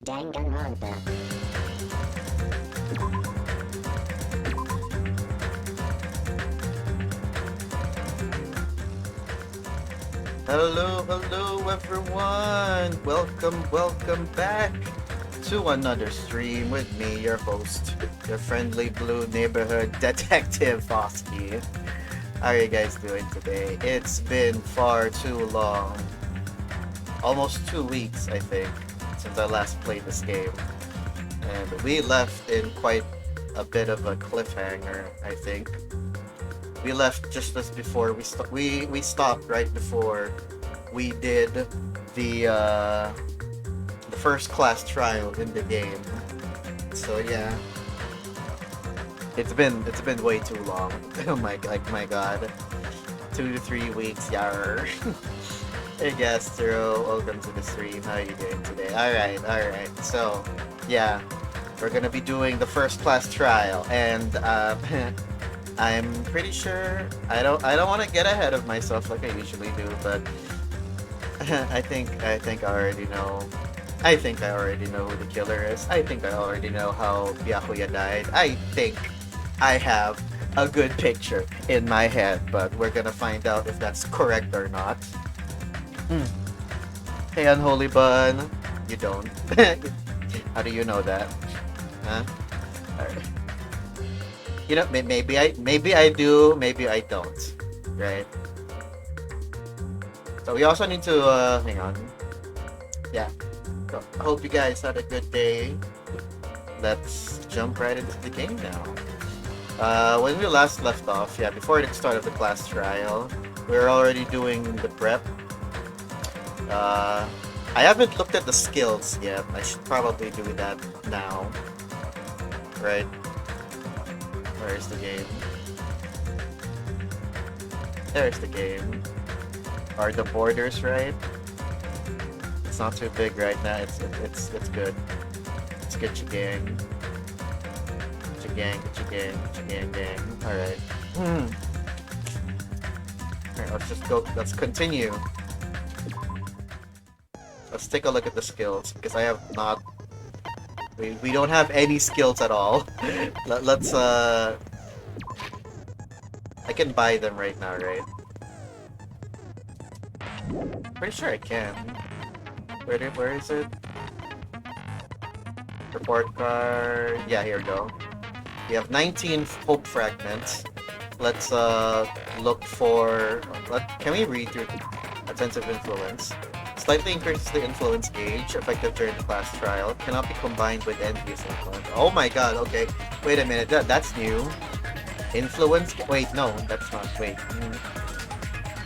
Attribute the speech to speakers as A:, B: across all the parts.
A: Danganronpa.
B: Hello everyone! Welcome back to another stream with me, your host, your friendly blue neighborhood detective Foskey. How are you guys doing today? It's been far too long. Almost 2 weeks, I think, since I last played this game. And we left in quite a bit of a cliffhanger, I think. We left just as before we stopped right before we did the first class trial in the game. So yeah, it's been way too long. Oh my god, 2 to 3 weeks, yar. Hey Gastro, welcome to the stream. How are you doing today? All right. So yeah, we're gonna be doing the first class trial, and I'm pretty sure I don't want to get ahead of myself like I usually do, but I think I already know. I think I already know who the killer is. I think I already know how Byakuya died. I think I have a good picture in my head, but we're gonna find out if that's correct or not. Hmm. Hey, Unholy Bun, you don't. How do you know that? Huh? Alright. You know, maybe I do, maybe I don't. Right? So we also need to hang on. Yeah. So I hope you guys had a good day. Let's jump right into the game now. When we last left off, yeah, before the start of the class trial, we were already doing the prep. I haven't looked at the skills yet. I should probably do that now. Right? Where's the game? There's the game. Are the borders right? It's not too big right now. It's good. It's good, gang. Gang. All right. All right. Let's just go. Let's continue. Let's take a look at the skills because I have not. We don't have any skills at all. Let's I can buy them right now, right? Pretty sure I can. Where is it? Report card. Yeah, here we go. We have 19 hope fragments. Let's look for. Can we read through attentive influence? Slightly increases the influence gauge, effective during the class trial. Cannot be combined with envious influence. Oh my god, okay. Wait a minute, that's new. Influence? Wait, no, that's not. Wait.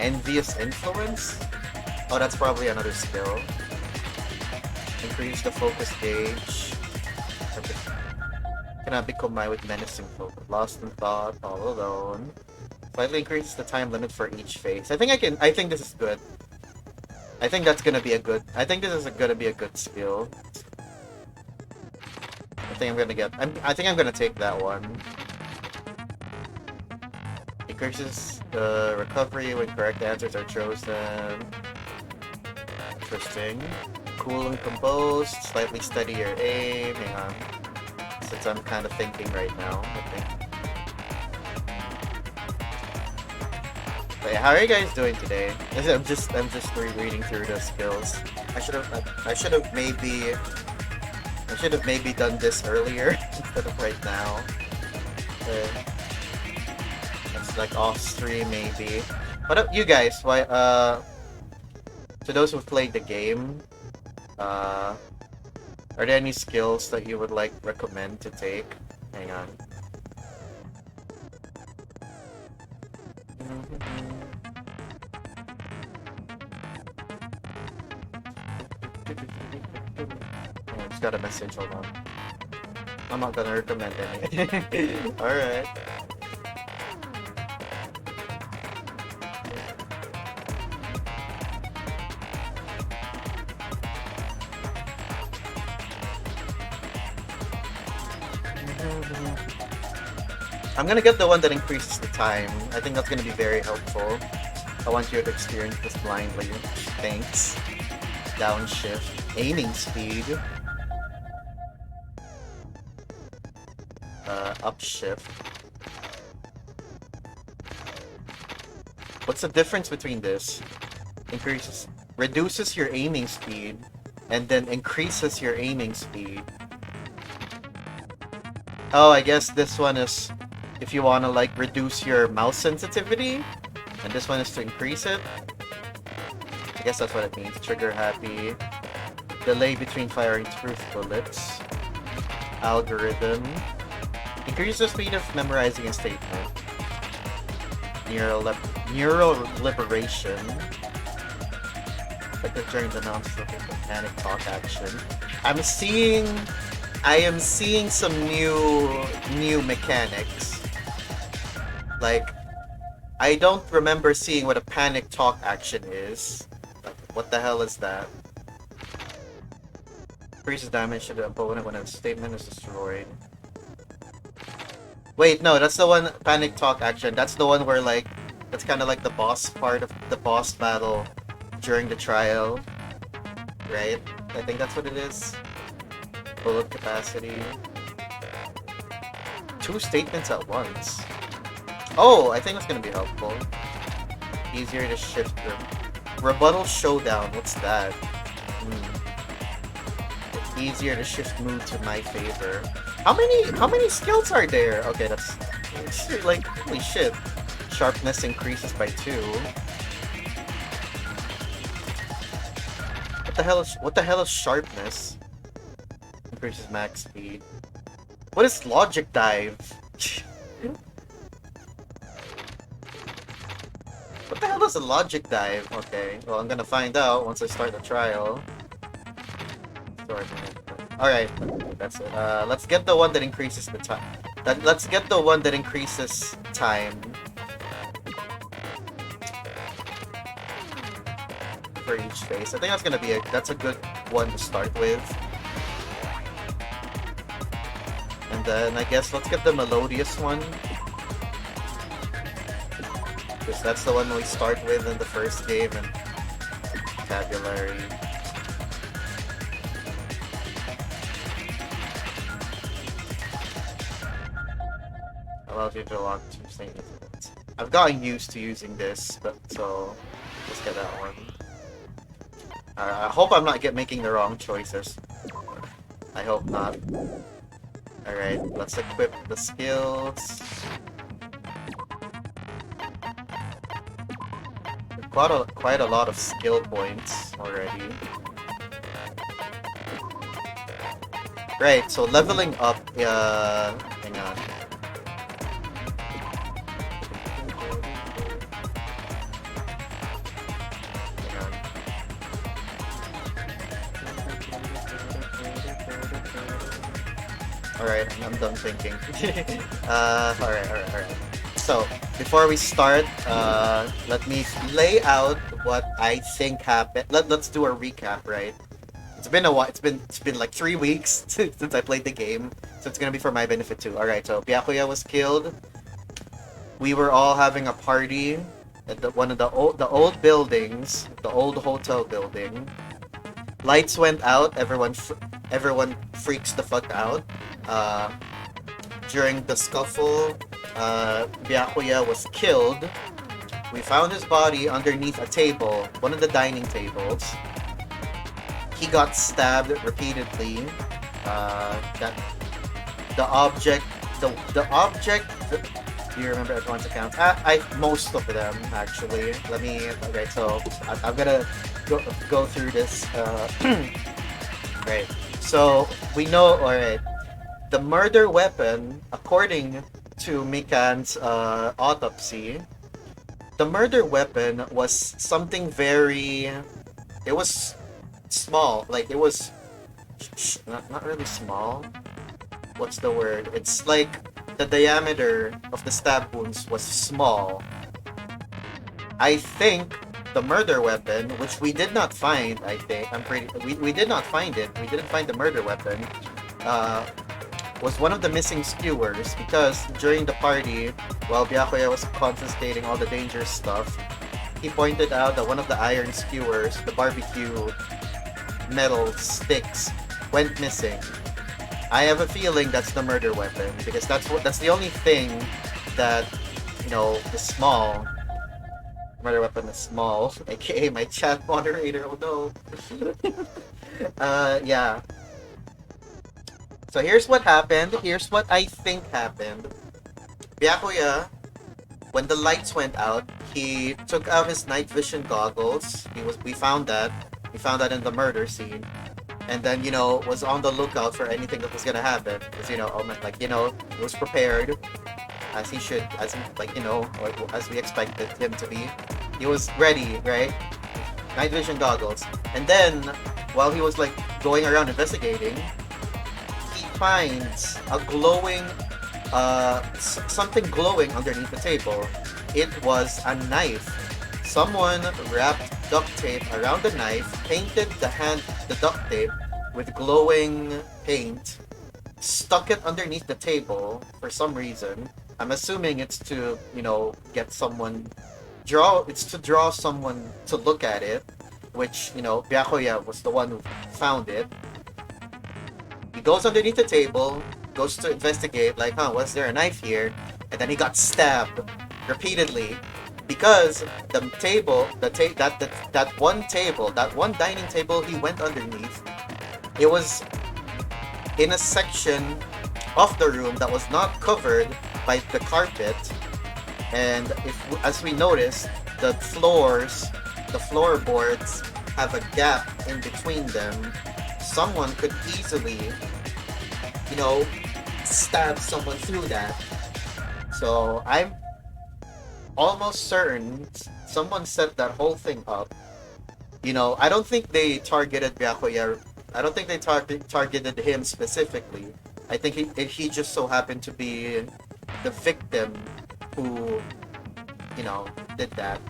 B: Envious influence? Oh, that's probably another skill. Increase the focus gauge. Cannot be combined with menacing focus. Lost in thought, all alone. Slightly increases the time limit for each phase. I think this is good. I think this is gonna be a good skill. I think I'm gonna take that one. Increases the recovery when correct answers are chosen. Interesting. Cool and composed, slightly steadier aim. Hang on. Since I'm kind of thinking right now, I think. But yeah, how are you guys doing today? I'm just rereading through the skills. I should have maybe done this earlier instead of right now. It's like off stream maybe. What up, you guys? Why? To those who've played the game, are there any skills that you would recommend to take? Hang on. I just got a message. Hold on. I'm not gonna recommend any. All right. I'm gonna get the one that increases the time. I think that's gonna be very helpful. I want you to experience this blindly. Thanks. Downshift. Aiming speed. up shift. What's the difference between this? Reduces your aiming speed, and then increases your aiming speed. Oh, I guess this one is if you want to like reduce your mouse sensitivity, and this one is to increase it. I guess that's what it means. Trigger happy. Delay between firing truth bullets. Algorithm. Increase the speed of memorizing a statement. Neural liberation. Like during the non-stroking mechanic talk action. I am seeing some new mechanics. Like, I don't remember seeing what a panic talk action is. Like, what the hell is that? Increases damage to the opponent when a statement is destroyed. Wait, no, that's the one, panic talk action. That's the one where, like, that's kind of like the boss part of the boss battle during the trial. Right? I think that's what it is. Bullet capacity. 2 statements at once. Oh, I think that's gonna be helpful. Easier to shift them. Rebuttal showdown, what's that? Easier to shift mood to my favor. How many skills are there? Okay, that's like holy shit. Sharpness increases by 2. What the hell is sharpness? Increases max speed. What is logic dive? What the hell is a logic dive? Okay, well I'm gonna find out once I start the trial. Alright, that's it. Let's get the one that increases the time. Let's get the one that increases time. For each phase. I think that's a good one to start with. And then I guess let's get the melodious one. Because that's the one we start with in the first game and vocabulary. Allows you to lock 2 statements. I've gotten used to using this, but so let's get that one. I hope I'm not making the wrong choices. I hope not. Alright, let's equip the skills. Quite a lot of skill points already. Great, so leveling up, hang on. Alright, I'm done thinking. Alright. So, before we start, let me lay out what I think happened. Let's do a recap, right? It's been a while. It's been like 3 weeks since I played the game, so it's gonna be for my benefit too. Alright, so Byakuya was killed. We were all having a party at one of the old buildings, the old hotel building. Lights went out. Everyone freaks the fuck out. During the scuffle, Byakuya was killed. We found his body underneath a table, one of the dining tables. He got stabbed repeatedly. The object. Do you remember everyone's accounts? Most of them actually. Okay, so I'm gonna go through this. Right. So we know. All right. The murder weapon, according to Mikan's autopsy, the murder weapon was something very. It was small. Like it was not really small. What's the word? It's like the diameter of the stab wounds was small. I think the murder weapon, which we did not find, we did not find it. We didn't find the murder weapon. Was one of the missing skewers because during the party, while Byakuya was confiscating all the dangerous stuff, he pointed out that one of the iron skewers, the barbecue metal sticks, went missing. I have a feeling that's the murder weapon because that's the only thing that is small. Murder weapon is small, aka my chat moderator. Oh no. Yeah. So here's what happened. Here's what I think happened. Byakuya, when the lights went out, he took out his night vision goggles. We found that. We found that in the murder scene. And then, was on the lookout for anything that was gonna happen. Because, he was prepared as he should, as we expected him to be. He was ready, right? Night vision goggles. And then, while he was going around investigating, he finds a glowing, something glowing underneath the table. It was a knife. Someone wrapped duct tape around the knife, painted the duct tape with glowing paint, stuck it underneath the table for some reason. I'm assuming it's to, get someone it's to draw someone to look at it, which, Byakuya was the one who found it. He goes underneath the table, goes to investigate, was there a knife here? And then he got stabbed repeatedly because the table, that one dining table he went underneath, it was in a section of the room that was not covered by the carpet. And as we noticed, the floorboards have a gap in between them. Someone could easily, stab someone through that. So I'm almost certain someone set that whole thing up. I don't think they targeted Byakuya. I don't think they targeted him specifically. I think he just so happened to be the victim who, did that.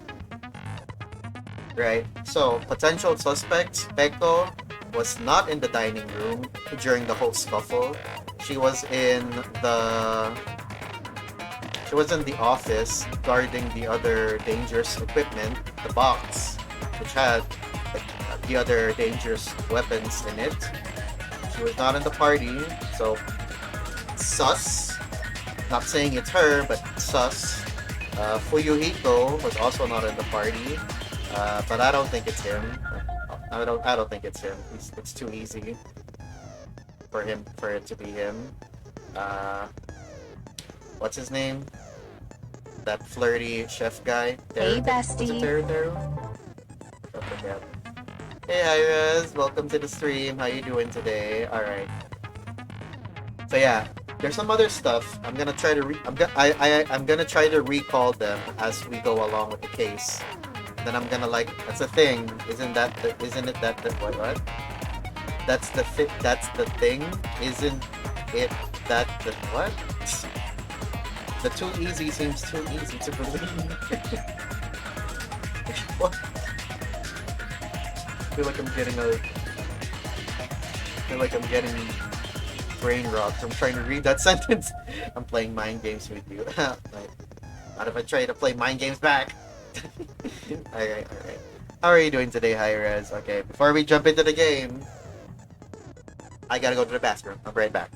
B: Right? So, potential suspects, Peko was not in the dining room during the whole scuffle. She was in the office guarding the other dangerous equipment, the box, which had the other dangerous weapons in it. She was not in the party, so sus. Not saying it's her, but sus. Fuyuhiko was also not in the party, but I don't think it's him. I don't think it's him. It's too easy for it to be him. What's his name? That flirty chef guy.
A: Hey, bestie.
B: I forget. Hey, Iris. Welcome to the stream. How you doing today? All right. So yeah, there's some other stuff. I'm gonna try to I'm gonna try to recall them as we go along with the case. Then I'm gonna that's the thing. Isn't it that the what? That's the thing. Isn't it that the what? The too easy seems too easy to believe. What? I feel like I'm getting brain rot from trying to read that sentence. I'm playing mind games with you. Not if I try to play mind games back. Alright. How are you doing today, Hi-Res? Okay, before we jump into the game, I gotta go to the bathroom. I'll be right back.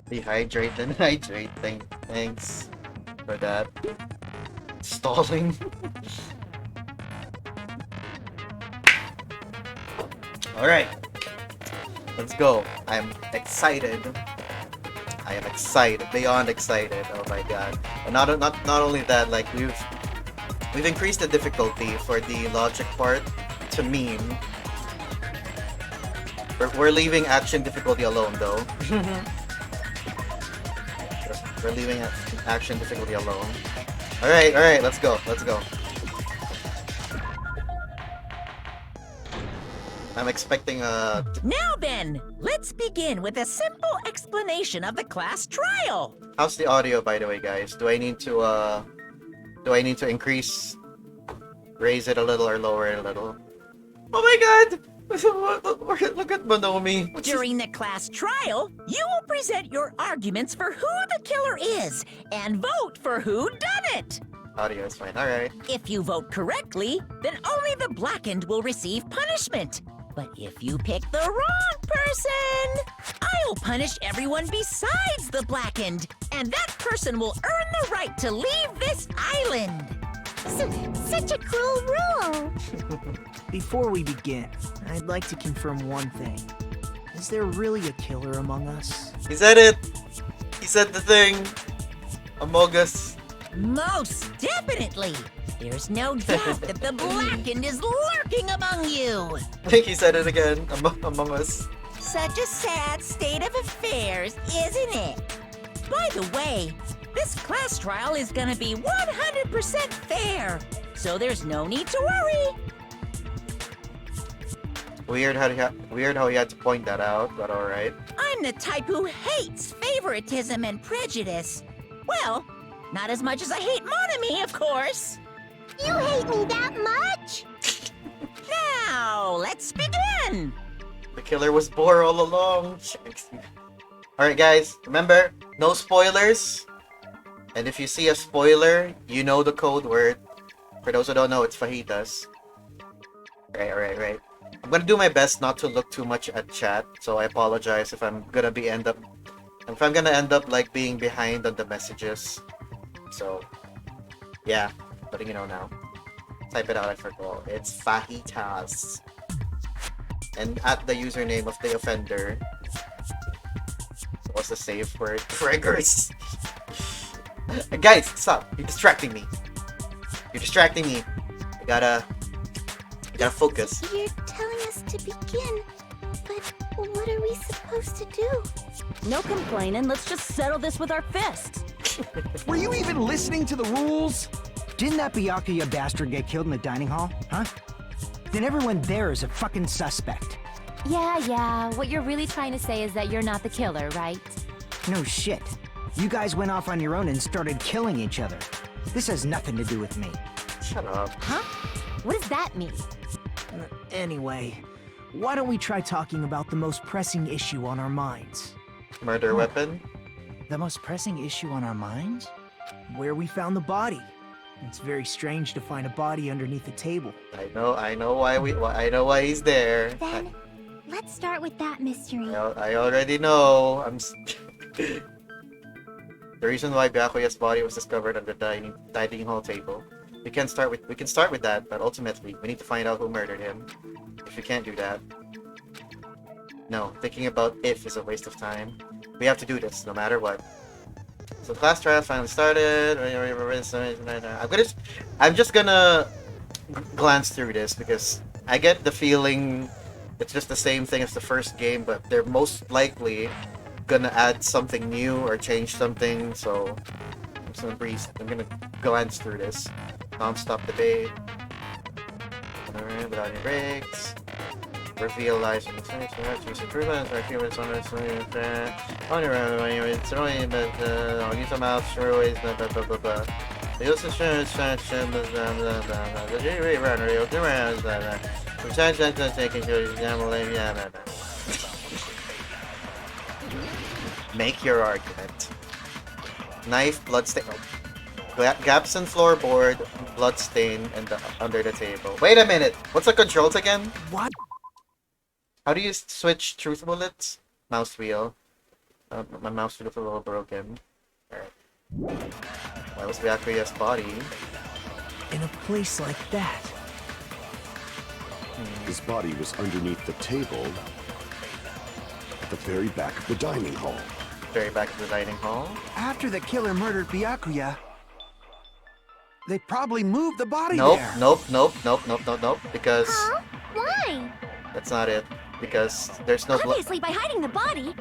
B: Dehydrate and hydrate. Thanks for that. Stalling. Alright. Let's go. I'm excited. I am excited. Beyond excited. Oh my god. And not only that, we've increased the difficulty for the logic part to meme. We're leaving action difficulty alone, though. We're leaving action difficulty alone. Alright, let's go. I'm expecting a...
A: Now then, let's begin with a simple explanation of the class trial.
B: How's the audio, by the way, guys? Do I need to increase, raise it a little, or lower it a little? Oh my god! Look at Monomi.
A: During the class trial, you will present your arguments for who the killer is and vote for who done it.
B: Audio is fine, alright.
A: If you vote correctly, then only the blackened will receive punishment. But if you pick the wrong person, I'll punish everyone besides the blackened, and that person will earn the right to leave this island.
C: Such a cruel rule.
D: Before we begin, I'd like to confirm one thing. Is there really a killer among us?
B: He said it! He said the thing! Among us.
A: Most definitely. There's no doubt that the blackened is lurking among you.
B: I think he said it again. Among us.
A: Such a sad state of affairs, isn't it? By the way, this class trial is gonna be 100% fair, so there's no need to worry.
B: Weird how he had to point that out, but alright.
A: I'm the type who hates favoritism and prejudice. Well, not as much as I hate Monami, of course.
C: You hate me that much?
A: Now, let's begin.
B: The killer was Boar all along. Alright guys, remember, no spoilers. And if you see a spoiler, you know the code word. For those who don't know, it's fajitas. Right. I'm gonna do my best not to look too much at chat, so I apologize if I'm gonna end up like being behind on the messages. So yeah, letting you know now. Type it out, I forgot. It's fajitas. And at the username of the offender. What's the safe word? Fraggers. Guys, stop! You're distracting me. I gotta focus.
C: You're telling us to begin, but what are we supposed to do?
E: No complaining, let's just settle this with our fists.
D: Were you even listening to the rules? Didn't that Byakuya bastard get killed in the dining hall, huh? Then everyone there is a fucking suspect.
E: Yeah, what you're really trying to say is that you're not the killer, right?
D: No shit. You guys went off on your own and started killing each other. This has nothing to do with me.
B: Shut up.
E: Huh? What does that mean?
D: Anyway, why don't we try talking about the most pressing issue on our minds?
B: Murder weapon?
D: The most pressing issue on our minds? Where we found the body. It's very strange to find a body underneath a table.
B: I know why he's there.
C: Then, let's start with that mystery.
B: I already know. The reason why Byakuya's body was discovered on the dining hall table. We can start with that, but ultimately we need to find out who murdered him. If we can't do that, no, thinking about if is a waste of time. We have to do this no matter what. So the class trial finally started. I'm just gonna glance through this because I get the feeling it's just the same thing as the first game, but they're most likely gonna add something new or change something. So I'm gonna glance through this. Non-stop debate. Alright, without any breaks. Reveal lies from the science, choose improvements, our humans on its only around when it's only but I'll use a mouse, sure always blah blah blah blah blah. The use insurance transaction blah blah blah blah. The G runner, you'll do rounds blah blah. From time to time taking to example yeah blah blah. Make your argument. Knife, bloodstain. Gaps in floorboard, bloodstain, and under the table. Wait a minute! What's the controls again?
D: What?
B: How do you switch truth bullets? Mouse wheel. My mouse wheel is a little broken. Alright. Why was Byakuya's body?
D: In a place like that.
F: His body was underneath the table at the very back of the dining hall.
B: Very back of the dining hall?
D: After the killer murdered Byakuya, they probably moved the body
B: Nope,
D: there.
B: nope. Because
C: Why?
B: That's not it. Because there's no blood.
C: Obviously, by hiding the body,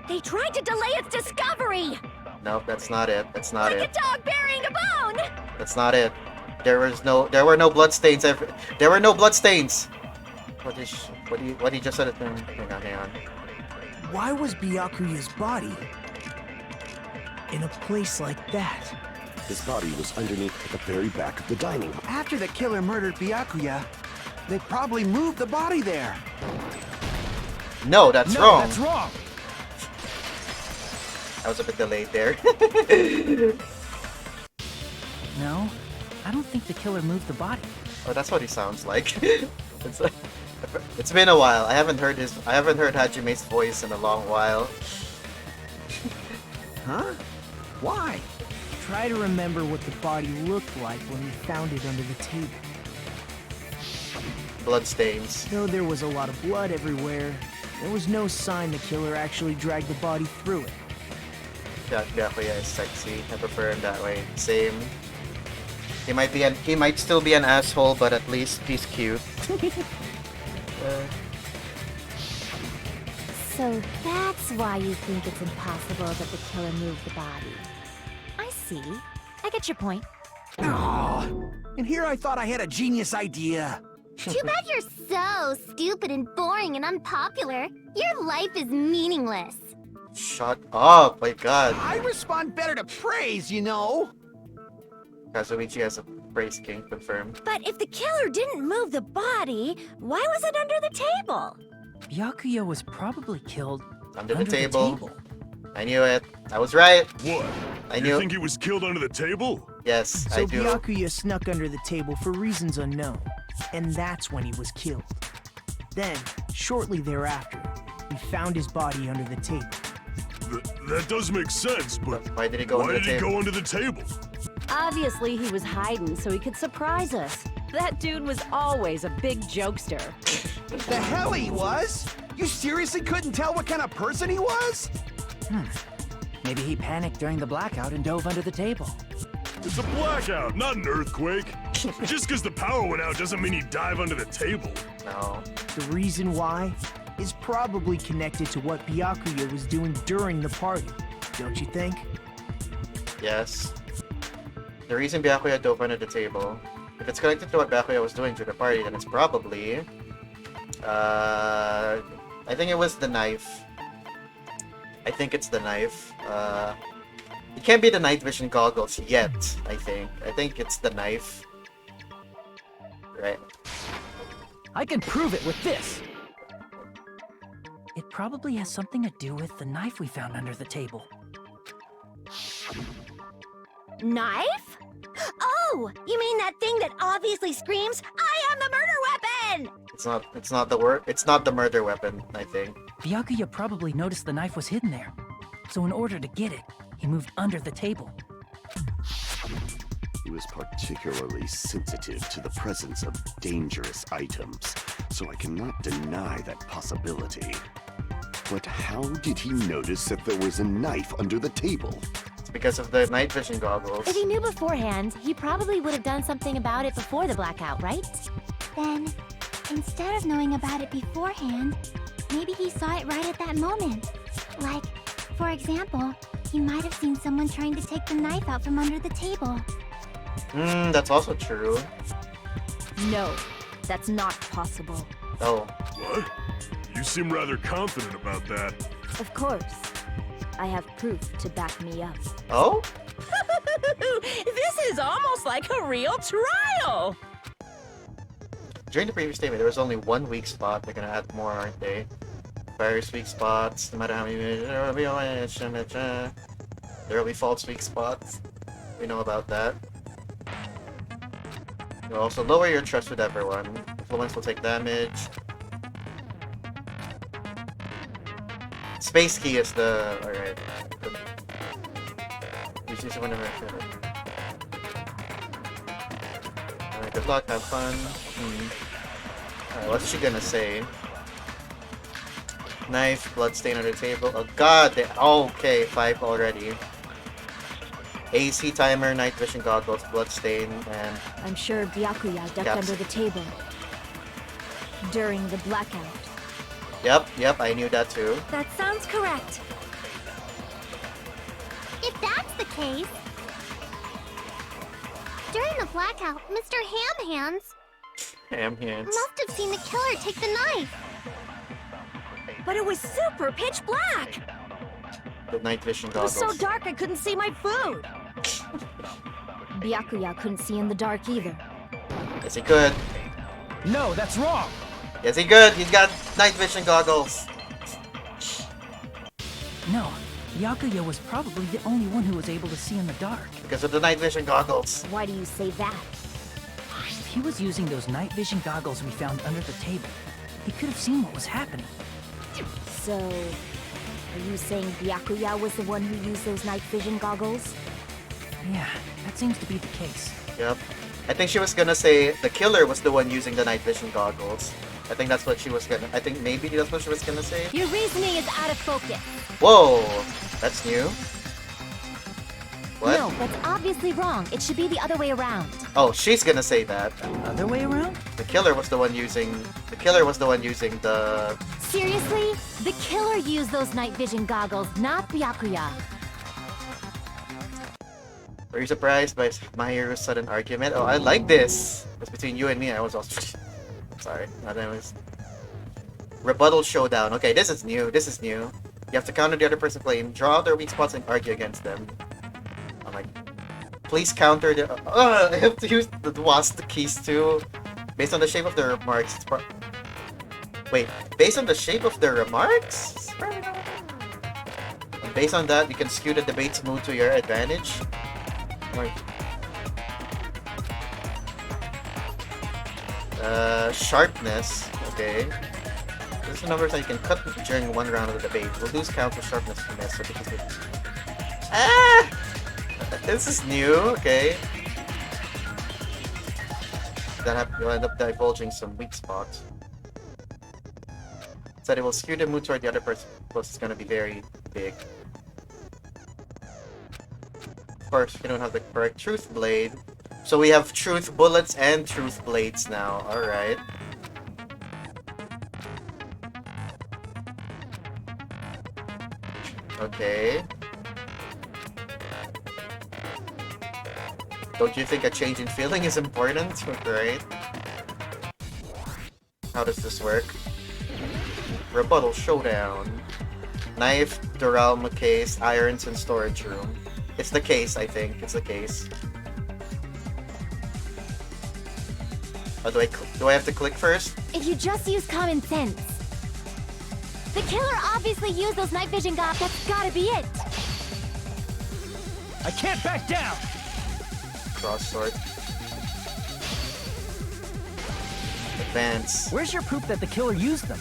C: they tried to delay its discovery.
B: No, that's not it. That's not
C: Like
B: it.
C: a dog burying a bone.
B: That's not it. There were no bloodstains. There were no bloodstains. What he just said? Hang on.
G: Why was Byakuya's body in a place like that?
F: His body was underneath at the very back of the dining hall.
D: After the killer murdered Byakuya, they probably moved the body there.
B: No, that's
G: No,
B: wrong.
G: that's wrong.
B: I was a bit delayed there.
H: No, I don't think the killer moved the body.
B: Oh, that's what he sounds like. It's been a while. I haven't heard Hajime's voice in a long while.
D: Huh? Why?
G: Try to remember what the body looked like when we found it under the table.
B: Bloodstains.
G: Though there was a lot of blood everywhere, there was no sign the killer actually dragged the body through it.
B: Byakuya is sexy. I prefer him that way. Same. He might still be an asshole, but at least he's cute.
E: So that's why you think it's impossible that the killer moved the body. I see. I get your point.
D: Aw, and here I thought I had a genius idea.
C: Too bad you're so stupid and boring and unpopular. Your life is meaningless.
B: Shut up! My God.
D: I respond better to praise, you know.
B: Kazuichi has a praise king confirmed.
C: But if the killer didn't move the body, why was it under the table?
H: Byakuya was probably killed
B: Under the table. I knew it. I was right.
I: What?
B: I
I: You
B: knew.
I: think he was killed under the table?
B: Yes,
G: So
B: I do.
G: Byakuya snuck under the table for reasons unknown, and that's when he was killed. Then, shortly thereafter, we found his body under the table.
I: That does make sense, but
B: Why did he go
I: why
B: under the
I: did he
B: table?
I: go under the table?
J: Obviously, he was hiding so he could surprise us. That dude was always a big jokester.
D: The hell he was? You seriously couldn't tell what kind of person he was?
H: Maybe he panicked during the blackout and dove under the table.
I: It's a blackout, not an earthquake. Just because the power went out doesn't mean you dive under the table.
B: No.
G: The reason why is probably connected to what Byakuya was doing during the party, don't you think?
B: Yes. The reason Byakuya dove under the table, if it's connected to what Byakuya was doing during the party, then it's probably... I think it was the knife. I think it's the knife. It can't be the night vision goggles yet, I think. I think it's the knife. Right.
H: I can prove it with this! It probably has something to do with the knife we found under the table.
C: Knife? Oh, you mean that thing that obviously screams, "I am the murder weapon!"
B: It's not the murder weapon, I think.
H: Byakuya probably noticed the knife was hidden there. So in order to get it, he moved under the table.
F: He was particularly sensitive to the presence of dangerous items, so I cannot deny that possibility. But how did he notice that there was a knife under the table?
B: It's because of the night vision goggles.
E: If he knew beforehand, he probably would have done something about it before the blackout, right?
C: Then, instead of knowing about it beforehand, maybe he saw it right at that moment. Like, for example, he might have seen someone trying to take the knife out from under the table.
B: That's also true.
J: No, that's not possible.
B: Oh.
I: What? You seem rather confident about that.
J: Of course. I have proof to back me up.
B: Oh?
A: This is almost like a real trial.
B: During the previous statement, there was only one weak spot. They're gonna add more, aren't they? Various weak spots, no matter how many... There will be false weak spots. We know about that. You'll also lower your trust with everyone. Influence will take damage. Space key is the... Alright. Alright, good luck, have fun. Alright, what's she gonna say? Knife, bloodstain on the table. Oh god, okay, 5 already. AC timer, night vision goggles, bloodstain, and
E: I'm sure Byakuya ducked
B: Yes.
E: under the table during the blackout.
B: yep, I knew that too.
E: That sounds correct.
C: If that's the case... During the blackout, Mr. Ham Hands
B: Ham hands.
C: must have seen the killer take the knife.
J: But it was super pitch black.
B: The night vision
J: It was
B: goggles.
J: so dark I couldn't see my food.
E: Byakuya couldn't see in the dark either.
B: Yes, he could.
H: No, that's wrong!
B: Yes, he could. He's got night vision goggles.
H: No, Byakuya was probably the only one who was able to see in the dark.
B: Because of the night vision goggles.
E: Why do you say that?
H: If he was using those night vision goggles we found under the table, he could have seen what was happening.
E: So, are you saying Byakuya was the one who used those night vision goggles?
H: Yeah, that seems to be the case.
B: Yep. I think she was gonna say the killer was the one using the night vision goggles. I think that's what she was gonna. I think maybe that's what she was gonna say.
E: Your reasoning is out of focus.
B: Whoa, that's new. What?
E: No, that's obviously wrong. It should be the other way around.
B: Oh, she's gonna say that.
H: Other way around?
B: The killer was the one using. The killer was the one using the.
E: Seriously? The killer used those night vision goggles, not Byakuya.
B: Were you surprised by Mahiru's sudden argument? Oh, I like this. It's between you and me. I was also. Sorry. Not anyways. Rebuttal showdown. Okay, this is new. This is new. You have to counter the other person playing. Draw out their weak spots and argue against them. I'm like, please counter the. I have to use the WASD keys too. Based on the shape of their remarks. Wait, based on the shape of their remarks? And based on that, you can skew the debate's mood to your advantage. Right. Sharpness. Okay. These are numbers that you can cut during one round of the debate. We'll lose count for sharpness from this. So because ah! This is new. Okay. Then you'll end up divulging some weak spots. Said it will skew the mood toward the other person. Plus, it's gonna be very big. Of course, we don't have the correct truth blade. So we have truth bullets and truth blades now. Alright. Okay. Don't you think a change in feeling is important? Right? How does this work? Rebuttal showdown. Knife, Duralma case, irons, and storage room. It's the case, I think. It's the case. Oh, do I have to click first?
C: If you just use common sense. The killer obviously used those night vision goggles. That's gotta be it.
H: I can't back down!
B: Cross sword. Advance.
H: Where's your proof that the killer used them?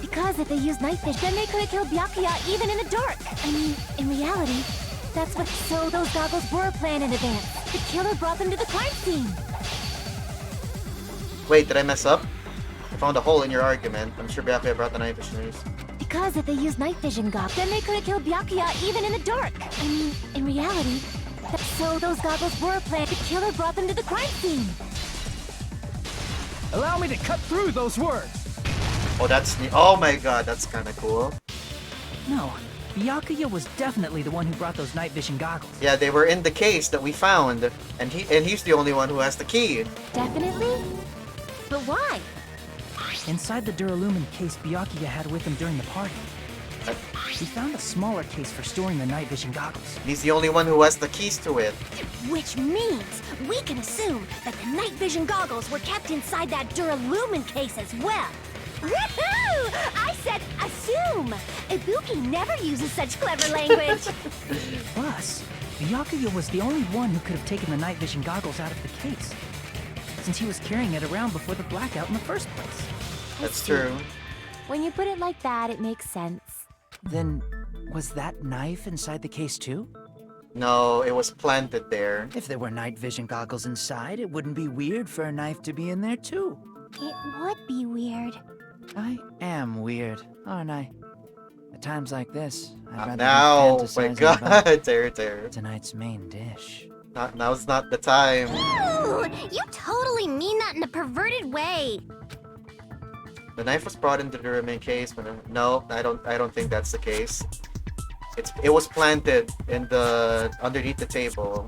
C: Because if they used night vision, then they could have killed Byakuya even in the dark. I mean, in reality, that's what. So those goggles were planned in advance. The killer brought them to the crime scene.
B: Wait, did I mess up? I found a hole in your argument. I'm sure Byakuya brought the night vision news.
C: Because if they used night vision goggles, then they could have killed Byakuya even in the dark. I mean, in reality, so those goggles were planned. The killer brought them to the crime scene.
H: Allow me to cut through those words!
B: Oh, that's neat. Oh my god, that's kind of cool.
H: No, Byakuya was definitely the one who brought those night vision goggles.
B: Yeah, they were in the case that we found, and he's the only one who has the key.
C: Definitely? But why?
H: Inside the Duralumin case Byakuya had with him during the party, we found a smaller case for storing the night vision goggles.
B: He's the only one who has the keys to it.
C: Which means we can assume that the night vision goggles were kept inside that Duralumin case as well. Woohoo! I said assume! Ibuki never uses such clever language.
H: Plus, Byakuya was the only one who could have taken the night vision goggles out of the case, since he was carrying it around before the blackout in the first place.
B: That's true.
E: When you put it like that, it makes sense.
D: Then, was that knife inside the case too?
B: No, it was planted there.
D: If there were night vision goggles inside, it wouldn't be weird for a knife to be in there too.
C: It would be weird.
D: I am weird, aren't I?
H: At times like this, I'd rather
B: Now,
H: be
B: my
H: fantasizing about
B: god, there.
H: tonight's main dish.
B: Now's not the time.
C: Ooh, you totally mean that in a perverted way.
B: The knife was brought into the room in case. No, I don't think that's the case. It was planted in the underneath the table.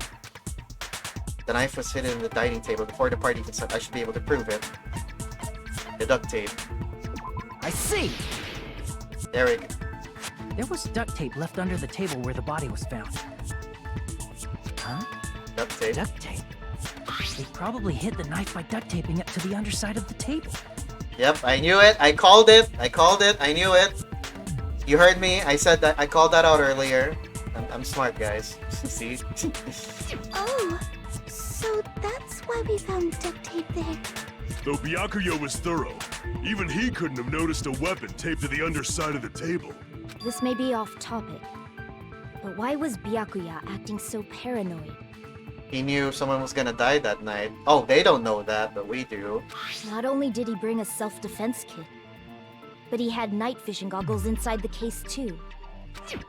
B: The knife was hidden in the dining table before the party even started. I should be able to prove it. The duct tape.
H: I see!
B: Eric.
H: There was duct tape left under the table where the body was found. Huh?
B: Duct tape.
H: Duct tape. They probably hid the knife by duct taping it to the underside of the table.
B: Yep, I knew it. I called it. I knew it. You heard me. I said that. I called that out earlier. I'm smart, guys. See?
C: Oh, so that's why we found duct tape there.
I: Though Byakuya was thorough, even he couldn't have noticed a weapon taped to the underside of the table.
E: This may be off topic, but why was Byakuya acting so paranoid?
B: He knew someone was gonna die that night. Oh, they don't know that, but we do.
E: Not only did he bring a self-defense kit, but he had night vision goggles inside the case too.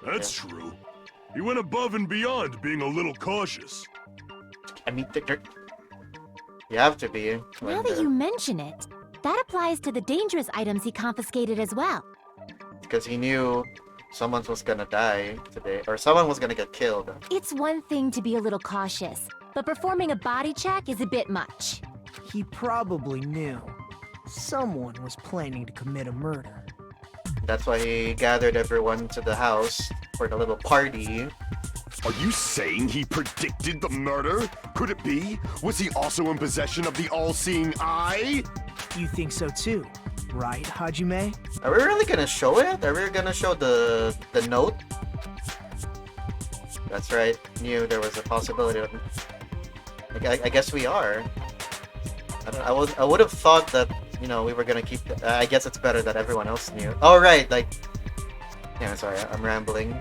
I: That's true. He went above and beyond being a little cautious.
B: I mean, you have to be.
C: Now that you mention it, that applies to the dangerous items he confiscated as well.
B: Because he knew someone was gonna die today, or someone was gonna get killed.
C: It's one thing to be a little cautious, but performing a body check is a bit much.
G: He probably knew. Someone was planning to commit a murder.
B: That's why he gathered everyone to the house for the little party.
F: Are you saying he predicted the murder? Could it be? Was he also in possession of the all-seeing eye?
G: You think so too, right, Hajime?
B: Are we really gonna show it? Are we gonna show the note? That's right. Knew there was a possibility of. I guess we are. I would have thought that we were gonna keep. I guess it's better that everyone else knew. Oh right, like. Yeah, sorry, I'm rambling.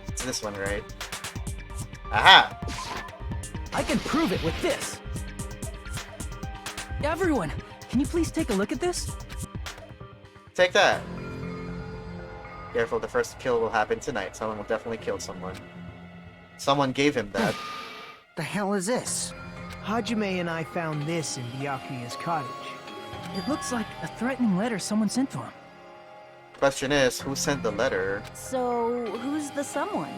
B: It's this one, right? Aha!
H: I can prove it with this! Everyone, can you please take a look at this?
B: Take that. Careful, the first kill will happen tonight. Someone will definitely kill someone. Someone gave him that.
D: The hell is this?
G: Hajime and I found this in Byakuya's cottage.
H: It looks like a threatening letter someone sent to him.
B: Question is, who sent the letter?
J: So, who's the someone?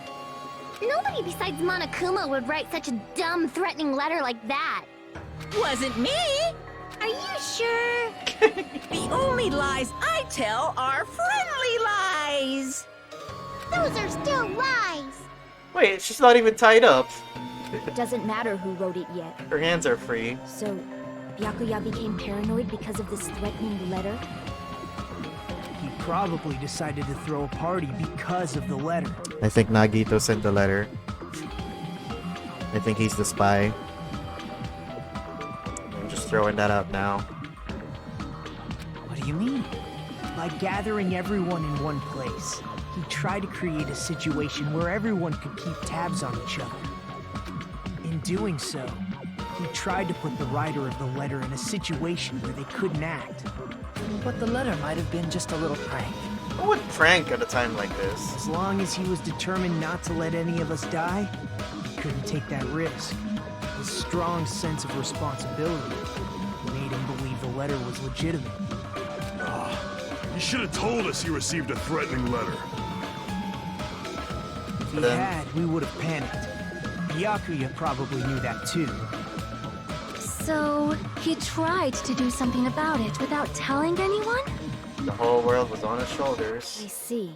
C: Nobody besides Monokuma would write such a dumb, threatening letter like that.
A: Wasn't me!
C: Are you sure?
A: The only lies I tell are friendly lies!
C: Those are still lies.
B: Wait, she's not even tied up.
E: It doesn't matter who wrote it yet.
B: Her hands are free.
E: So, Byakuya became paranoid because of this threatening letter?
G: He probably decided to throw a party because of the letter.
B: I think Nagito sent the letter. I think he's the spy. I'm just throwing that out now.
H: What do you mean?
G: By gathering everyone in one place, he tried to create a situation where everyone could keep tabs on each other. In doing so, he tried to put the writer of the letter in a situation where they couldn't act.
H: But the letter might have been just a little prank.
B: Who would prank at a time like this?
G: As long as he was determined not to let any of us die, he couldn't take that risk. His strong sense of responsibility made him believe the letter was legitimate.
I: He should have told us he received a threatening letter.
G: If he had, we would have panicked. Byakuya probably knew that too.
C: So, he tried to do something about it without telling anyone?
B: The whole world was on his shoulders.
E: I see.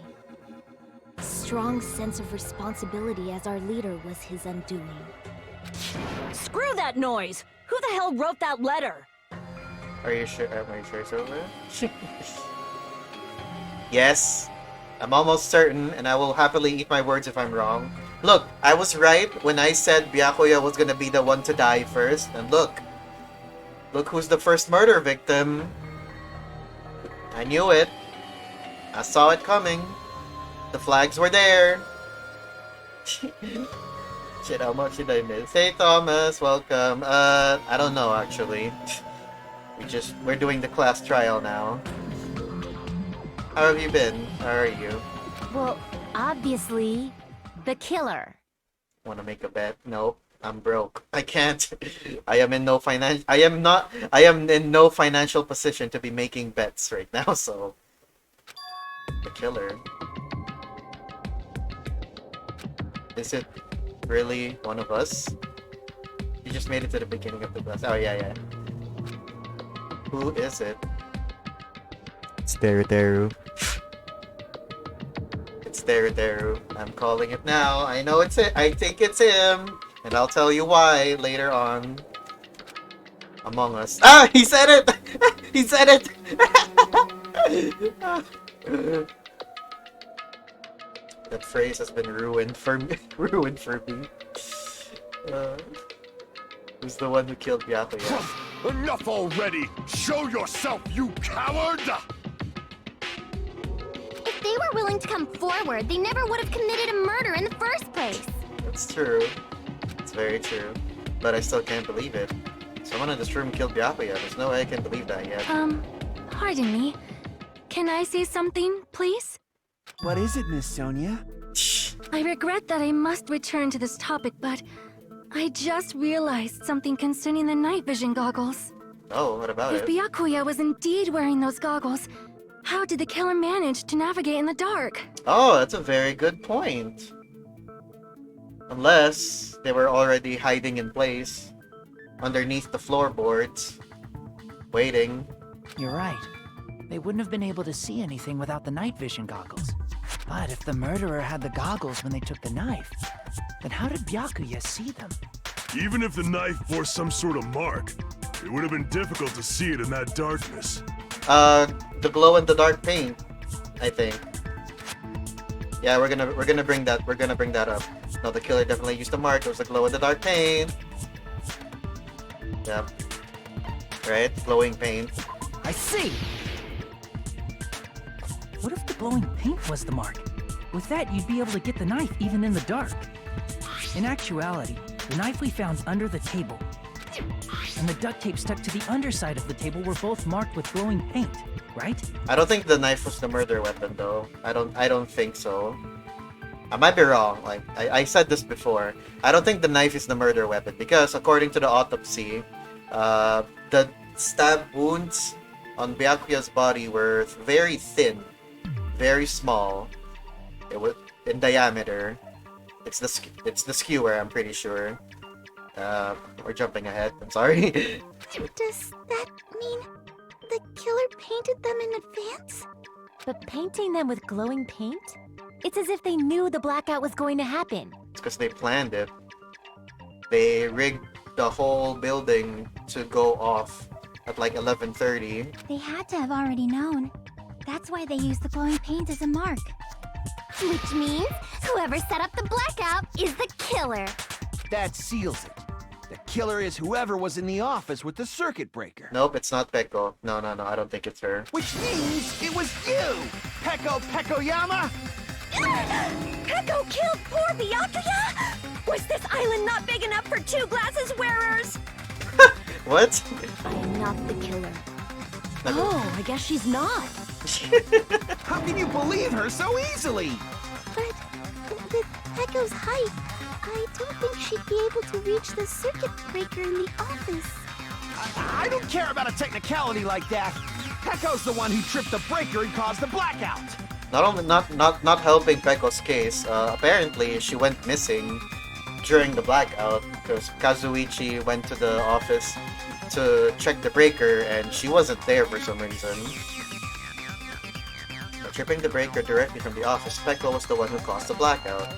E: A strong sense of responsibility as our leader was his undoing.
J: Screw that noise! Who the hell wrote that letter?
B: Are you sure? Am I sure it's over? Yes. I'm almost certain, and I will happily eat my words if I'm wrong. Look, I was right when I said Byakuya was gonna be the one to die first, and look. Look who's the first murder victim. I knew it. I saw it coming. The flags were there. Shit, how much did I miss? Hey Thomas, welcome. I don't know actually. We're doing the class trial now. How have you been? How are you?
E: Well, obviously, the killer.
B: Want to make a bet? Nope. I'm broke. I can't. I am in no financial position to be making bets right now, so the killer. Is it really one of us? You just made it to the beginning of the bus. Oh yeah. Who is it? It's Deru. It's Deru. I'm calling it now. I know it's it. I think it's him. And I'll tell you why later on. Among Us. Ah! He said it! He said it! That phrase has been ruined for me. Who's the one who killed Byakuya?
I: Enough already! Show yourself, you coward!
C: If they were willing to come forward, they never would have committed a murder in the first place.
B: That's true. It's very true. But I still can't believe it. Someone in this room killed Byakuya. There's no way I can believe that yet.
K: Pardon me. Can I say something, please?
D: What is it, Miss Sonia?
K: I regret that I must return to this topic, but I just realized something concerning the night vision goggles.
B: Oh, what about
K: If
B: it?
K: Byakuya was indeed wearing those goggles, how did the killer manage to navigate in the dark?
B: Oh, that's a very good point. Unless they were already hiding in place underneath the floorboards, waiting.
H: You're right. They wouldn't have been able to see anything without the night vision goggles. But if the murderer had the goggles when they took the knife, then how did Byakuya see them?
I: Even if the knife bore some sort of mark, it would have been difficult to see it in that darkness.
B: The glow in the dark paint, I think. Yeah, we're gonna bring that up. No, the killer definitely used the mark. It was the glow in the dark paint. Yep. Right? Glowing paint.
H: I see! What if the glowing paint was the mark? With that, you'd be able to get the knife even in the dark. In actuality, the knife we found under the table and the duct tape stuck to the underside of the table were both marked with glowing paint, right?
B: I don't think the knife was the murder weapon, though. I don't think so. I might be wrong. Like I said this before. I don't think the knife is the murder weapon because according to the autopsy, the stab wounds on Byakuya's body were very thin, very small. It was in diameter. It's the skewer, I'm pretty sure. We're jumping ahead. I'm sorry.
C: Does that mean the killer painted them in advance?
E: But painting them with glowing paint? It's as if they knew the blackout was going to happen.
B: It's because they planned it. They rigged the whole building to go off at like 11:30.
C: They had to have already known. That's why they used the glowing paint as a mark. Which means whoever set up the blackout is the killer.
D: That seals it. The killer is whoever was in the office with the circuit breaker.
B: Nope, it's not Peko. No, I don't think it's her.
D: Which means it was you, Pekoyama!
K: Peko killed poor Byakuya? Was this island not big enough for 2 glasses wearers?
B: What?
E: I am not the killer.
J: Oh, I guess she's not.
D: How can you believe her so easily?
C: But with Pecco's height, I don't think she'd be able to reach the circuit breaker in the office.
D: I don't care about a technicality like that. Pecco's the one who tripped the breaker and caused the blackout.
B: Not helping Peko's case. Apparently, she went missing during the blackout because Kazuichi went to the office to check the breaker and she wasn't there for some reason. By tripping the breaker directly from the office, Peko was the one who caused the blackout.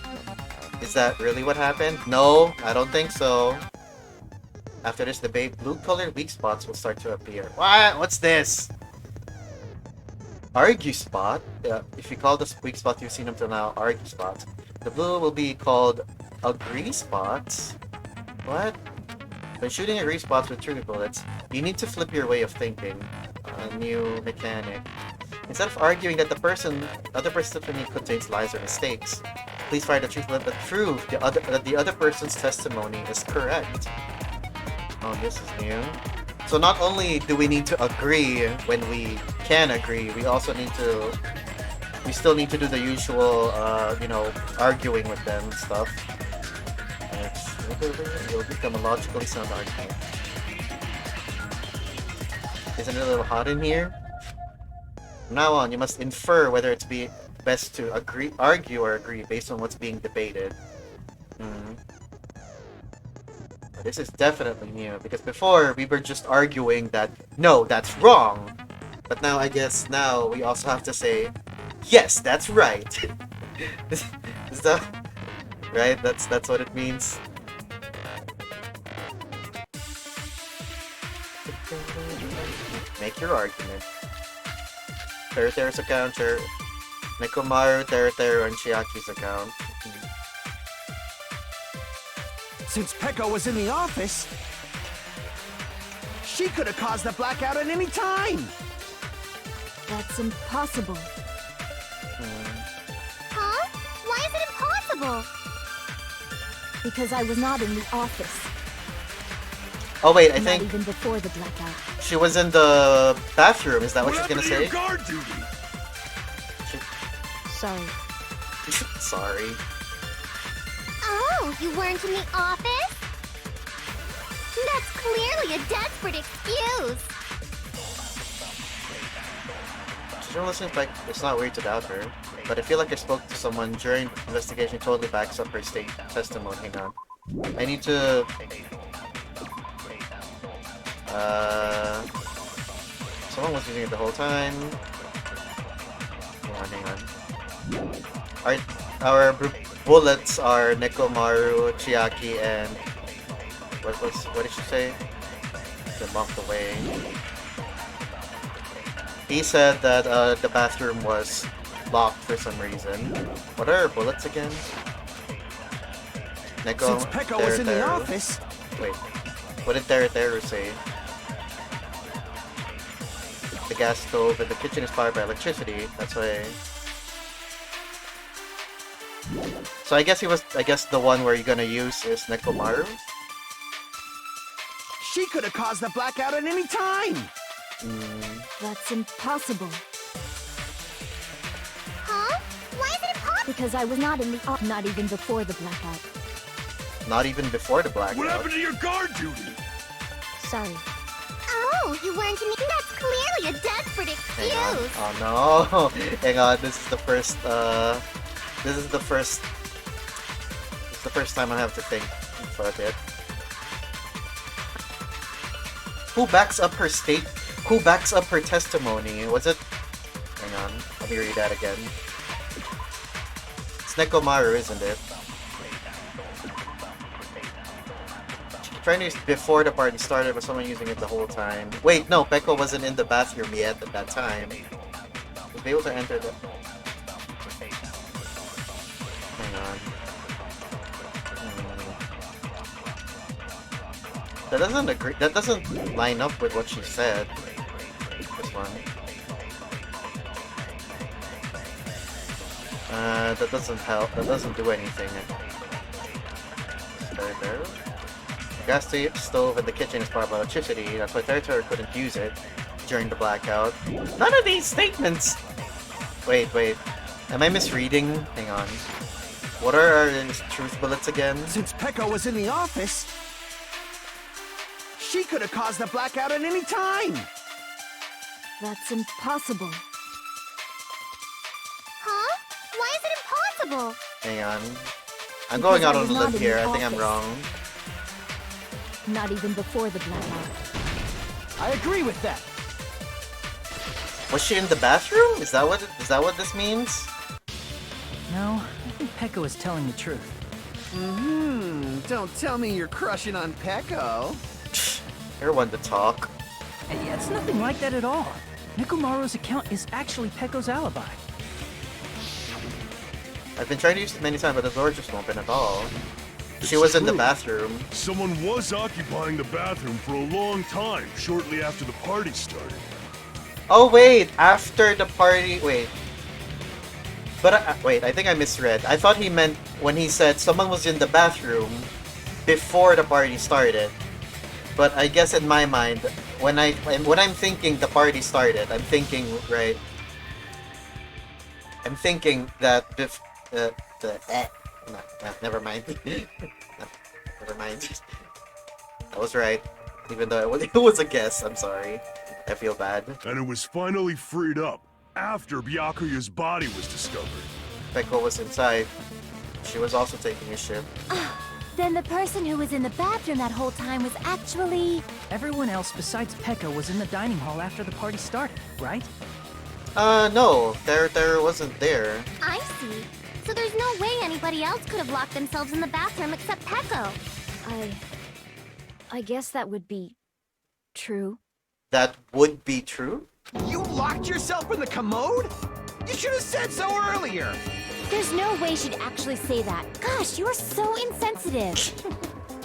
B: Is that really what happened? No, I don't think so. After this debate, blue-colored weak spots will start to appear. What? What's this? Argue spot? If you call this weak spot you've seen until now argue spots, the blue will be called agree spots. What? When shooting agree spots with trigger bullets, you need to flip your way of thinking. A new mechanic. Instead of arguing that the other person's testimony contains lies or mistakes, please find a truth that proves that the other person's testimony is correct. Oh, this is new. So not only do we need to agree when we can agree, we also need to we still need to do the usual, you know, arguing with them and stuff. You'll become a logically sound argument. Isn't it a little hot in here? From now on, you must infer whether it's best to argue or agree based on what's being debated. This is definitely new, because before we were just arguing that, no, that's wrong. But now I guess now we also have to say, yes, that's right. is that right? That's what it means. Make your argument. Teruteru's account, Nekomaru, Teruteru, and Chiaki's account.
D: Since Peko was in the office, she could have caused the blackout at any time.
E: That's impossible.
C: Huh? Why is it impossible?
E: Because I was not in the office.
B: Oh wait, I
E: Not
B: think
E: even before the blackout.
B: she was in the bathroom. Is that what she's gonna
I: happened to
B: say?
I: your guard duty?
E: Sorry.
B: Sorry.
C: Oh, you weren't in the office? That's clearly a desperate excuse.
B: Journalism, like, it's not weird to doubt her, but I feel like I spoke to someone during the investigation totally backs up her state testimony. Hang on. I need to... Someone was using it the whole time. Hang on. Our bullets are Nekomaru, Chiaki, and... What did she say? They walked away. He said that the bathroom was locked for some reason. What are her bullets again? Neko,
D: Since Peko was in the office.
B: Wait, what did Teruteru say? The gas stove and the kitchen is powered by electricity. That's why. So I guess the one where you're gonna use is Nekomaru.
D: She could have caused the blackout at any time.
E: That's impossible.
C: Huh? Why is it impossible?
E: Because I was not in the office. Not even before the blackout.
B: Not even before the blackout.
I: What happened to your guard duty?
E: Sorry.
C: Oh, you weren't in the... That's clearly a desperate excuse.
B: Hang on. Oh no! Hang on. This is the first time I have to think for a bit. Who backs up her testimony? Was it... Hang on. Let me read that again. It's Nekomaru, isn't it? Trying to use before the party started, but someone using it the whole time. Wait, no, Peko wasn't in the bathroom yet at that time. Was able to enter the... Hang on. That doesn't agree. That doesn't line up with what she said. This one. That doesn't help. That doesn't do anything. There. Gas stove and the kitchen is powered by electricity. That's why Teruteru couldn't use it during the blackout. None of these statements. Wait. Am I misreading? Hang on. What are our truth bullets again?
D: Since Peko was in the office, she could have caused the blackout at any time.
E: That's impossible.
C: Huh? Why is it impossible?
B: Hang on. I'm going out on a limb here. I think I'm
E: office.
B: wrong.
E: Not even before the blackout.
D: I agree with that.
B: Was she in the bathroom? Is that what this means?
H: No, I think Peko is telling the truth.
D: Don't tell me you're crushing on Peko.
B: You're one to talk.
H: Hey, it's nothing like that at all. Nekomaru's account is actually Peko's alibi.
B: I've been trying to use it many times, but the door just won't open at all. She was in the bathroom.
I: Someone was occupying the bathroom for a long time, shortly after the party started.
B: Oh wait, after the party. Wait. But wait, I think I misread. I thought he meant when he said someone was in the bathroom before the party started. But I guess in my mind, when I'm thinking the party started, I'm thinking right. I'm thinking that never mind. Never mind. I was right. Even though it was a guess, I'm sorry. I feel bad.
I: And it was finally freed up after Byakuya's body was discovered.
B: Peko was inside. She was also taking a shit.
E: Then the person who was in the bathroom that whole time was actually...
H: Everyone else besides Pekka was in the dining hall after the party started, right?
B: No. There wasn't there.
C: I see. So there's no way anybody else could have locked themselves in the bathroom except Peko.
E: I guess that would be... true.
B: That would be true?
D: You locked yourself in the commode? You should have said so earlier!
E: There's no way she'd actually say that. Gosh, you're so insensitive.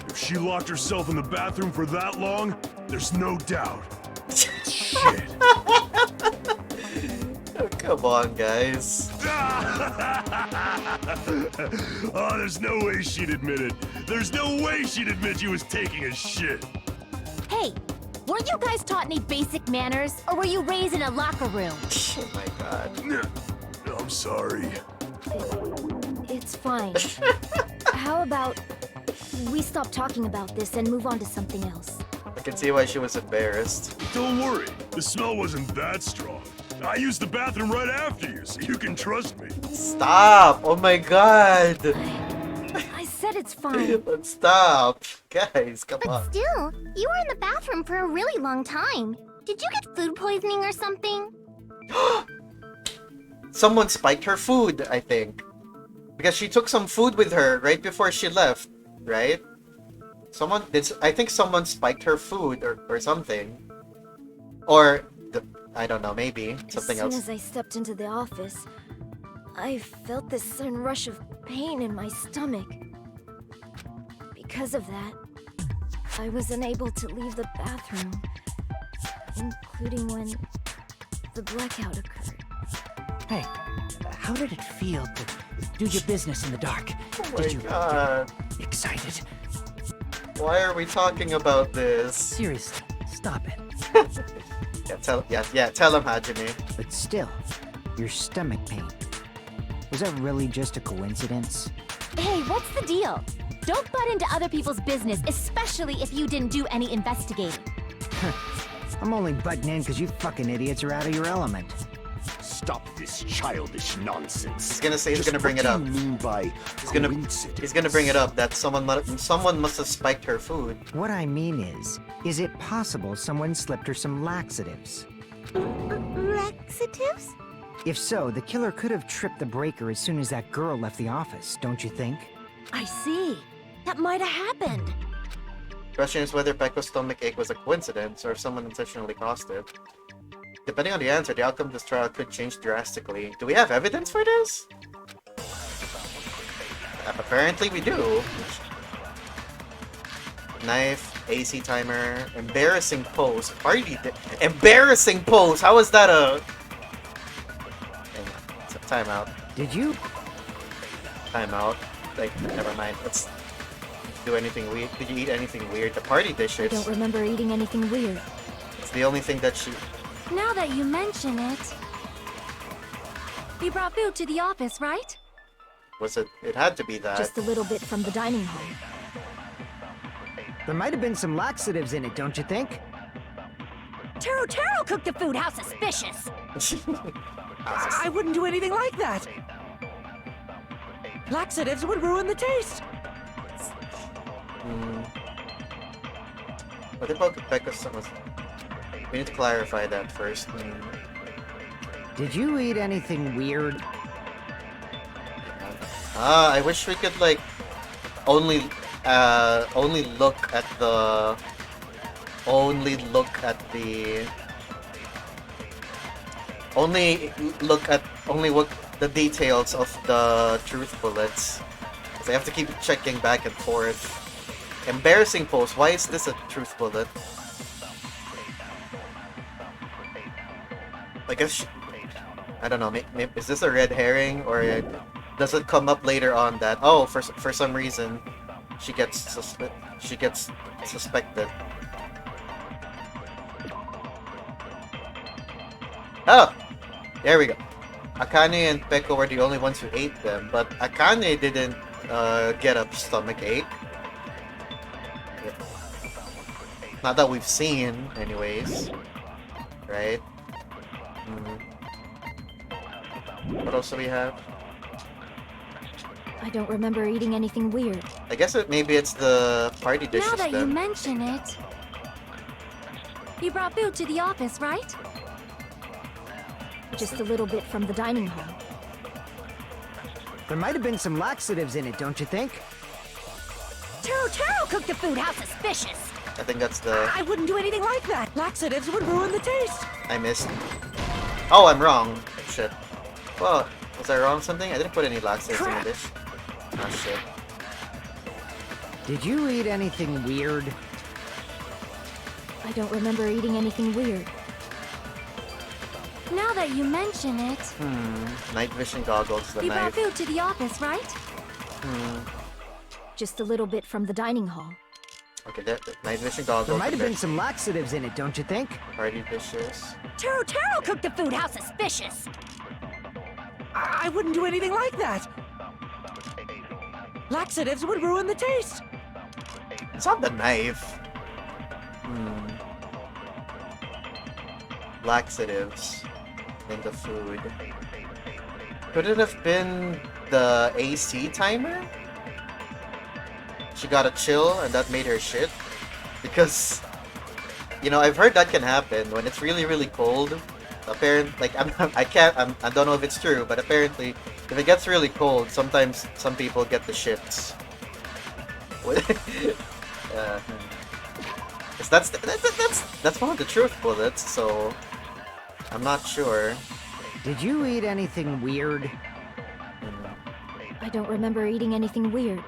I: If she locked herself in the bathroom for that long, there's no doubt. Shit.
B: Oh, come on, guys.
I: Oh, there's no way she'd admit it. There's no way she'd admit she was taking a shit.
E: Hey, weren't you guys taught any basic manners? Or were you raised in a locker room?
B: Oh my god.
I: I'm sorry.
E: It's fine. How about we stop talking about this and move on to something else?
B: I can see why she was embarrassed.
I: Don't worry, the smell wasn't that strong. I used the bathroom right after you, so you can trust me.
B: Stop! Oh my god!
E: I said it's fine.
B: But stop! Guys, come on.
C: But still, you were in the bathroom for a really long time. Did you get food poisoning or something?
B: Someone spiked her food, I think. Because she took some food with her right before she left, right? I think someone spiked her food or something. Or, I don't know, maybe something else.
E: As soon as I stepped into the office, I felt this sudden rush of pain in my stomach. Because of that, I was unable to leave the bathroom, including when the blackout occurred.
H: Hey, how did it feel to do your business in the dark?
B: Oh
H: Did you
B: my god.
H: get excited?
B: Why are we talking about this?
H: Seriously, stop it.
B: Tell him, Hajime.
D: But still, your stomach pain. Was that really just a coincidence?
E: Hey, what's the deal? Don't butt into other people's business, especially if you didn't do any investigating.
D: I'm only butting in because you fucking idiots are out of your element.
F: Stop this childish nonsense.
B: He's gonna say he's
F: Just
B: gonna bring it
F: what
B: up.
F: do you mean by
B: He's
F: coincidence?
B: gonna bring it up that someone must have spiked her food.
D: What I mean is it possible someone slipped her some laxatives?
C: Laxatives?
D: If so, the killer could have tripped the breaker as soon as that girl left the office, don't you think?
E: I see. That might have happened.
B: Question is whether Peko's stomach ache was a coincidence or if someone intentionally caused it. Depending on the answer, the outcome of this trial could change drastically. Do we have evidence for this? Apparently we do. Knife, AC timer, embarrassing pose, embarrassing pose! How is that a... Hang on, it's a timeout.
D: Did you?
B: Timeout. Like, never mind. Let's do anything weird. Did you eat anything weird? The party
E: I
B: dishes.
E: don't remember eating anything weird.
B: It's the only thing that she...
K: Now that you mention it... You brought food to the office, right?
B: Was it? It had to be that.
E: Just a little bit from the dining hall.
D: There might have been some laxatives in it, don't you think?
E: Taro cooked the food. How suspicious!
H: I wouldn't do anything like that. Laxatives would ruin the taste.
B: What about Peko's stomach? We need to clarify that first.
D: Did you eat anything weird?
B: I wish we could like only look at the details of the truth bullets. 'Cause I have to keep checking back and forth. Embarrassing pose. Why is this a truth bullet? I guess I don't know. Maybe, is this a red herring, or does it come up later on that for some reason she gets suspected? Oh, there we go. Akane and Peko were the only ones who ate them, but Akane didn't get a stomach ache. Not that we've seen, anyways. Right? What else do we have?
E: I don't remember eating anything weird.
B: I guess maybe it's the party dishes
K: Now that you
B: then.
K: mention it, you brought food to the office, right?
E: Just a little bit from the dining hall.
D: There might have been some laxatives in it, don't you think?
A: Taro cooked the food. How suspicious!
B: I think that's the...
A: I wouldn't do anything like that. Laxatives would ruin the taste.
B: I missed. Oh, I'm wrong. Shit. Well, was I wrong something? I didn't put any laxatives in the dish. Oh, shit.
D: Did you eat anything weird?
E: I don't remember eating anything weird.
K: Now that you mention it,
B: Night vision goggles, the
K: you brought
B: knife.
K: food to the office, right?
E: Just a little bit from the dining hall.
B: Okay, the night vision goggles.
D: There might have
B: the
D: been some laxatives in it, don't you think?
B: party dishes.
A: Taro cooked the food. How suspicious! I wouldn't do anything like that. Laxatives would ruin the taste.
B: It's not the knife. Laxatives in the food. Could it have been the AC timer? She got a chill and that made her shit? Because, you know, I've heard that can happen when it's really, really cold. Apparently, like, I don't know if it's true, but apparently, if it gets really cold, sometimes some people get the shits. 'Cause that's one of the truth bullets, so I'm not sure.
D: Did you eat anything weird?
E: I don't remember eating anything weird.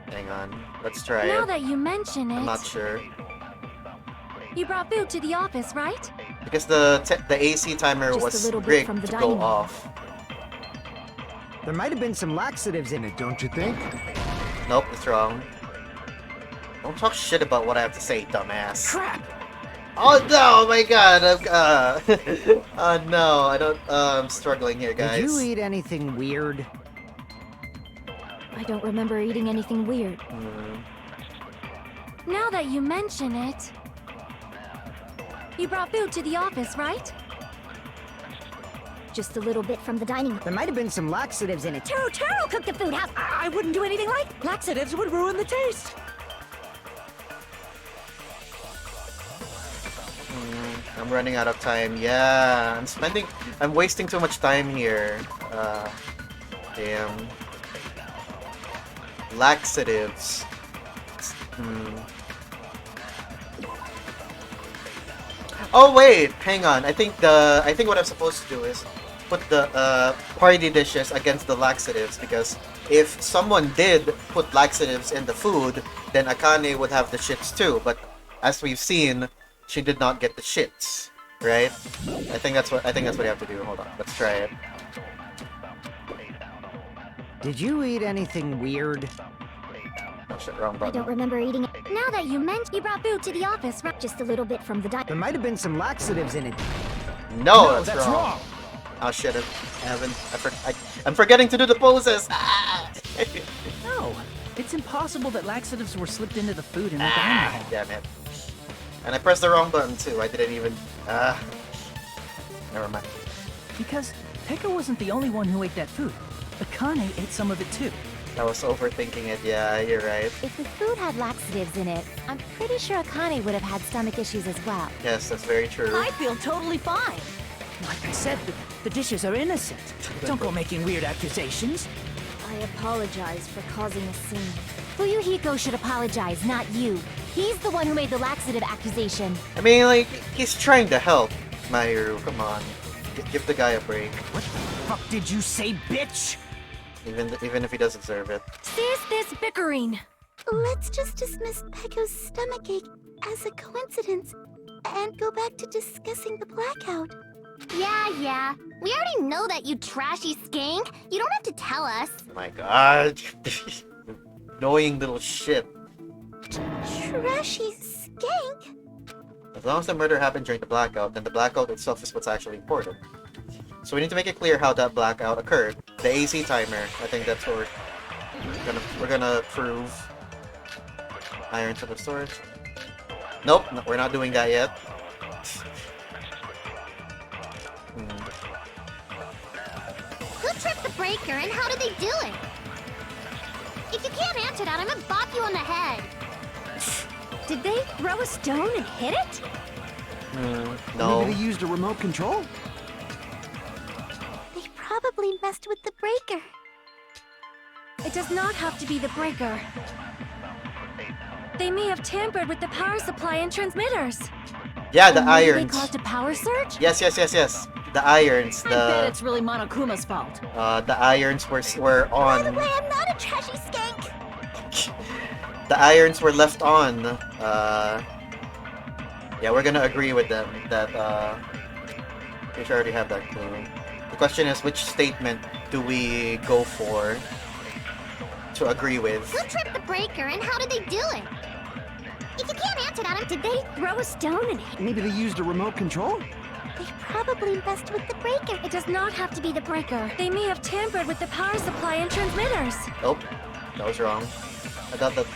B: Hang on, let's try
K: Now
B: it.
K: that you mention
B: I'm
K: it,
B: not sure
K: you brought food to the office, right?
B: because the AC timer
E: Just a
B: was
E: little bit
B: rigged
E: from the
B: to go
E: dining hall.
B: off.
D: There might have been some laxatives in it, don't you think?
B: Nope, it's wrong. Don't talk shit about what I have to say, dumbass.
H: Crap!
B: Oh no! Oh my god! Oh no! I don't. I'm struggling here, guys.
D: Did you eat anything weird?
E: I don't remember eating anything weird.
K: Now that you mention it, you brought food to the office, right?
E: Just a little bit from the dining hall.
D: There might have been some laxatives in it.
A: Taro cooked the food. How I wouldn't do anything like laxatives would ruin the taste.
B: I'm running out of time. Yeah, I'm wasting too much time here. Damn. Laxatives. Oh wait, hang on. I think what I'm supposed to do is put the party dishes against the laxatives, because if someone did put laxatives in the food, then Akane would have the shits too. But as we've seen, she did not get the shits, right? I think that's what you have to do. Hold on, let's try it.
D: Did you eat anything weird?
B: Oh shit, wrong
E: I
B: button.
E: don't remember eating it.
K: Now that you mention, you brought food to the office, right?
E: Just a little bit from the dining.
D: There might have been some laxatives in it.
B: No, that's wrong. Oh shit, I'm forgetting to do the poses. Ah!
H: No, it's impossible that laxatives were slipped into the food in the dining hall.
B: Damn it. And I pressed the wrong button too. I didn't even. Never mind.
H: Because Peko wasn't the only one who ate that food. Akane ate some of it too.
B: I was overthinking it. Yeah, you're right.
C: If the food had laxatives in it, I'm pretty sure Akane would have had stomach issues as well.
B: Yes, that's very true.
A: I feel totally fine.
H: Like I said, the dishes are innocent. Don't go making weird accusations.
E: I apologize for causing a scene.
C: Fuyuhiko should apologize, not you. He's the one who made the laxative accusation.
B: I mean, like, he's trying to help, Mahiru. Come on, give the guy a break.
H: What the fuck did you say, bitch?
B: Even if he does deserve it.
K: Cease this bickering.
C: Let's just dismiss Peko's stomachache as a coincidence and go back to discussing the blackout.
L: Yeah. We already know that, you trashy skank. You don't have to tell us.
B: Oh my god. Annoying little shit.
C: Trashy skank?
B: As long as the murder happened during the blackout, then the blackout itself is what's actually important. So we need to make it clear how that blackout occurred. The AC timer. I think that's what we're gonna prove. Iron to the storage. Nope, no, we're not doing that yet.
L: Who tripped the breaker and how did they do it? If you can't answer that, I'm gonna bop you on the head.
E: Did they throw a stone and hit it?
B: No.
D: Maybe they used a remote control?
C: They probably messed with the breaker.
K: It does not have to be the breaker. They may have tampered with the power supply and transmitters.
B: Yeah, the
E: Or maybe
B: irons.
E: They caused a power surge?
B: Yes. The irons.
J: I bet it's really Monokuma's fault.
B: The irons were on.
C: By the way, I'm not a trashy skank.
B: The irons were left on. Yeah, we're gonna agree with them that we should already have that clue. The question is, which statement do we go for to agree with?
L: Who tripped the breaker and how did they do it? If you can't answer that,
E: Did they throw a stone and hit
D: Maybe they used a remote control?
C: They probably messed with the breaker.
K: It does not have to be the breaker. They may have tampered with the power supply and transmitters.
B: Nope, that was wrong. I thought that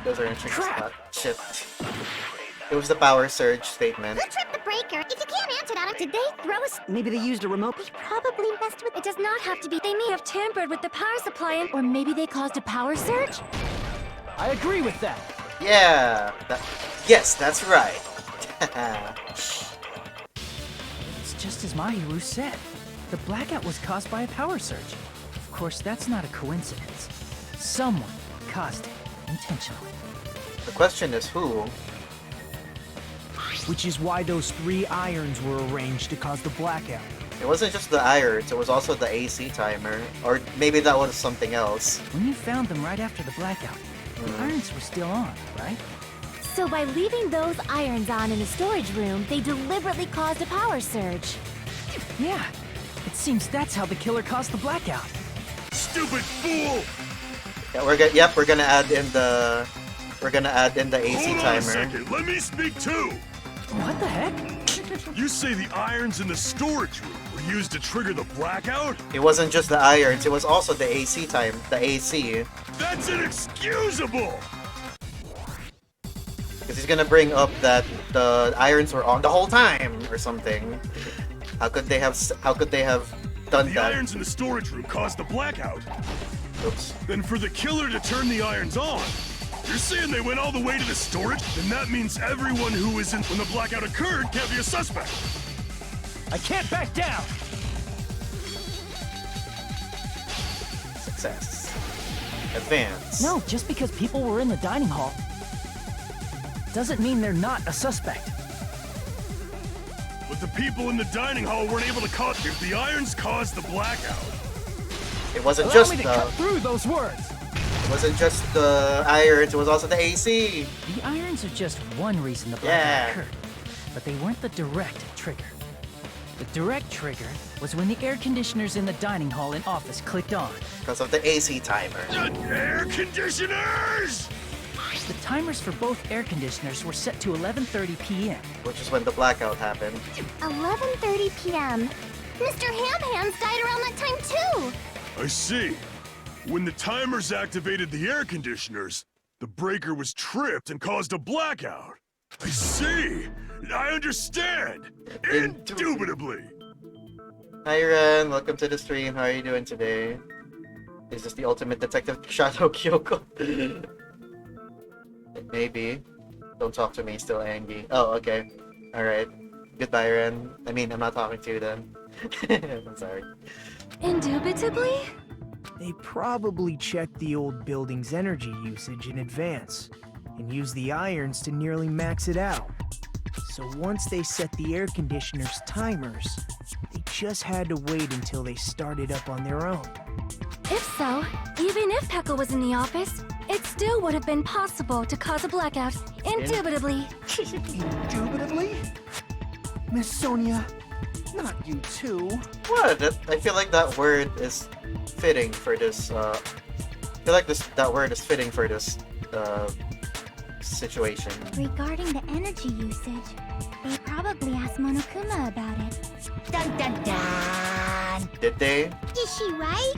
B: those are in a tricky spot. Shit. It was the power surge statement.
L: who tripped the breaker? If you can't answer that,
E: Did they throw a
D: Maybe they used a remote...
C: They probably messed with
K: It does not have to be. They may have tampered with the power supply and...
E: Or maybe they caused a power surge?
H: I agree with that.
B: Yeah. Yes, that's right.
H: It's just as Mahiru said. The blackout was caused by a power surge. Of course, that's not a coincidence. Someone caused it intentionally.
B: The question is who?
G: Which is why those 3 irons were arranged to cause the blackout.
B: It wasn't just the irons, it was also the AC timer. Or maybe that was something else.
H: When you found them right after the blackout, the irons were still on, right?
E: So by leaving those irons on in the storage room, they deliberately caused a power surge.
H: Yeah. It seems that's how the killer caused the blackout.
I: Stupid fool!
B: Yeah, we're gonna add in the AC
I: Hold on a
B: timer.
I: second, let me speak too!
H: What the heck?
I: You say the irons in the storage room were used to trigger the blackout?
B: It wasn't just the irons, it was also the AC time. The AC.
I: That's inexcusable!
B: Because he's gonna bring up that the irons were on the whole time or something. How could they have done
I: The
B: that?
I: irons in the storage room caused the blackout.
B: Oops.
I: Then for the killer to turn the irons on, you're saying they went all the way to the storage? Then that means everyone who was in when the blackout occurred can't be a suspect.
H: I can't back down!
B: Success. Advance.
H: No, just because people were in the dining hall doesn't mean they're not a suspect.
I: But the people in the dining hall weren't able to cause. If the irons caused the blackout,
B: It wasn't
H: Allow
B: just
H: me to
B: the
H: cut through those words.
B: irons, it was also the AC.
H: The irons are just one reason the blackout
B: Yeah.
H: occurred, but they weren't the direct trigger. The direct trigger was when the air conditioners in the dining hall and office clicked on.
B: Because of the AC timer.
I: air conditioners!
H: The timers for both air conditioners were set to 11:30 p.m.
B: Which is when the blackout happened.
L: 11:30 p.m. Mr. Ham Hands died around that time too.
I: I see. When the timers activated the air conditioners, the breaker was tripped and caused a blackout. I see. I understand. Indubitably.
B: Hi Ren, welcome to the stream. How are you doing today? Is this the ultimate detective Shadow Kyoko? Maybe. Don't talk to me, still angry. Oh, okay. Alright. Goodbye, Ren. I mean, I'm not talking to you then. I'm sorry.
K: Indubitably?
G: They probably checked the old building's energy usage in advance and used the irons to nearly max it out. So once they set the air conditioner's timers, they just had to wait until they started up on their own.
K: If so, even if Pekka was in the office, it still would have been possible to cause a blackout. Indubitably.
D: Indubitably? Miss Sonia, not you too.
B: What? I feel like that word is fitting for this, I feel like that word is fitting for this, situation.
C: Regarding the energy usage, they probably asked Monokuma about it.
A: Dun dun dun!
B: Did they?
L: Is she right?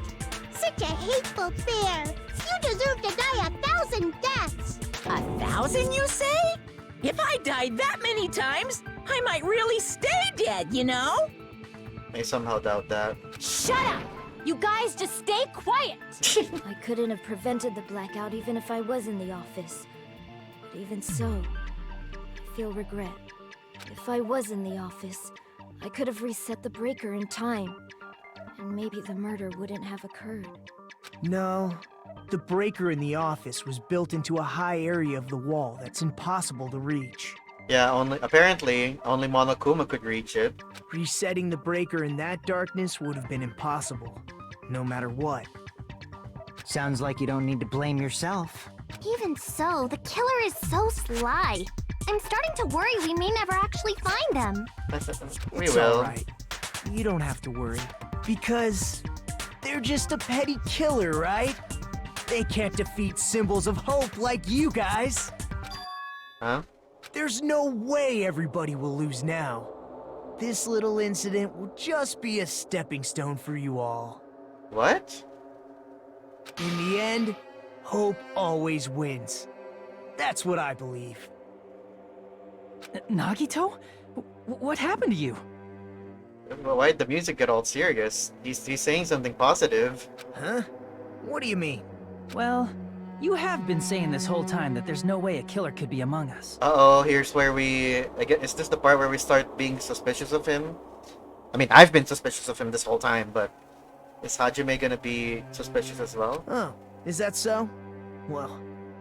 L: Such a hateful bear. You deserve to die 1,000 deaths.
A: 1,000, you say? If I died that many times, I might really stay dead, you know?
B: I somehow doubt that.
E: Shut up! You guys just stay quiet! I couldn't have prevented the blackout even if I was in the office. But even so, I feel regret. If I was in the office, I could have reset the breaker in time. And maybe the murder wouldn't have occurred.
G: No, the breaker in the office was built into a high area of the wall that's impossible to reach.
B: Yeah, apparently only Monokuma could reach it.
G: Resetting the breaker in that darkness would have been impossible, no matter what.
D: Sounds like you don't need to blame yourself.
L: Even so, the killer is so sly. I'm starting to worry we may never actually find them.
B: We
G: It's
B: will.
G: alright. You don't have to worry, because they're just a petty killer, right? They can't defeat symbols of hope like you guys.
B: Huh?
G: There's no way everybody will lose now. This little incident will just be a stepping stone for you all.
B: What?
G: In the end, hope always wins. That's what I believe.
H: Nagito? What happened to you?
B: Well, why'd the music get all serious? He's saying something positive.
G: Huh? What do you mean?
H: Well, you have been saying this whole time that there's no way a killer could be among us.
B: Uh-oh, here's where I guess, is this the part where we start being suspicious of him? I mean, I've been suspicious of him this whole time, but is Hajime gonna be suspicious as well?
G: Oh, is that so? Well,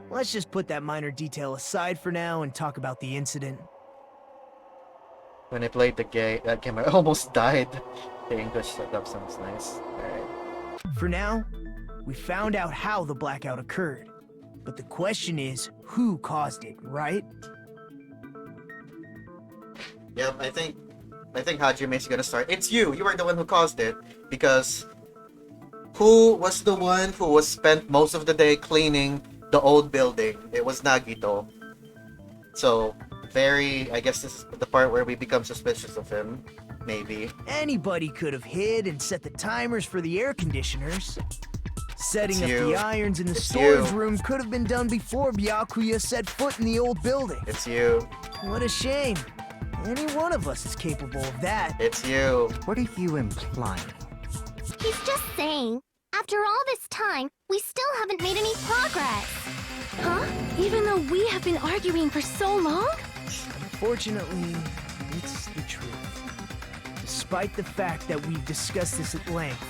G: let's just put that minor detail aside for now and talk about the incident.
B: When I played that game, I almost died. The English setup sounds nice. Alright.
G: For now, we found out how the blackout occurred. But the question is, who caused it, right?
B: Yep, I think Hajime's gonna start. It's you! You were the one who caused it. Because who was the one who was spent most of the day cleaning the old building? It was Nagito. So, I guess this is the part where we become suspicious of him. Maybe.
G: Anybody could have hid and set the timers for the air conditioners. Setting up the irons in the storage room could have been done before Byakuya set foot in the old building.
B: It's you.
G: What a shame. Any one of us is capable of that.
B: It's you.
D: What are you implying?
L: He's just saying, after all this time, we still haven't made any progress.
K: Huh? Even though we have been arguing for so long?
G: Unfortunately, it's the truth. Despite the fact that we've discussed this at length,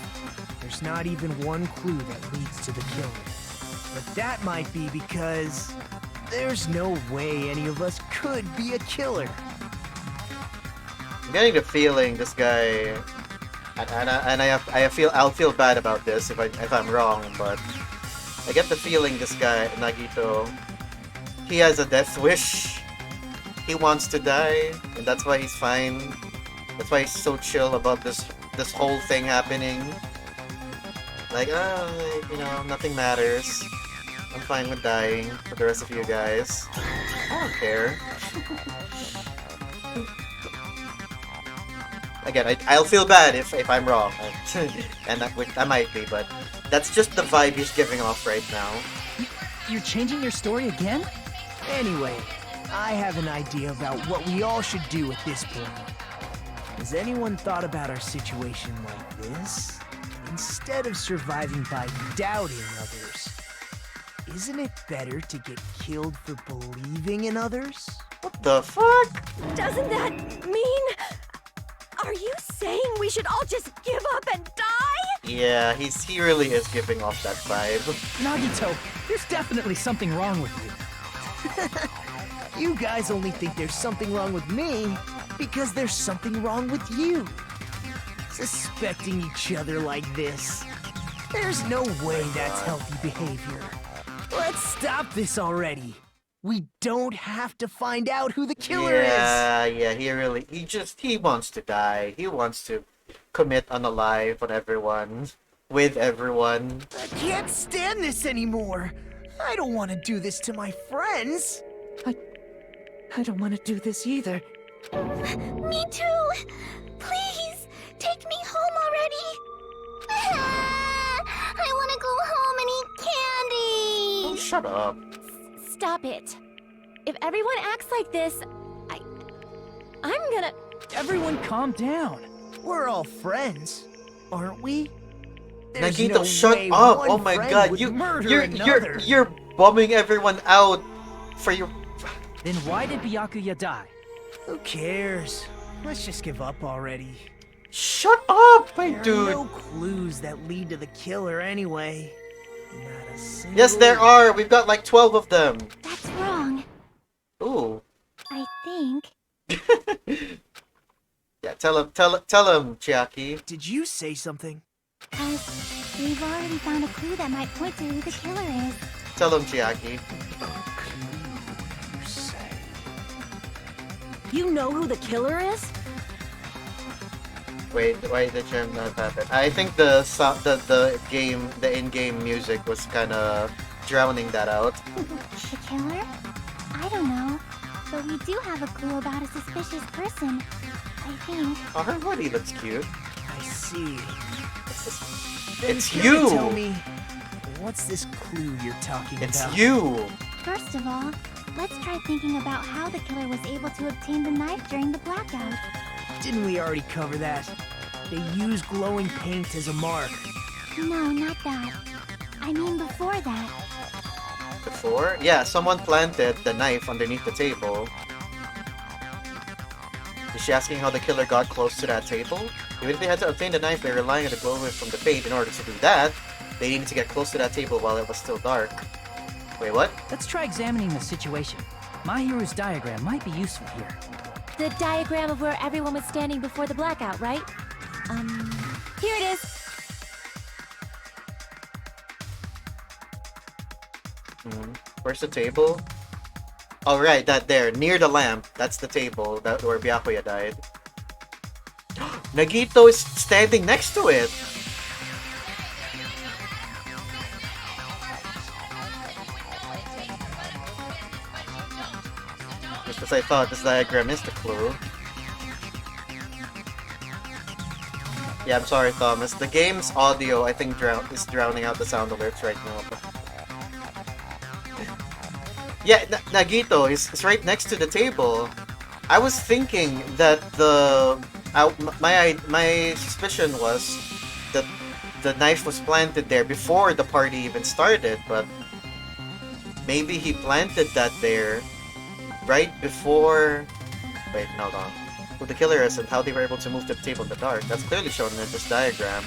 G: there's not even one clue that leads to the killing. But that might be because there's no way any of us could be a killer.
B: I'm getting the feeling this guy, I'll feel bad about this if I'm wrong, but I get the feeling this guy Nagito, he has a death wish. He wants to die, and that's why he's fine. That's why he's so chill about this whole thing happening. Like, nothing matters. I'm fine with dying for the rest of you guys. I don't care. Again, I'll feel bad if I'm wrong, and I might be, but that's just the vibe he's giving off right now.
H: You're changing your story again?
G: Anyway, I have an idea about what we all should do at this point. Has anyone thought about our situation like this? Instead of surviving by doubting others, isn't it better to get killed for believing in others?
B: What the fuck?
E: Doesn't that mean... Are you saying we should all just give up and die?
B: Yeah, he really is giving off that vibe.
H: Nagito, there's definitely something wrong with you.
G: You guys only think there's something wrong with me because there's something wrong with you. Suspecting each other like this. There's no way that's healthy behavior. Let's stop this already. We don't have to find out who the killer is.
B: Yeah, he wants to die. He wants to commit unalive on everyone. With everyone.
G: I can't stand this anymore. I don't want to do this to my friends.
M: I don't want to do this either.
L: Me too. Please.
B: shut up.
E: Stop it. If everyone acts like this, I'm gonna...
H: Everyone calm down.
G: We're all friends, aren't we? There's
B: Nagito,
G: no
B: shut
G: way
B: up!
G: one
B: Oh my
G: friend
B: god,
G: would
B: you're
G: murder another.
B: bumming everyone out for your...
H: Then why did Byakuya die?
G: Who cares? Let's just give up already.
B: Shut up, my
G: There
B: dude!
G: are no clues that lead to the killer anyway. Not a single...
B: Yes, there are! We've got like 12 of them!
C: That's wrong.
B: Ooh.
C: I think.
B: Yeah, tell him, Chiaki.
G: Did you say something?
C: We've already found a clue that might point to who the killer is.
B: Tell him, Chiaki.
J: You know who the killer is?
B: Wait, why did you not happen? I think the in-game music was kind of drowning that out.
C: The killer? I don't know. But we do have a clue about a suspicious person. I think.
B: Oh, her body looks cute.
G: I see.
B: It's
G: Care
B: you!
G: to tell me, what's this clue you're talking
B: It's
G: about?
B: you!
C: First of all, let's try thinking about how the killer was able to obtain the knife during the blackout.
G: Didn't we already cover that? They use glowing paint as a mark.
C: No, not that. I mean before that.
B: Before? Yeah, someone planted the knife underneath the table. Is she asking how the killer got close to that table? Even if they had to obtain the knife by relying on the glow from the paint in order to do that, they needed to get close to that table while it was still dark. Wait, what?
H: Let's try examining the situation. My hero's diagram might be useful here.
E: The diagram of where everyone was standing before the blackout, right? Here it is.
B: Where's the table? Oh, right, that there, near the lamp. That's the table that where Byakuya died. Nagito is standing next to it. Just as I thought, this diagram is the clue. Yeah, I'm sorry, Thomas. The game's audio, I think, is drowning out the sound alerts right now. Yeah, Nagito is right next to the table. I was thinking that my suspicion was that the knife was planted there before the party even started, but maybe he planted that there right before... Wait, hold on. Who the killer is and how they were able to move to the table in the dark. That's clearly shown in this diagram.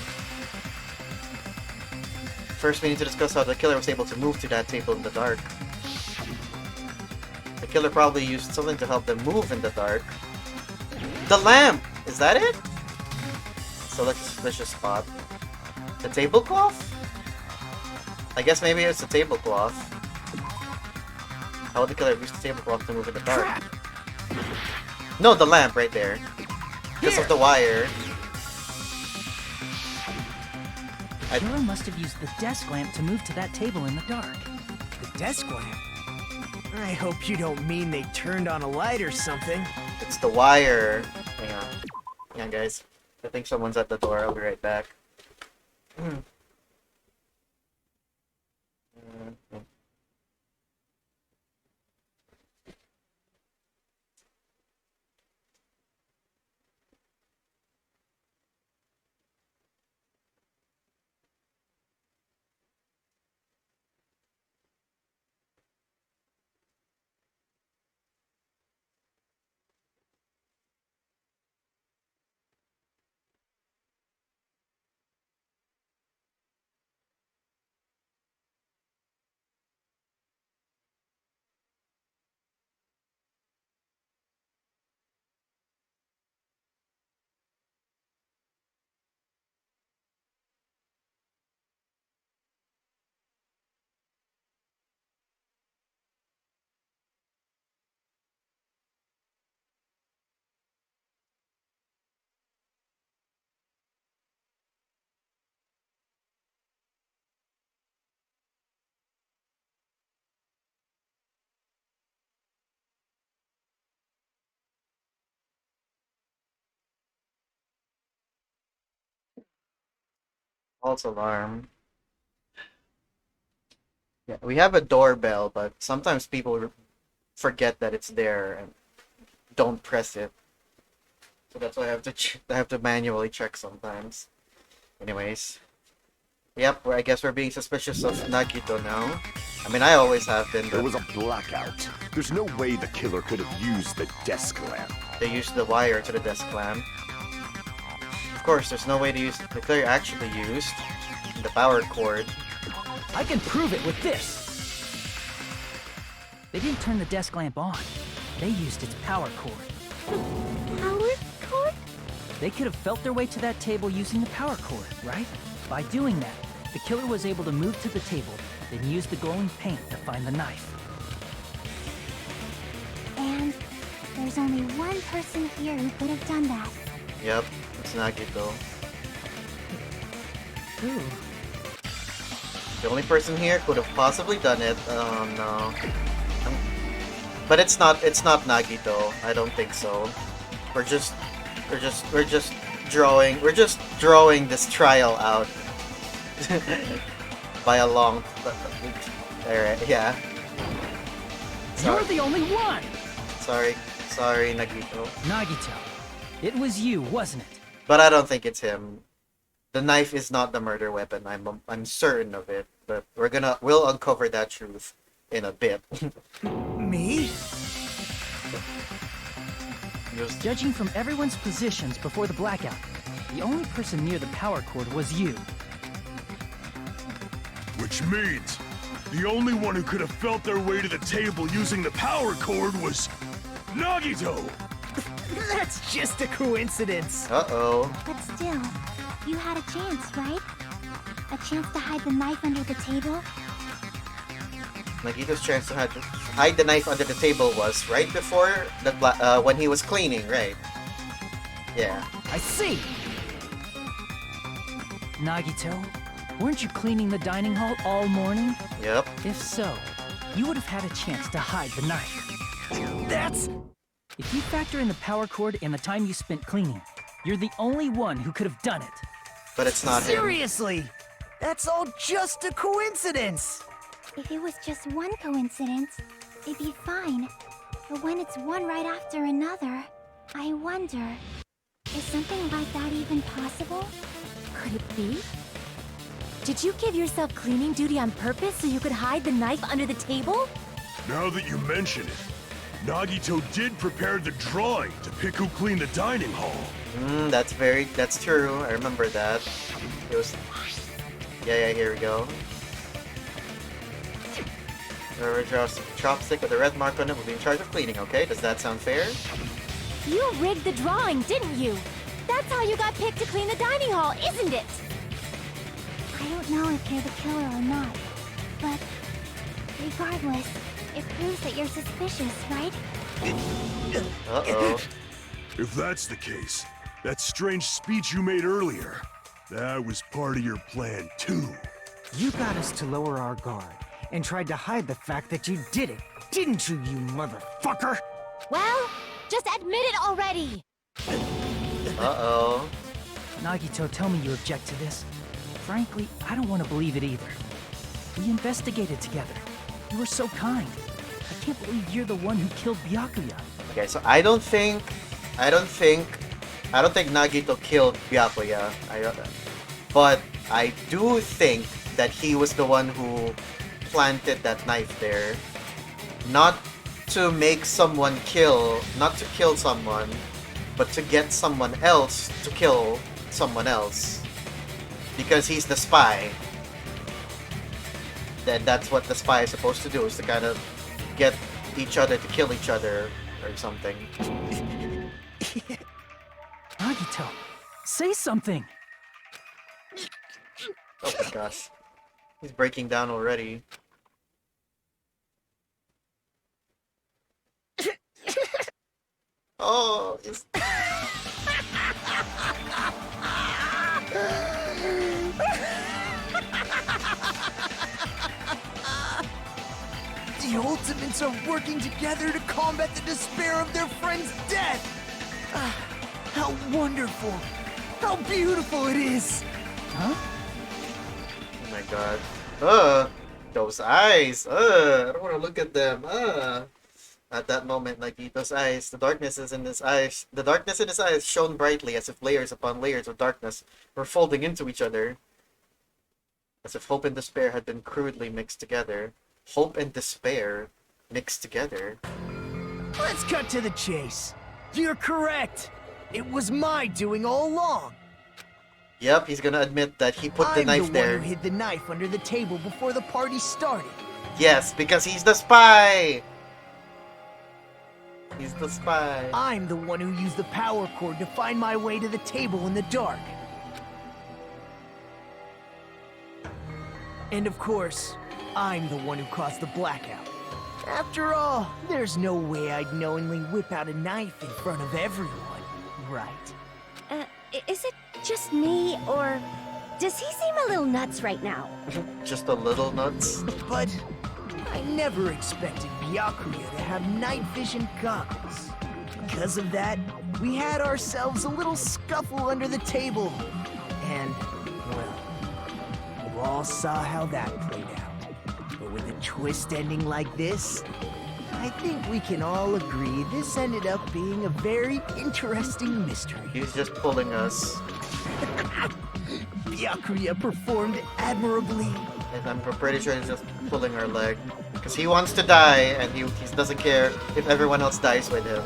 B: First, we need to discuss how the killer was able to move to that table in the dark. The killer probably used something to help them move in the dark. The lamp! Is that it? So that's a suspicious spot. The tablecloth? I guess maybe it's the tablecloth. How would the killer use the tablecloth to move in the dark?
H: Crap!
B: No, the lamp right there. Because of the wire.
H: The killer must have used the desk lamp to move to that table in the dark.
G: The desk lamp? I hope you don't mean they turned on a light or something.
B: It's the wire. Hang on. Hang on, guys. I think someone's at the door. I'll be right back. False alarm. Yeah, we have a doorbell, but sometimes people forget that it's there and don't press it. So that's why I have to manually check sometimes. Anyways. Yep, I guess we're being suspicious of Nagito now. I mean, I always have been,
F: There
B: but
F: was a blackout. There's no way the killer could have used the desk lamp.
B: they used the wire to the desk lamp. Of course, there's no way to use the killer actually used the power cord.
H: I can prove it with this. They didn't turn the desk lamp on. They used its power cord.
C: Power cord?
H: They could have felt their way to that table using the power cord, right? By doing that, the killer was able to move to the table, then use the glowing paint to find the knife.
C: And there's only one person here who could have done that.
B: Yep, it's Nagito.
H: Ooh.
B: The only person here could have possibly done it. Oh no. But it's not Nagito. I don't think so. We're just drawing this trial out by a long. Alright, yeah.
H: You're the only one!
B: Sorry, Nagito.
H: Nagito, it was you, wasn't it?
B: But I don't think it's him. The knife is not the murder weapon. I'm certain of it. But we'll uncover that truth in a bit.
G: Me?
H: Judging from everyone's positions before the blackout, the only person near the power cord was you.
I: Which means the only one who could have felt their way to the table using the power cord was Nagito!
G: That's just a coincidence.
B: Uh-oh.
C: But still, you had a chance, right? A chance to hide the knife under the table?
B: Nagito's chance to hide the knife under the table was right before the when he was cleaning, right? Yeah.
H: I see! Nagito, weren't you cleaning the dining hall all morning?
B: Yep.
H: If so, you would have had a chance to hide the knife. That's... If you factor in the power cord and the time you spent cleaning, you're the only one who could have done it.
B: But it's not him.
G: Seriously? That's all just a coincidence.
C: If it was just one coincidence, it'd be fine. But when it's one right after another, I wonder, is something like that even possible?
E: Could it be? Did you give yourself cleaning duty on purpose so you could hide the knife under the table?
I: Now that you mention it, Nagito did prepare the drawing to pick who cleaned the dining hall.
B: That's true. I remember that. It was... Yeah, here we go. The chopstick with a red mark on it will be in charge of cleaning, okay? Does that sound fair?
E: You rigged the drawing, didn't you? That's how you got picked to clean the dining hall, isn't it?
C: I don't know if you're the killer or not, but regardless, it proves that you're suspicious, right?
B: Uh-oh.
I: If that's the case, that strange speech you made earlier, that was part of your plan too.
D: You got us to lower our guard and tried to hide the fact that you did it, didn't you, you motherfucker?
E: Well, just admit it already!
B: Uh-oh.
H: Nagito, tell me you object to this. Frankly, I don't want to believe it either. We investigated together. You were so kind. I can't believe you're the one who killed Byakuya.
B: Okay, so I don't think Nagito killed Byakuya. But I do think that he was the one who planted that knife there. Not to make someone not to kill someone, but to get someone else to kill someone else. Because he's the spy. That's what the spy is supposed to do, is to kind of get each other to kill each other or something.
H: Nagito, say something!
B: Oh my gosh. He's breaking down already. Oh, it's...
G: The Ultimates are working together to combat the despair of their friend's death! How wonderful! How beautiful it is!
H: Huh?
B: Oh my god. Those eyes! I don't want to look at them. At that moment, Nagito's eyes, the darkness in his eyes shone brightly as if layers upon layers of darkness were folding into each other. As if hope and despair had been crudely mixed together. Hope and despair mixed together.
G: Let's cut to the chase. You're correct. It was my doing all along.
B: Yep, he's gonna admit that he put the knife there.
G: I'm the one who hid the knife under the table before the party started.
B: Yes, because he's the spy! He's the spy.
G: I'm the one who used the power cord to find my way to the table in the dark. And of course, I'm the one who caused the blackout. After all, there's no way I'd knowingly whip out a knife in front of everyone, right?
J: Is it just me, or does he seem a little nuts right now?
B: Just a little nuts.
G: But I never expected Byakuya to have night vision goggles. Because of that, we had ourselves a little scuffle under the table. And, well, you all saw how that played out. But with a twist ending like this, I think we can all agree this ended up being a very interesting mystery.
B: He's just pulling us.
G: Byakuya performed admirably.
B: And I'm pretty sure he's just pulling our leg. Because he wants to die, and he doesn't care if everyone else dies with him.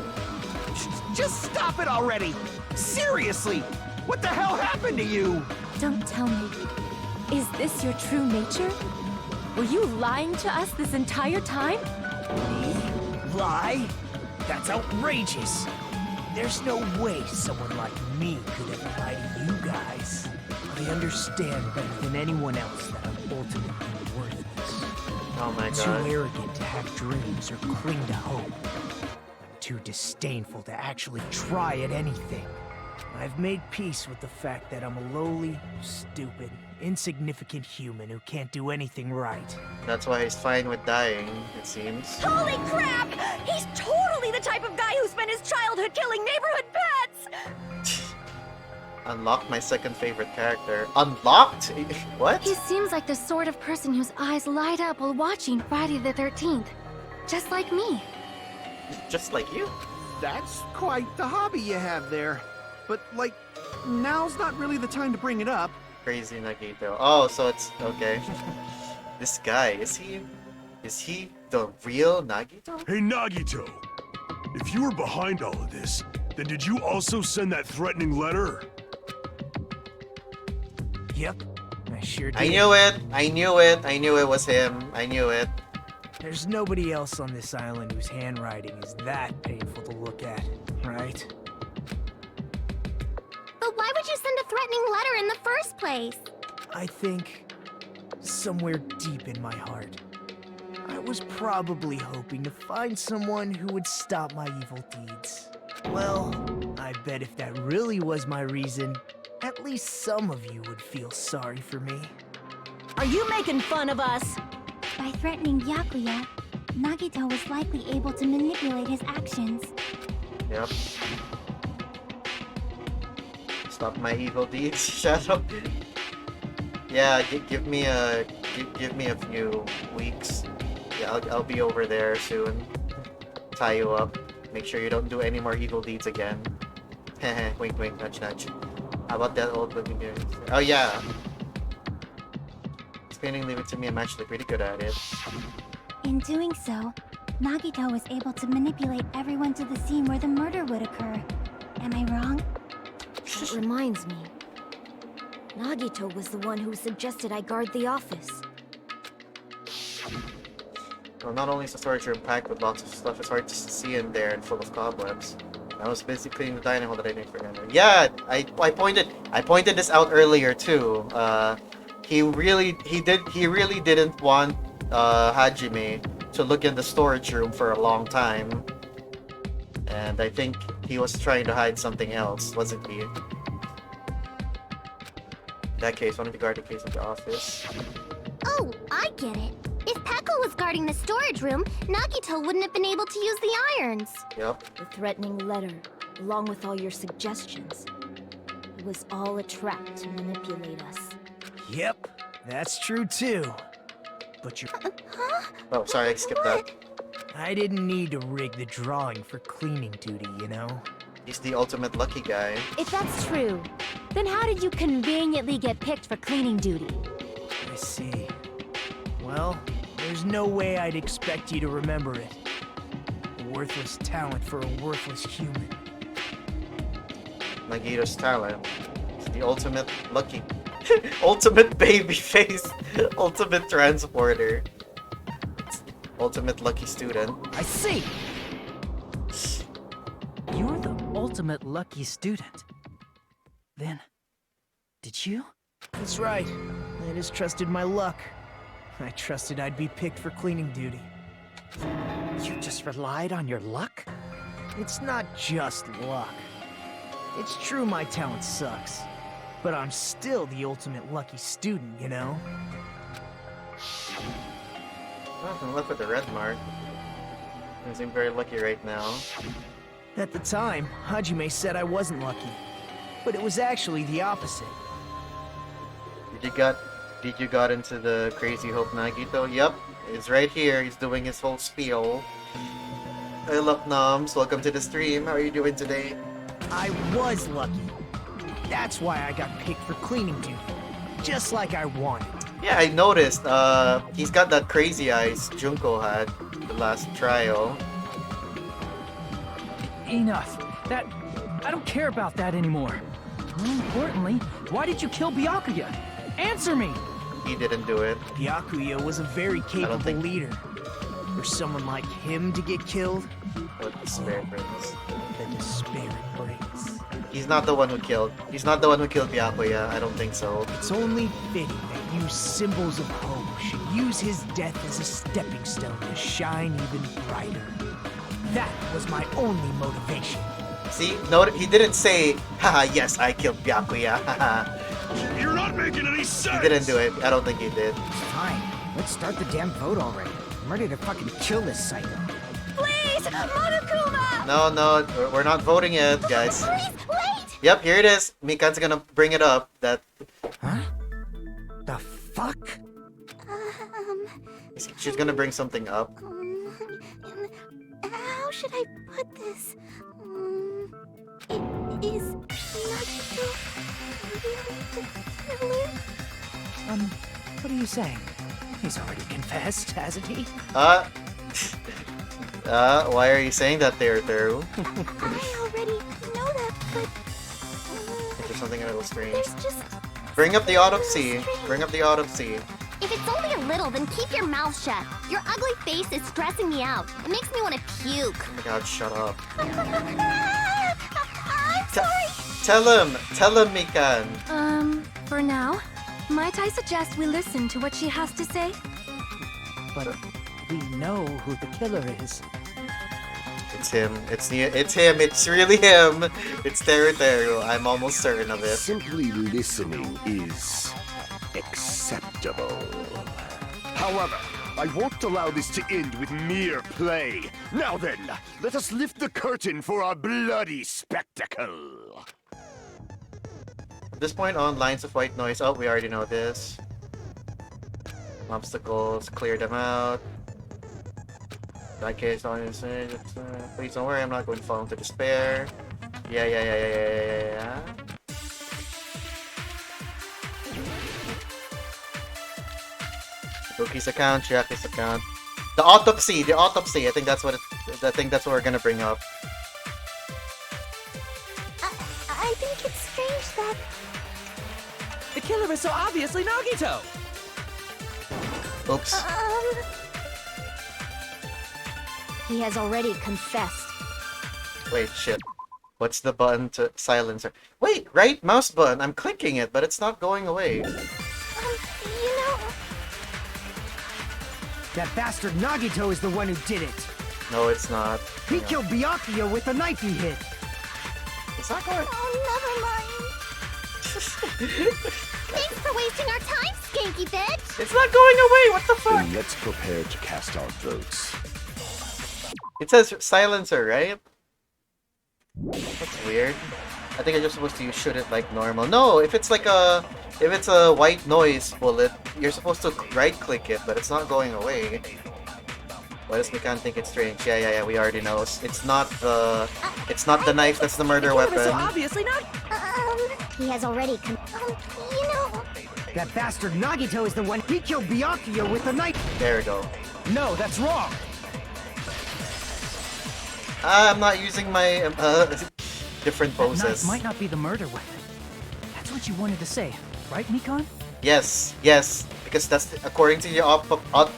D: Just stop it already! Seriously! What the hell happened to you?
K: Don't tell me.
J: Is this your true nature? Were you lying to us this entire time?
G: Me? Lie? That's outrageous. There's no way someone like me could ever lie to you guys. I understand better than anyone else that I'm ultimately worthless.
B: Oh my
G: I'm
B: god.
G: too arrogant to have dreams or cling to hope. I'm too disdainful to actually try at anything. I've made peace with the fact that I'm a lowly, stupid, insignificant human who can't do anything right.
B: That's why he's fine with dying, it seems.
J: Holy crap! He's totally the type of guy who spent his childhood killing neighborhood pets!
B: Unlocked my second favorite character. Unlocked? What?
K: He seems like the sort of person whose eyes light up while watching Friday the 13th. Just like me.
B: Just like you?
M: That's quite the hobby you have there. But, like, now's not really the time to bring it up.
B: Crazy Nagito. Oh, so it's okay. This guy, is he the real Nagito?
I: Hey, Nagito! If you were behind all of this, then did you also send that threatening letter?
G: Yep, I sure did.
B: I knew it! I knew it! I knew it was him. I knew it.
G: There's nobody else on this island whose handwriting is that painful to look at, right?
L: But why would you send a threatening letter in the first place?
G: I think, somewhere deep in my heart, I was probably hoping to find someone who would stop my evil deeds. Well, I bet if that really was my reason, at least some of you would feel sorry for me.
J: Are you making fun of us?
C: By threatening Byakuya, Nagito was likely able to manipulate his actions.
B: Yep. Stop my evil deeds, Shadow. Yeah, give me a few weeks. Yeah, I'll be over there soon. Tie you up. Make sure you don't do any more evil deeds again. Heh, wink wink, nudge nudge. How about that old looking guy? Oh yeah. Explaining, leave it to me. I'm actually pretty good at it.
C: In doing so, Nagito was able to manipulate everyone to the scene where the murder would occur. Am I wrong?
E: That reminds me. Nagito was the one who suggested I guard the office.
B: Well, not only is the storage room packed with lots of stuff, it's hard to see in there and full of cobwebs. I was busy cleaning the dining hall that I didn't remember. Yeah, I pointed this out earlier too. He really didn't want Hajime to look in the storage room for a long time. And I think he was trying to hide something else, wasn't he? In that case, why don't you guard the case of the office?
L: Oh, I get it. If Peko was guarding the storage room, Nagito wouldn't have been able to use the irons.
B: Yep.
E: The threatening letter, along with all your suggestions, it was all a trap to manipulate us.
G: Yep, that's true too. but you're...
B: Oh, sorry, I skipped that.
G: I didn't need to rig the drawing for cleaning duty, you know?
B: He's the ultimate lucky guy.
E: If that's true, then how did you conveniently get picked for cleaning duty?
G: I see. Well, there's no way I'd expect you to remember it. A worthless talent for a worthless human.
B: Nagito's talent. He's the ultimate lucky... ultimate baby face. Ultimate transporter. Ultimate lucky student.
H: I see! You're the ultimate lucky student. Then, did you?
G: That's right. I just trusted my luck. I trusted I'd be picked for cleaning duty.
D: You just relied on your luck?
G: It's not just luck. It's true my talent sucks, but I'm still the ultimate lucky student, you know?
B: Nothing left with the red mark. You seem very lucky right now.
G: At the time, Hajime said I wasn't lucky, but it was actually the opposite.
B: Did you got into the Crazy Hope Nagito? Yep, he's right here. He's doing his whole spiel. Hey, look, Noms. Welcome to the stream. How are you doing today?
G: I was lucky. That's why I got picked for cleaning duty, just like I wanted.
B: Yeah, I noticed. He's got that crazy eyes Junko had the last trial.
H: Enough. I don't care about that anymore. More importantly, why did you kill Byakuya? Answer me!
B: He didn't do it.
G: Byakuya was a very capable leader. For someone like him to get killed...
B: What despair brings.
G: The despair it brings.
B: He's not the one who killed. He's not the one who killed Byakuya. I don't think so.
G: It's only fitting that you symbols of hope should use his death as a stepping stone to shine even brighter. That was my only motivation.
B: See? No, he didn't say, haha, yes, I killed Byakuya, haha.
I: You're not making any sense!
B: He didn't do it. I don't think he did.
D: Fine. Let's start the damn vote already. I'm ready to fucking kill this psycho.
E: Please, Monokuma!
B: No, we're not voting yet, guys.
L: Please, wait!
B: Yep, here it is. Mikan's gonna bring it up. That...
D: Huh? The fuck?
B: She's gonna bring something up.
C: How should I put this? Is Nagito really the killer?
G: What are you saying? He's already confessed, hasn't he?
B: Why are you saying that there, Teru?
C: I already know that, but...
B: There's something a little strange.
C: There's just...
B: Bring up the autopsy. Bring up the autopsy.
L: If it's only a little, then keep your mouth shut. Your ugly face is stressing me out. It makes me want to puke.
B: Oh my god, shut up.
L: I'm sorry.
B: Tell him, Mikan.
K: For now, might I suggest we listen to what she has to say?
H: But we know who the killer is.
B: It's him. It's him. It's really him. It's Teru. I'm almost certain of it.
F: Simply listening is acceptable. However, I won't allow this to end with mere play. Now then, let us lift the curtain for our bloody spectacle.
B: At this point on, lines of white noise. Oh, we already know this. Obstacles, clear them out. In that case, please don't worry, I'm not going to fall into despair. Yeah. Bookie's account, Jackie's account. The autopsy. I think that's what we're gonna bring up.
C: I think it's strange that...
H: The killer is so obviously Nagito!
B: Oops.
E: He has already confessed.
B: Wait, shit. What's the button to silence her? Wait, right mouse button. I'm clicking it, but it's not going away.
C: You know...
D: That bastard Nagito is the one who did it.
B: No, it's not.
D: He killed Byakuya with the knife he hid.
B: It's not going.
C: Oh, never mind.
L: Thanks for wasting our time, skanky bitch!
B: It's not going away. What the fuck?
F: Then let's prepare to cast our votes.
B: It says silencer, right? That's weird. I think I'm just supposed to shoot it like normal. No, if it's a white noise bullet, you're supposed to right-click it, but it's not going away. Why does Mikan think it's strange? Yeah, we already know. It's not the knife that's the murder weapon.
A: So obviously not.
L: He has already you know...
D: That bastard Nagito is the one. He killed Byakuya with the knife.
B: There we go.
H: No, that's wrong.
B: I'm not using my different
H: That knife
B: poses.
H: might not be the murder weapon. That's what you wanted to say, right, Mikan?
B: Yes, because that's according to your autopsy.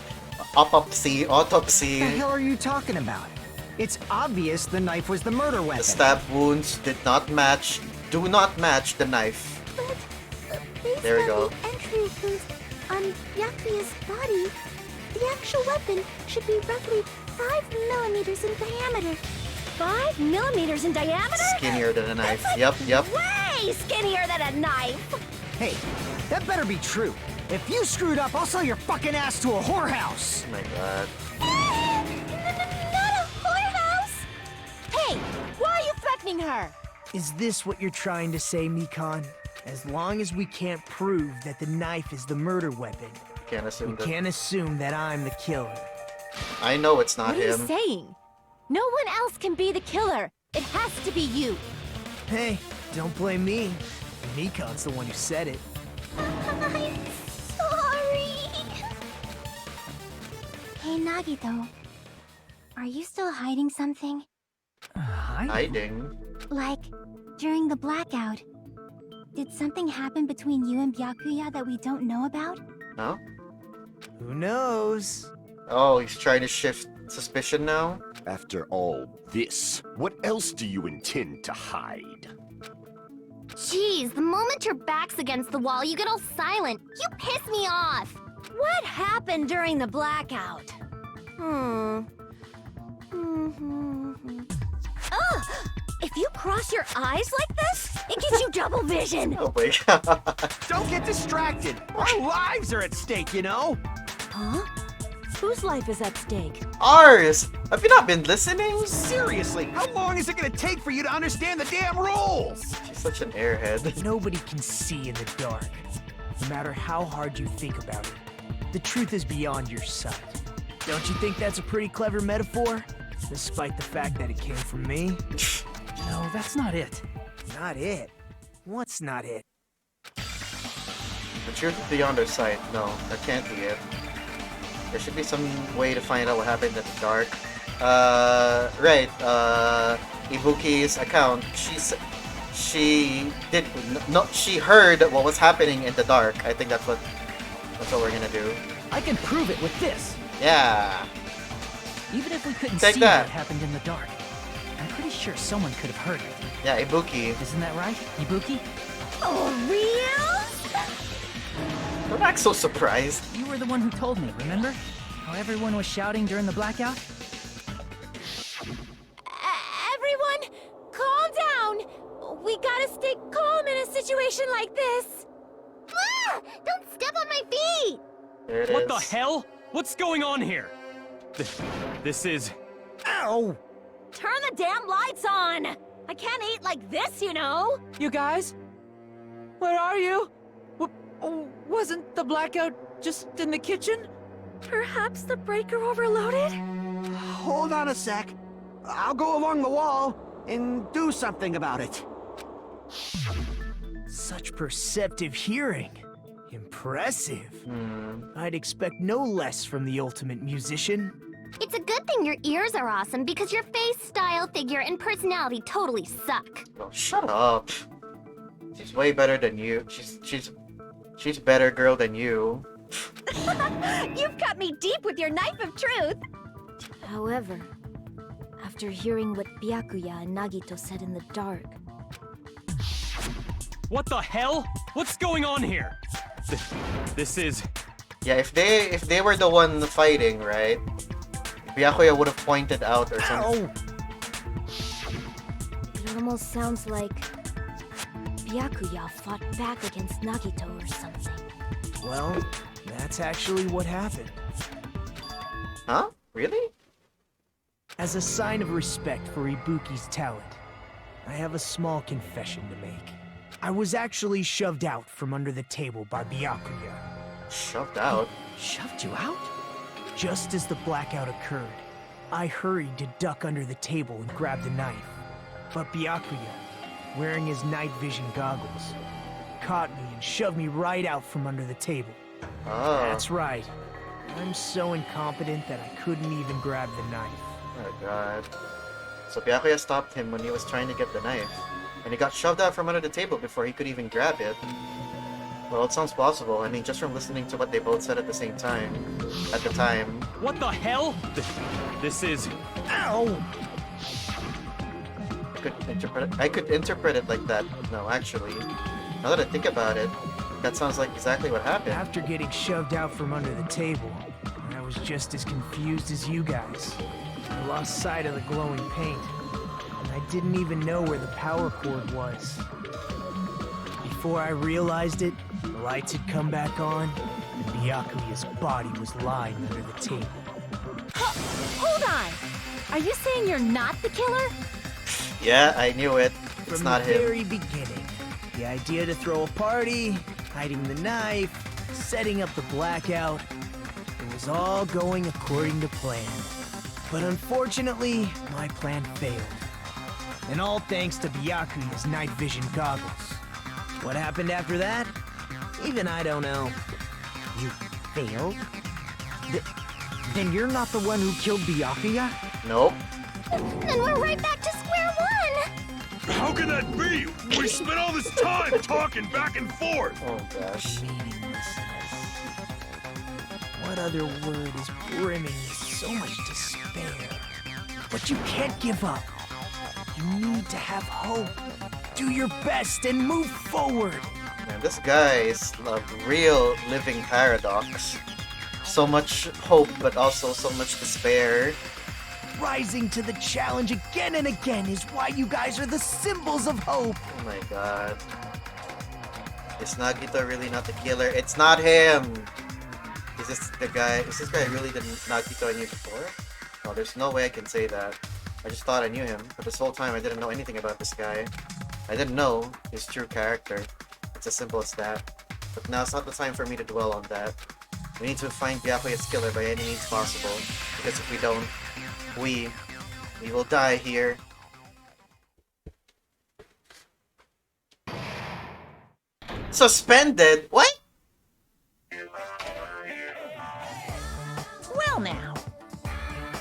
D: What the hell are you talking about? It's obvious the knife was the murder weapon.
B: The stab wounds do not match the knife.
C: Based
B: There we
C: on
B: go.
C: the entry wounds on Byakuya's body, the actual weapon should be roughly 5 millimeters in diameter.
E: 5 millimeters in diameter?
B: Skinnier than a knife.
E: That's like
B: Yep.
E: way skinnier than a knife.
D: Hey, that better be true. If you screwed up, I'll sell your fucking ass to a whorehouse.
B: Oh my god.
E: Not a whorehouse! Hey, why are you threatening her?
G: Is this what you're trying to say, Mikan? As long as we can't prove that the knife is the murder weapon,
B: Can't assume
G: we
B: that.
G: can't assume that I'm the killer.
B: I know it's not
E: What are you
B: him.
E: saying? No one else can be the killer. It has to be you.
G: Hey, don't blame me. Mikan's the one who said it.
C: I'm sorry. Hey, Nagito. Are you still hiding something?
B: Hiding.
C: Like, during the blackout, did something happen between you and Byakuya that we don't know about?
B: No?
G: Who knows?
B: Oh, he's trying to shift suspicion now?
F: After all this, what else do you intend to hide?
L: Jeez, the moment your back's against the wall, you get all silent. You piss me off.
E: What happened during the blackout? Oh, if you cross your eyes like this, it gives you double vision.
B: Oh my god.
M: Don't get distracted. Our lives are at stake, you know?
E: Huh? Whose life is at stake?
B: Ours! Have you not been listening?
M: Seriously, how long is it gonna take for you to understand the damn rules?
B: She's such an airhead.
G: Nobody can see in the dark, no matter how hard you think about it. The truth is beyond your sight. Don't you think that's a pretty clever metaphor? Despite the fact that it came from me?
H: No, that's not it.
G: Not it. What's not it?
B: The truth is beyond our sight. No, that can't be it. There should be some way to find out what happened in the dark. Right. Ibuki's account. She heard what was happening in the dark. I think that's what we're gonna do.
H: I can prove it with this.
B: Yeah.
H: Even if we couldn't
B: Take
H: see
B: that.
H: what happened in the dark, I'm pretty sure someone could have heard it.
B: Yeah, Ibuki.
H: Isn't that right, Ibuki?
E: Oh, real?
B: Don't act so surprised.
H: You were the one who told me, remember? How everyone was shouting during the blackout?
E: Everyone, calm down. We gotta stay calm in a situation like this.
L: Ah! Don't step on my feet!
B: There it
N: What
B: is.
N: the hell? What's going on here? This is...
G: Ow!
E: Turn the damn lights on. I can't eat like this, you know.
H: You guys? Where are you? Wasn't the blackout just in the kitchen?
K: Perhaps the breaker overloaded?
M: Hold on a sec. I'll go along the wall and do something about it.
G: Such perceptive hearing. Impressive. I'd expect no less from the ultimate musician.
L: It's a good thing your ears are awesome because your face, style, figure, and personality totally suck.
B: Oh, shut up. She's way better than you. She's better girl than you.
E: You've cut me deep with your knife of truth. However, after hearing what Byakuya and Nagito said in the dark...
N: What the hell? What's going on here? This is...
B: Yeah, if they were the one fighting, right? Byakuya would have pointed out or something.
E: It almost sounds like Byakuya fought back against Nagito or something.
G: Well, that's actually what happened.
B: Huh? Really?
G: As a sign of respect for Ibuki's talent, I have a small confession to make. I was actually shoved out from under the table by Byakuya.
B: Shoved out?
H: Shoved you out?
G: Just as the blackout occurred, I hurried to duck under the table and grab the knife. But Byakuya, wearing his night vision goggles, caught me and shoved me right out from under the table.
B: Oh.
G: That's right. I'm so incompetent that I couldn't even grab the knife.
B: Oh god. So Byakuya stopped him when he was trying to get the knife. And he got shoved out from under the table before he could even grab it. Well, it sounds plausible. I mean, just from listening to what they both said at the same time. At the time.
N: What the hell? This is...
G: Ow!
B: I could interpret it like that. No, actually. Now that I think about it, that sounds like exactly what happened.
G: After getting shoved out from under the table, I was just as confused as you guys. I lost sight of the glowing paint, and I didn't even know where the power cord was. Before I realized it, the lights had come back on, and Byakuya's body was lying under the table.
E: Hold on! Are you saying you're not the killer?
B: Yeah, I knew it. It's
G: From
B: not
G: the
B: him.
G: very beginning, the idea to throw a party, hiding the knife, setting up the blackout, it was all going according to plan. But unfortunately, my plan failed. And all thanks to Byakuya's night vision goggles. What happened after that? Even I don't know.
D: You failed? Then you're not the one who killed Byakuya?
B: Nope.
L: Then we're right back to square one!
I: How can that be? We spent all this time talking back and forth!
B: Oh gosh.
G: Meaninglessness. What other word is brimming with so much despair? But you can't give up. You need to have hope. Do your best and move forward.
B: Man, this guy is a real living paradox. So much hope, but also so much despair.
G: Rising to the challenge again and again is why you guys are the symbols of hope.
B: Oh my god. Is Nagito really not the killer? It's not him! Is this guy really the Nagito I knew before? Oh, there's no way I can say that. I just thought I knew him, but this whole time I didn't know anything about this guy. I didn't know his true character. It's as simple as that. But now it's not the time for me to dwell on that. We need to find Byakuya's killer by any means possible, because if we don't, we will die here. Suspended? What?
A: Well now.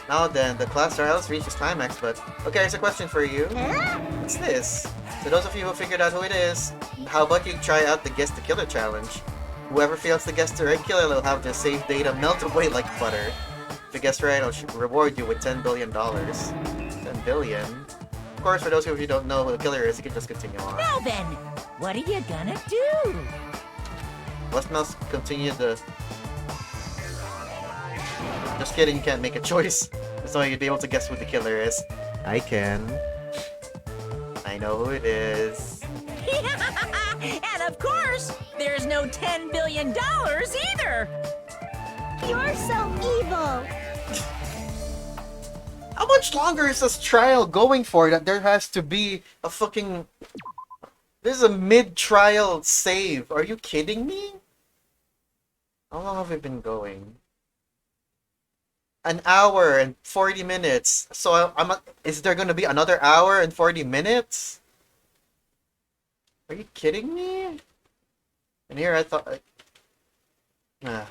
B: Now then, the class trials reach its climax, but... Okay, here's a question for you. What's this? To those of you who figured out who it is, how about you try out the Guess the Killer challenge? Whoever fails to guess the right killer will have their saved data melt away like butter. If you guess right, I'll reward you with $10 billion. 10 billion? Of course, for those of you who don't know who the killer is, you can just continue on.
A: Now then, what are you gonna do?
B: Let's not continue the... Just kidding, you can't make a choice. That's why you'd be able to guess who the killer is. I can. I know who it is.
A: And of course, there's no $10 billion either!
L: You're so evil!
B: How much longer is this trial going for that there has to be a fucking... This is a mid-trial save. Are you kidding me? How long have we been going? An hour and 40 minutes. So is there gonna be another hour and 40 minutes? Are you kidding me? And here I thought... yeah.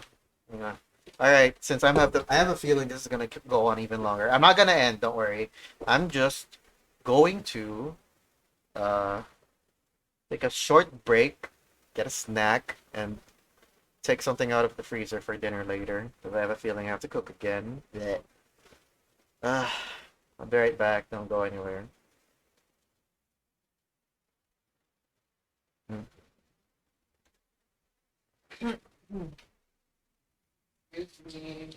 B: Alright, since I have a feeling this is gonna go on even longer. I'm not gonna end, don't worry. I'm just going to take a short break, get a snack, and take something out of the freezer for dinner later. Because I have a feeling I have to cook again. Blech. I'll be right back, don't go anywhere. Excuse me.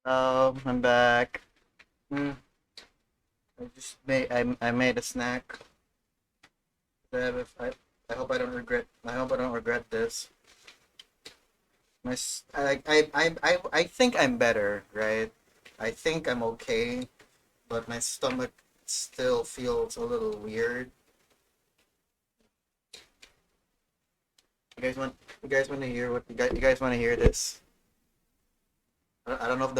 B: I'm back. I made a snack. I hope I don't regret. I hope I don't regret this. I think I'm better, right? I think I'm okay, but my stomach still feels a little weird. You guys want to hear what you guys want to hear this? I don't know if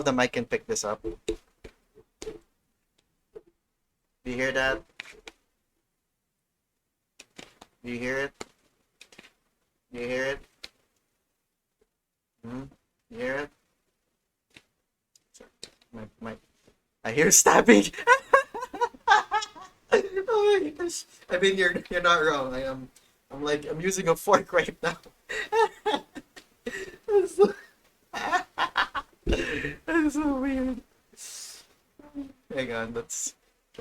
B: the mic can pick this up. Do you hear that? Do you hear it? Do you hear it? You hear it? I hear stabbing. Oh my gosh. I mean, you're not wrong. I'm using a fork right now. That's so weird. Hang on, let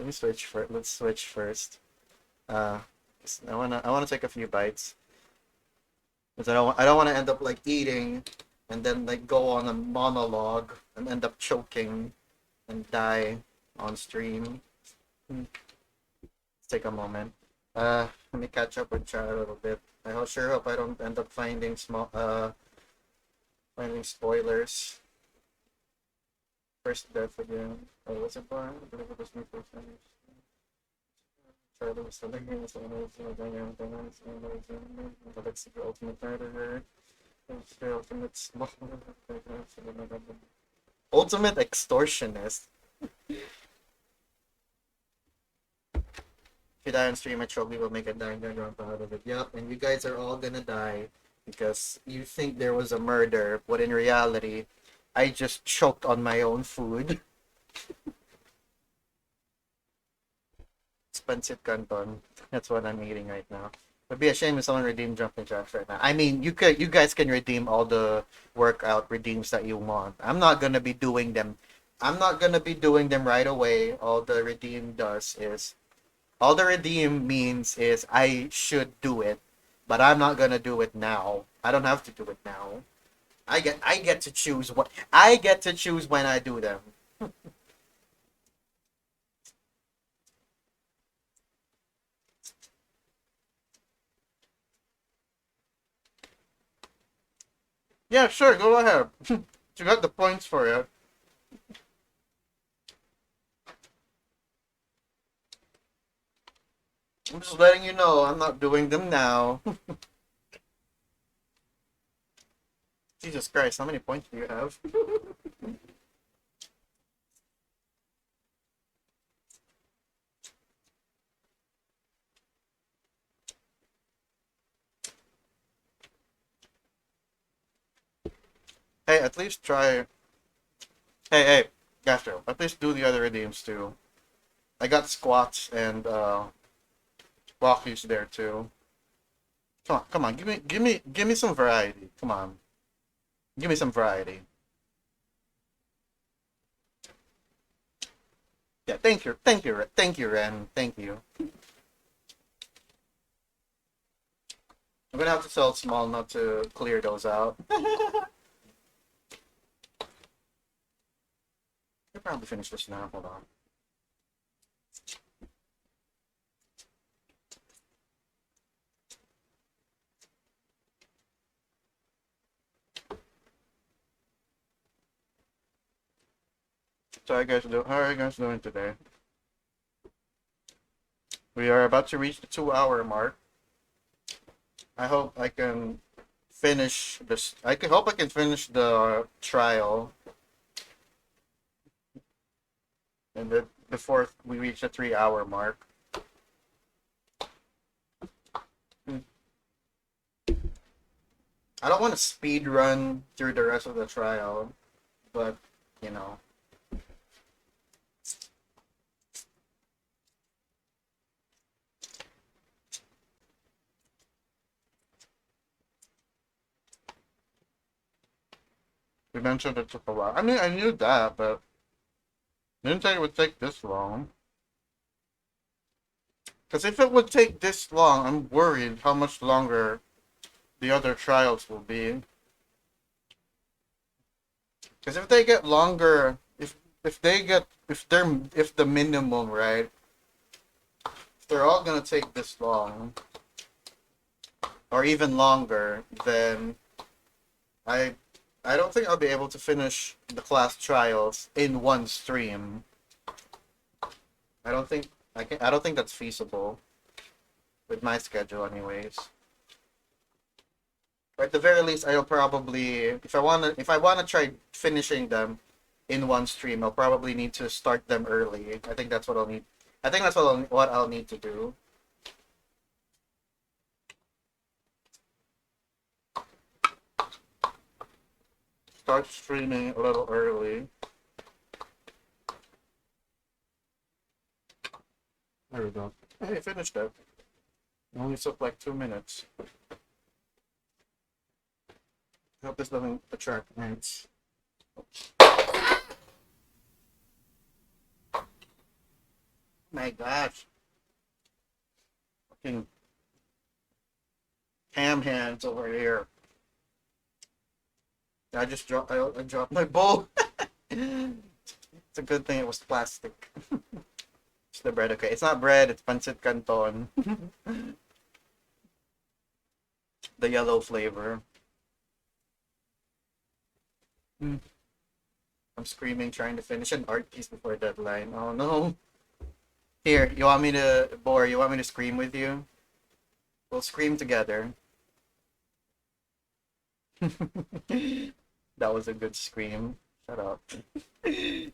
B: me switch first. Let's switch first. I wanna take a few bites. Because I don't wanna end up like eating and then like go on a monologue and end up choking and die on stream. Let's take a moment. Let me catch up with chat a little bit. I sure hope I don't end up finding spoilers. First death again. Oh, what's it for? I believe it was my first time. Charlie was selling games, so I was that's the ultimate murderer. It's the ultimate small. Ultimate extortionist. If you die on stream, I probably will make a Danganronpa out of it. Yep, and you guys are all gonna die because you think there was a murder, but in reality, I just choked on my own food. Expensive canton. That's what I'm eating right now. It'd be a shame if someone redeemed jumping jacks right now. I mean, you guys can redeem all the workout redeems that you want. I'm not gonna be doing them. I'm not gonna be doing them right away. All the redeem means is I should do it, but I'm not gonna do it now. I don't have to do it now. I get to choose when I do them. Yeah, sure, go ahead. You got the points for it. I'm just letting you know I'm not doing them now. Jesus Christ, how many points do you have? Hey, at least try. Hey, Gastro, at least do the other redeems too. I got squats and walkies there too. Come on, give me some variety. Come on, give me some variety. Yeah, thank you, Ren, thank you. I'm gonna have to sell small not to clear those out. I'll probably finish this now. Hold on. So how are you guys doing today? We are about to reach the 2-hour mark. I hope I can finish this. Hope I can finish the trial, and before we reach the 3-hour mark. I don't want to speed run through the rest of the trial, but you know. You mentioned it took a while. I mean, I knew that, but I didn't think it would take this long. Because if it would take this long, I'm worried how much longer the other trials will be. Because if they get longer, if the minimum, right? If they're all gonna take this long, or even longer, then I don't think I'll be able to finish the class trials in one stream. I don't think that's feasible with my schedule, anyways. Or at the very least, I'll probably, if I wanna try finishing them in one stream, I'll probably need to start them early. I think that's what I'll need. I think that's what I'll need to do. Start streaming a little early. There we go. Hey, finished it. It only took like 2 minutes. I hope this doesn't attract ants. My gosh. Fucking ham hands over here. I dropped my bowl. It's a good thing it was plastic. It's the bread, okay. It's not bread, it's pancit canton. The yellow flavor. I'm screaming, trying to finish an art piece before deadline. Oh no. Here, you want me to scream with you? We'll scream together. That was a good scream. Shut up. I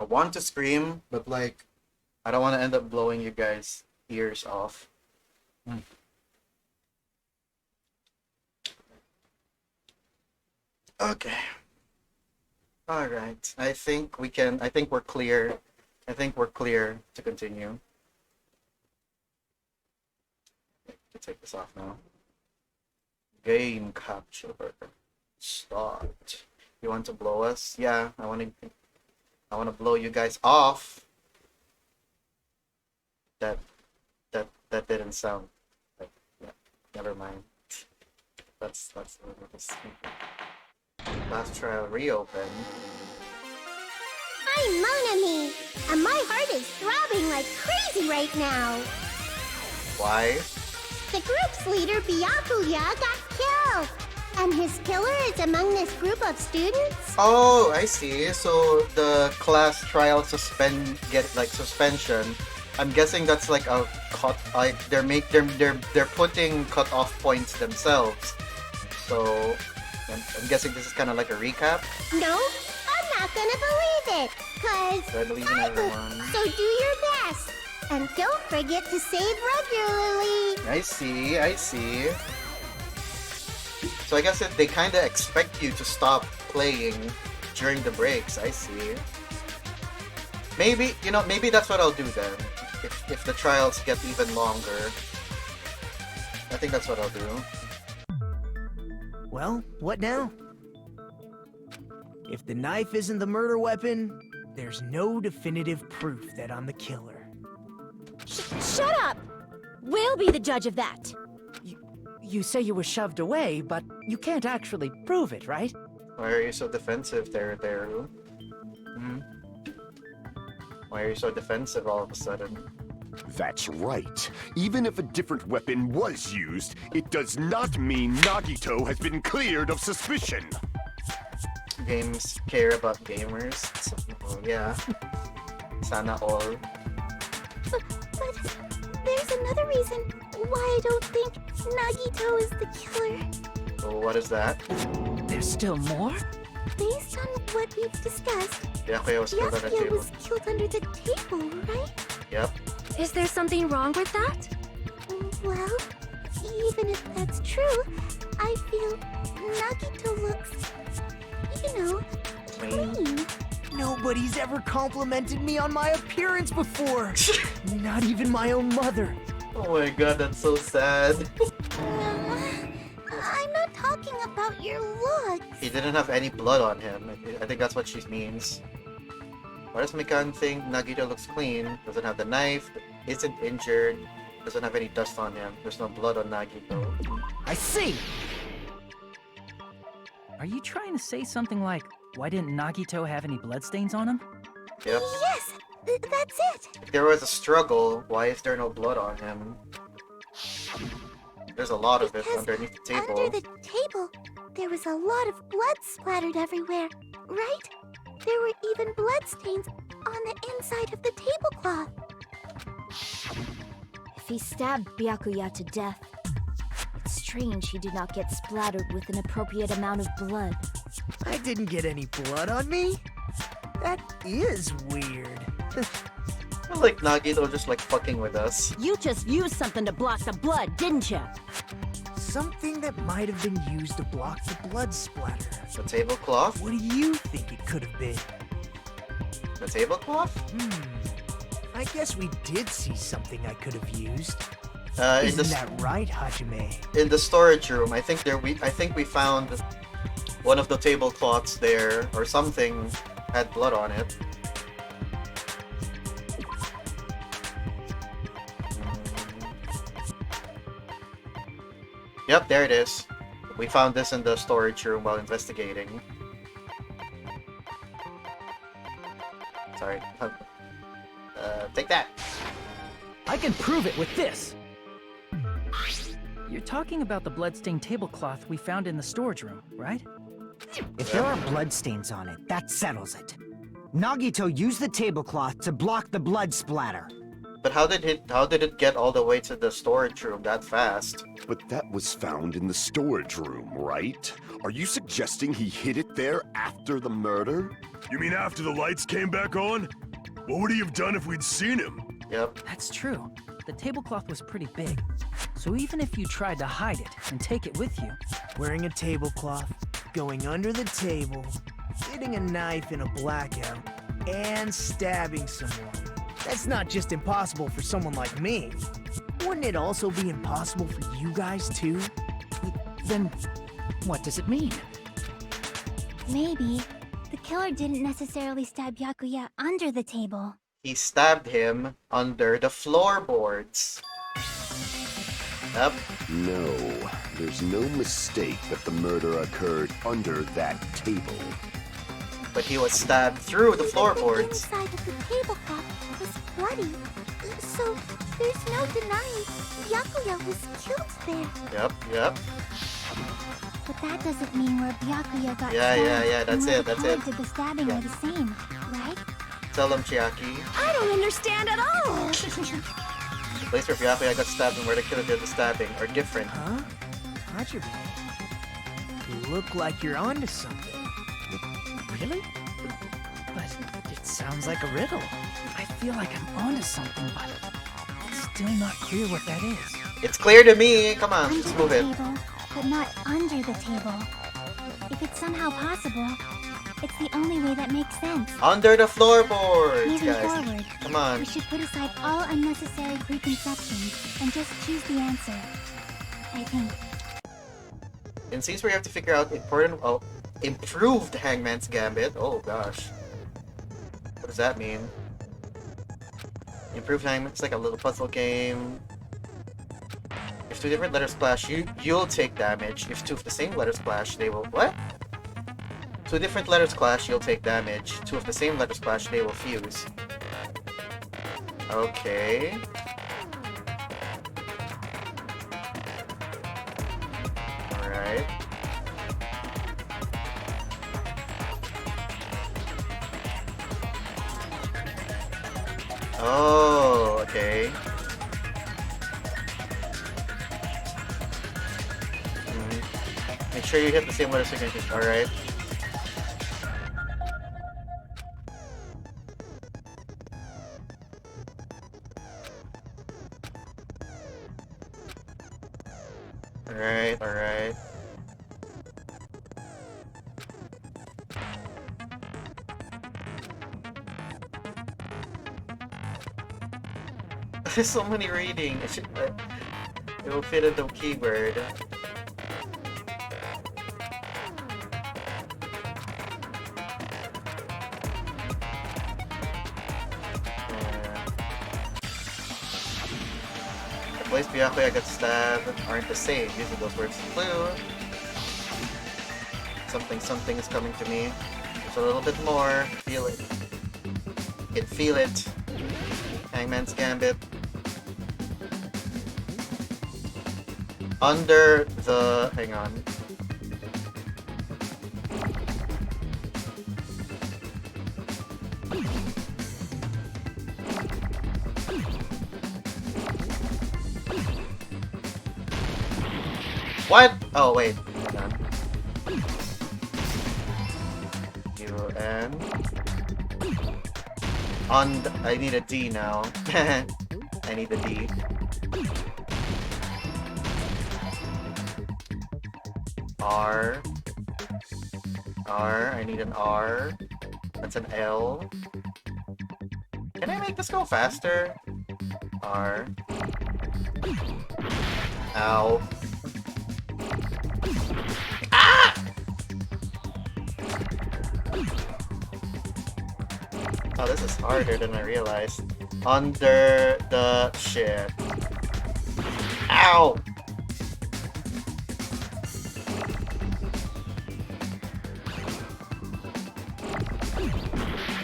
B: want to scream, but like, I don't want to end up blowing you guys' ears off. Okay. Alright. I think we're clear. I think we're clear to continue. Take this off now. Game capture. Start. You want to blow us? Yeah, I want to blow you guys off. That didn't sound like, yeah, never mind. That's last trial reopen.
L: I'm Monami, and my heart is throbbing like crazy right now.
B: Why?
L: The group's leader, Byakuya, got killed, and his killer is among this group of students?
B: Oh, I see. So the class trial suspension. I'm guessing that's like a cut. Like they're putting cut-off points themselves. So I'm guessing this is kind of like a recap.
L: No, I'm not gonna believe it, cause
B: So I believe in everyone.
L: So do your best, and don't forget to save regularly.
B: I see. So I guess they kind of expect you to stop playing during the breaks. I see. Maybe that's what I'll do then. If the trials get even longer, I think that's what I'll do.
G: Well, what now? If the knife isn't the murder weapon, there's no definitive proof that I'm the killer.
E: Shut up! We'll be the judge of that.
H: You say you were shoved away, but you can't actually prove it, right?
B: Why are you so defensive there, Daru? Why are you so defensive all of a sudden?
F: That's right. Even if a different weapon was used, it does not mean Nagito has been cleared of suspicion.
B: Games care about gamers. So, yeah. Sana all.
C: But there's another reason why I don't think Nagito is the killer.
B: So what is that?
H: There's still more?
C: Based on what we've discussed,
B: Byakuya was killed on the table.
C: was killed under the table, right?
B: Yep.
K: Is there something wrong with that?
C: Well, even if that's true, I feel Nagito looks, clean.
G: Nobody's ever complimented me on my appearance before. Not even my own mother.
B: Oh my god, that's so sad.
C: I'm not talking about your looks.
B: He didn't have any blood on him. I think that's what she means. Why does Mikan think Nagito looks clean? Doesn't have the knife, isn't injured, doesn't have any dust on him. There's no blood on Nagito.
G: I see.
H: Are you trying to say something like, why didn't Nagito have any bloodstains on him?
B: Yep.
C: Yes, that's it.
B: If there was a struggle, why is there no blood on him? There's a lot of it underneath the table.
C: Under the table, there was a lot of blood splattered everywhere, right? There were even bloodstains on the inside of the tablecloth.
E: If he stabbed Byakuya to death, it's strange he did not get splattered with an appropriate amount of blood.
G: I didn't get any blood on me? That is weird.
B: I feel like Nagito just like fucking with us.
J: You just used something to block the blood, didn't you?
G: Something that might have been used to block the blood splatter.
B: The tablecloth?
G: What do you think it could have been?
B: The tablecloth?
G: I guess we did see something I could have used.
B: Isn't
G: that right, Hajime?
B: In the storage room, I think we found one of the tablecloths there, or something had blood on it. Yep, there it is. We found this in the storage room while investigating. Sorry. Take that.
H: I can prove it with this. You're talking about the bloodstained tablecloth we found in the storage room, right?
D: If there are bloodstains on it, that settles it. Nagito used the tablecloth to block the blood splatter.
B: But how did it get all the way to the storage room that fast?
F: But that was found in the storage room, right? Are you suggesting he hid it there after the murder?
I: You mean after the lights came back on? What would he have done if we'd seen him?
B: Yep.
H: That's true. The tablecloth was pretty big. So even if you tried to hide it and take it with you...
G: Wearing a tablecloth, going under the table, hitting a knife in a blackout, and stabbing someone. That's not just impossible for someone like me. Wouldn't it also be impossible for you guys too?
H: Then what does it mean?
C: Maybe the killer didn't necessarily stab Byakuya under the table.
B: He stabbed him under the floorboards. Yep.
F: No, there's no mistake that the murder occurred under that table.
B: But he was stabbed through the floorboards.
C: The inside of the tablecloth was bloody, so there's no denying Byakuya was killed there.
B: Yep.
C: But that doesn't mean where Byakuya got stabbed.
B: Yeah, that's
C: and where
B: it,
C: the
B: that's
C: killer
B: it.
C: did the stabbing are the same, right?
B: Tell him, Chiaki.
J: I don't understand at all!
B: The place where Byakuya got stabbed and where the killer did the stabbing are different.
G: Huh? Hajime, you look like you're onto something.
H: Really? But it sounds like a riddle. I feel like I'm onto something, but it's still not clear what that is.
B: It's clear to me. Come on,
C: Under
B: let's move
C: the
B: it.
C: table, but not under the table. If it's somehow possible, it's the only way that makes sense.
B: Under the floorboards,
C: Moving
B: guys.
C: forward,
B: Come on.
C: we should put aside all unnecessary preconceptions and just choose the answer. I think.
B: In scenes where you have to figure out improved Hangman's Gambit. Oh gosh. What does that mean? Improved Hangman, it's like a little puzzle game. If two different letters clash, you'll take damage. If two of the same letters clash, they will... What? Two different letters clash, you'll take damage. Two of the same letters clash, they will fuse. Okay. Alright. Oh, okay. Make sure you hit the same letter signature. Alright. Alright. There's so many reading. It will fit in the keyword. The place Byakuya got stabbed aren't the same. Using those words is clue. something is coming to me. Just a little bit more. Feel it. You can feel it. Hangman's Gambit. Under the... hang on. What? Oh, wait. Hold on. UN. I need a D now. I need a D. R. I need an R. That's an L. Can I make this go faster? R. Ow. Ah! Oh, this is harder than I realized. Under the shit. Ow!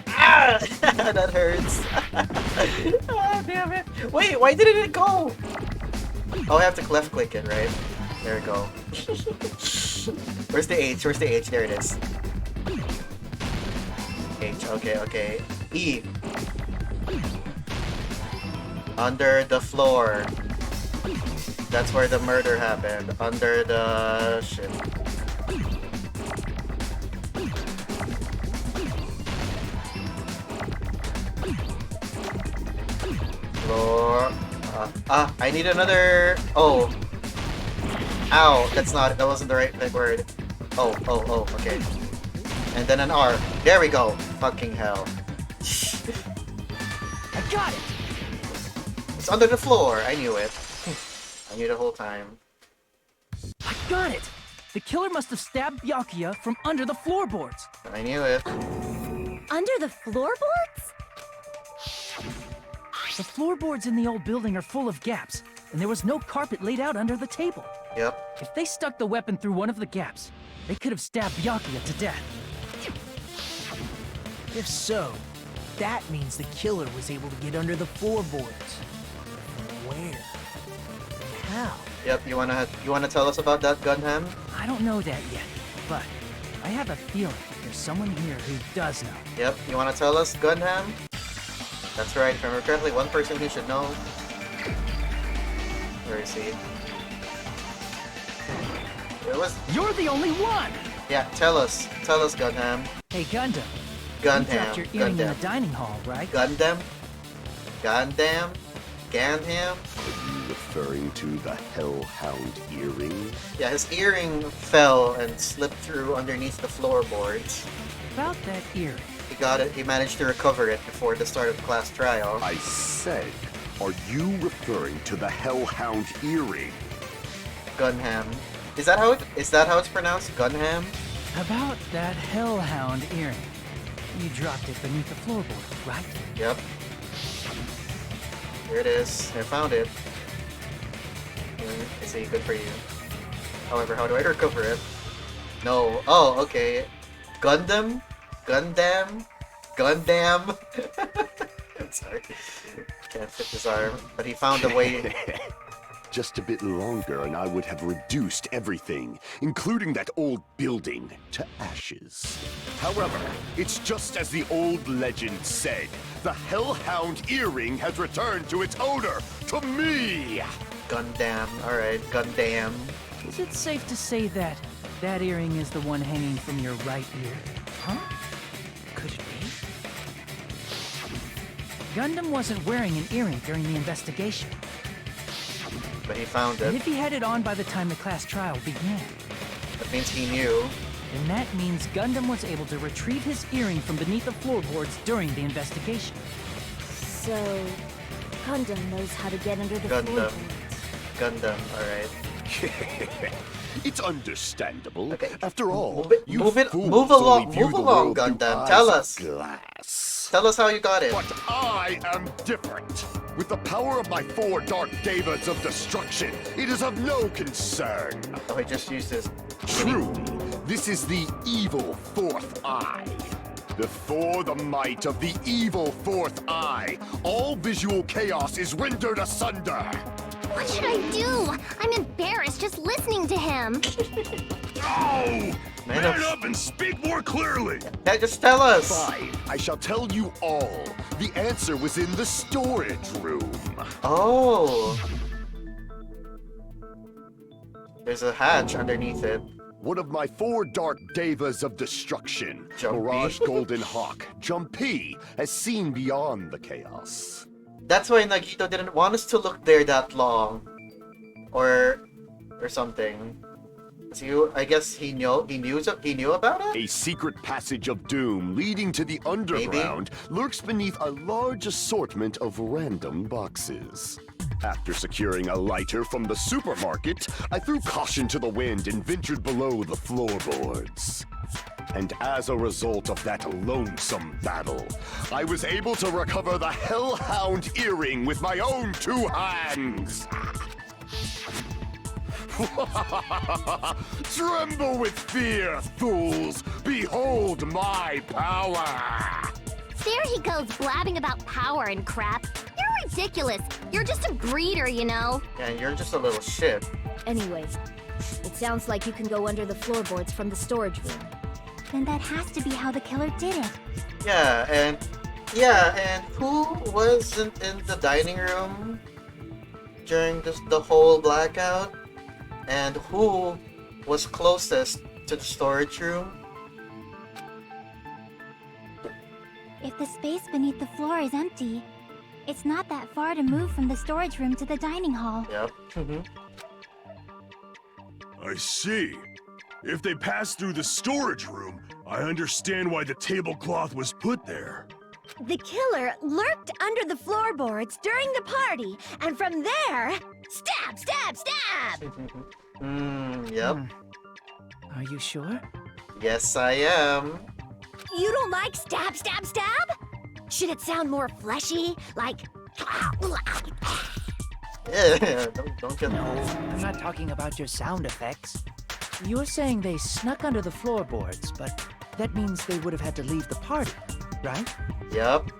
B: Ah! That hurts. Oh, damn it. Wait, why didn't it go? Oh, I have to left click it, right? There we go. Where's the H? Where's the H? There it is. H, okay. E. Under the floor. That's where the murder happened. Under the shit. Floor. I need another. Oh. Ow, that wasn't the right word. Oh, okay. And then an R. There we go. Fucking hell.
H: I got it!
B: It's under the floor. I knew it. I knew the whole time.
H: I got it! The killer must have stabbed Byakuya from under the floorboards.
B: I knew it.
E: Under the floorboards?
H: The floorboards in the old building are full of gaps, and there was no carpet laid out under the table.
B: Yep.
H: If they stuck the weapon through one of the gaps, they could have stabbed Byakuya to death.
G: If so, that means the killer was able to get under the floorboards. Where? How?
B: Yep, you wanna tell us about that, Gunham?
H: I don't know that yet, but I have a feeling there's someone here who does know.
B: Yep, you wanna tell us, Gunham? That's right, if I remember correctly, one person who should know. Where is he? It was...
H: You're the only one!
B: Yeah, tell us, Gunham.
H: Hey, Gundam.
B: Gundam.
H: You dropped your earring in the dining hall, right?
B: Gundam? Gundam? Ganham?
F: Are you referring to the Hellhound earring?
B: Yeah, his earring fell and slipped through underneath the floorboards.
H: About that earring.
B: He got it, he managed to recover it before the start of the class trial.
F: I said, are you referring to the Hellhound earring?
B: Gunham. Is that how it's pronounced? Gunham?
H: About that Hellhound earring. You dropped it beneath the floorboard, right?
B: Yep. Here it is. I found it. I see, good for you. However, how do I recover it? No. Oh, okay. Gundam? Gundam? Gundam? I'm sorry. Can't fit his arm. But he found a way.
F: Just a bit longer and I would have reduced everything, including that old building, to ashes. However, it's just as the old legend said. The Hellhound earring has returned to its owner, to me!
B: Gundam. Alright, Gundam.
H: Is it safe to say that that earring is the one hanging from your right ear? Huh? Could it be? Gundam wasn't wearing an earring during the investigation.
B: But he found
H: And
B: it.
H: if he had it on by the time the class trial began,
B: That means he knew.
H: then that means Gundam was able to retrieve his earring from beneath the floorboards during the investigation.
E: So, Gundam knows how to get under the
B: Gundam.
E: floorboards.
B: Gundam, alright.
F: It's understandable.
B: Okay.
F: After all, you
B: Move
F: fools
B: along,
F: only view
B: move
F: the
B: along,
F: world through
B: Gundam.
F: eyes
B: Tell
F: of
B: us.
F: glass.
B: Tell us how you got it.
F: But I am different. With the power of my 4 dark devas of destruction, it is of no concern.
B: Oh, he just used his...
F: Truly, This is the evil fourth eye. Before the might of the evil fourth eye, all visual chaos is rendered asunder.
L: What should I do? I'm embarrassed just listening to him.
I: Oh! Man up and speak more clearly!
B: Yeah, just tell us!
F: Fine, I shall tell you all. The answer was in the storage room.
B: Oh. There's a hatch underneath it.
F: One of my 4 dark devas of destruction,
B: Jumpy.
F: Mirage Golden Hawk, Jumpy, has seen beyond the chaos.
B: That's why Nagito didn't want us to look there that long. Or something. So I guess he knew about it?
F: A secret passage of doom leading to the underground lurks beneath a large assortment of random boxes. After securing a lighter from the supermarket, I threw caution to the wind and ventured below the floorboards. And as a result of that lonesome battle, I was able to recover the Hellhound earring with my own 2 hands. Tremble with fear, fools! Behold my power!
L: There he goes blabbing about power and crap. You're ridiculous. You're just a breeder, you know.
B: Yeah, you're just a little shit.
E: Anyway, it sounds like you can go under the floorboards from the storage room.
C: Then that has to be how the killer did it.
B: Yeah, and who wasn't in the dining room during the whole blackout? And who was closest to the storage room?
C: If the space beneath the floor is empty, it's not that far to move from the storage room to the dining hall.
B: Yep.
I: I see. If they passed through the storage room, I understand why the tablecloth was put there.
E: The killer lurked under the floorboards during the party, and from there, stab, stab, stab!
B: Yep.
H: Are you sure?
B: Yes, I am.
E: You don't like stab, stab, stab? Should it sound more fleshy? Like...
B: Yeah, don't get...
H: No, I'm not talking about your sound effects. You're saying they snuck under the floorboards, but that means they would have had to leave the party, right?
B: Yep.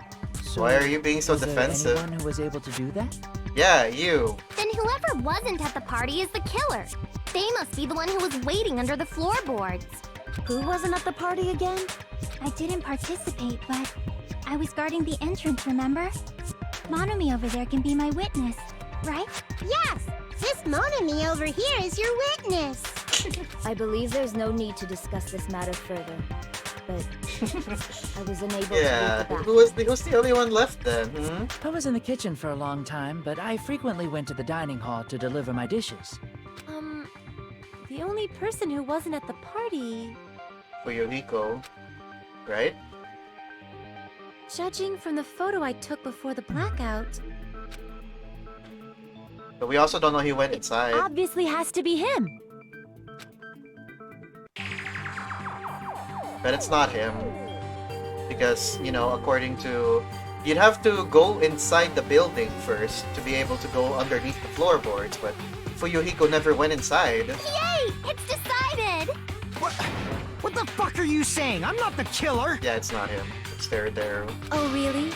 H: So
B: why are you being so defensive?
H: Anyone who was able to do that?
B: Yeah, you.
L: Then whoever wasn't at the party is the killer. They must be the one who was waiting under the floorboards.
E: Who wasn't at the party again?
C: I didn't participate, but I was guarding the entrance, remember? Monomi over there can be my witness, right?
L: Yes! This Monami over here is your witness!
E: I believe there's no need to discuss this matter further, but I was unable to leave the bathroom.
B: Who's the only one left then?
H: I was in the kitchen for a long time, but I frequently went to the dining hall to deliver my dishes.
K: The only person who wasn't at the party...
B: Fuyuhiko, right?
K: Judging from the photo I took before the blackout...
B: But we also don't know he went inside.
E: Obviously has to be him.
B: But it's not him. Because, you know, according to... You'd have to go inside the building first to be able to go underneath the floorboards, but Fuyuhiko never went inside.
L: Yay! It's decided!
D: What the fuck are you saying? I'm not the killer!
B: Yeah, it's not him. It's there.
E: Oh, really?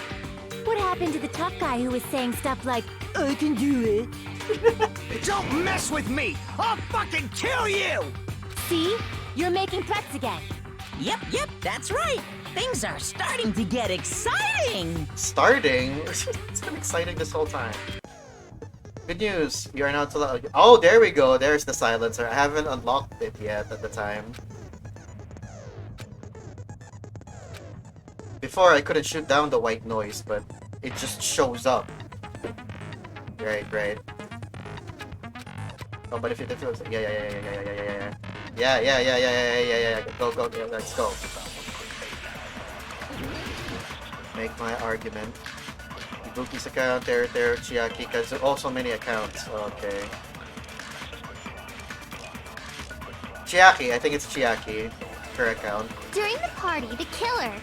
E: What happened to the tough guy who was saying stuff like, I can do it?
D: Don't mess with me! I'll fucking kill you!
E: See? You're making threats again.
A: Yep, that's right. Things are starting to get exciting.
B: Starting? It's been exciting this whole time. Good news. You are now to... Oh, there we go. There's the silencer. I haven't unlocked it yet at the time. Before, I couldn't shoot down the white noise, but it just shows up. Right. Oh, but if it feels... Yeah. Go, let's go. Make my argument. Ibuki's account, there, Chiaki, because there are also many accounts. Okay. Chiaki, I think it's Chiaki, her account.
L: During the party, the killer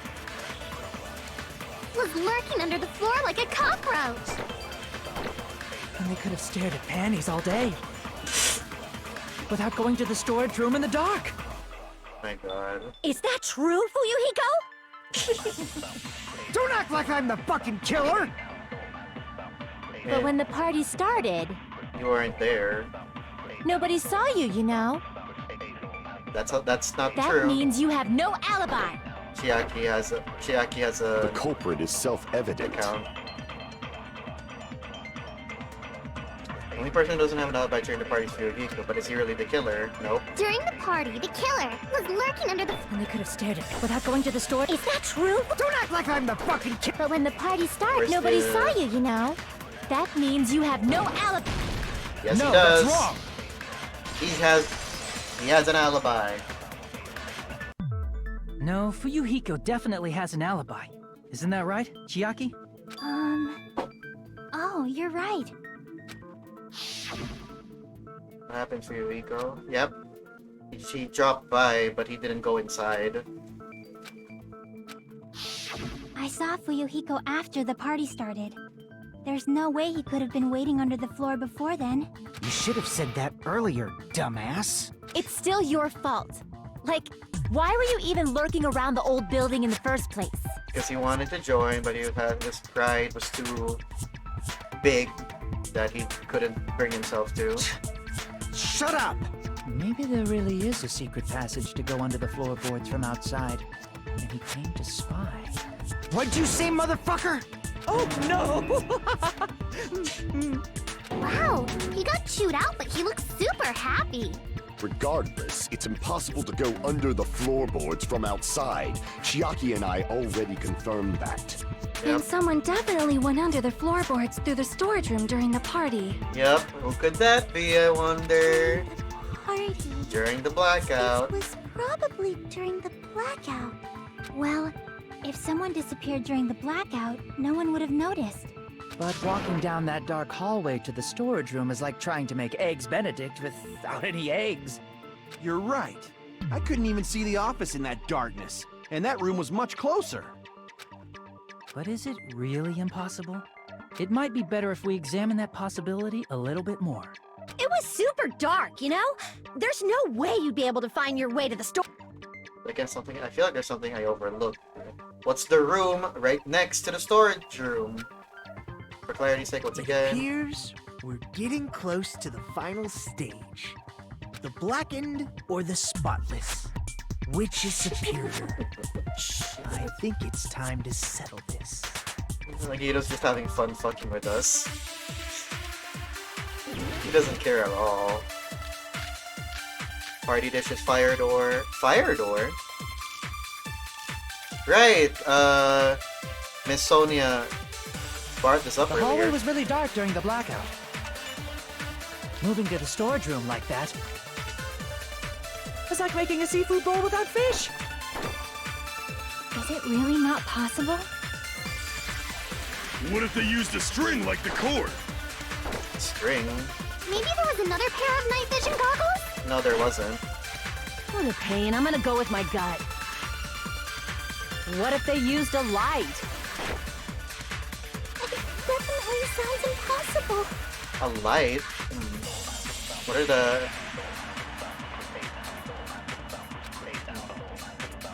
L: was lurking under the floor like a cockroach.
H: And they could have stared at panties all day. Without going to the storage room in the dark.
B: My god.
A: Is that true, Fuyuhiko?
D: Don't act like I'm the fucking killer!
E: But when the party started,
B: You weren't there.
E: nobody saw you, you know?
B: That's not
E: That
B: true.
E: means you have no alibi.
B: Chiaki has a
F: The culprit is self-evident.
B: account. The only person who doesn't have an alibi during the party is Fuyuhiko, but is he really the killer? Nope.
L: During the party, the killer was lurking under the...
E: And they could have stared at me without going to the store.
L: Is that true?
D: Don't act like I'm the fucking killer!
E: But when the party started,
B: Where's
E: nobody
B: the-
E: saw you, you know? That means you have no alibi.
B: Yes,
H: no,
B: he does.
H: that's wrong.
B: He has an alibi.
H: No, Fuyuhiko definitely has an alibi. Isn't that right, Chiaki?
C: Oh, you're right.
B: What happened to Fuyuhiko? Yep. She dropped by, but he didn't go inside.
C: I saw Fuyuhiko after the party started. There's no way he could have been waiting under the floor before then.
D: You should have said that earlier, dumbass.
E: It's still your fault. Like, why were you even lurking around the old building in the first place?
B: Because he wanted to join, but his pride was too big that he couldn't bring himself to.
D: Shut up!
H: Maybe there really is a secret passage to go under the floorboards from outside, and he came to spy.
D: What'd you say, motherfucker?
H: Oh no!
L: Wow, he got chewed out, but he looks super happy.
F: Regardless, it's impossible to go under the floorboards from outside. Chiaki and I already confirmed that.
K: And someone definitely went under the floorboards through the storage room during the party.
B: Yep, who could that be, I wonder?
C: Party.
B: During the blackout.
C: It was probably during the blackout. Well, if someone disappeared during the blackout, no one would have noticed.
H: But walking down that dark hallway to the storage room is like trying to make Eggs Benedict without any eggs.
M: You're right. I couldn't even see the office in that darkness, and that room was much closer.
H: But is it really impossible? It might be better if we examine that possibility a little bit more.
E: It was super dark, you know? There's no way you'd be able to find your way to the store.
B: I feel like there's something I overlooked. What's the room right next to the storage room? For clarity's sake, once
G: It
B: again.
G: appears we're getting close to the final stage. The blackened or the spotless? Which is superior? I think it's time to settle this.
B: Like Ito's just having fun fucking with us. He doesn't care at all. Party dishes, fire door. Fire door? Right, Miss Sonia brought this up
H: The
B: earlier.
H: hallway was really dark during the blackout. Moving to the storage room like that was like making a seafood bowl without fish.
C: Is it really not possible?
I: What if they used a string like the cord?
B: String?
L: Maybe there was another pair of night vision goggles?
B: No, there wasn't.
E: What a pain. I'm gonna go with my gut. What if they used a light?
L: It definitely sounds impossible.
B: A light? What are the...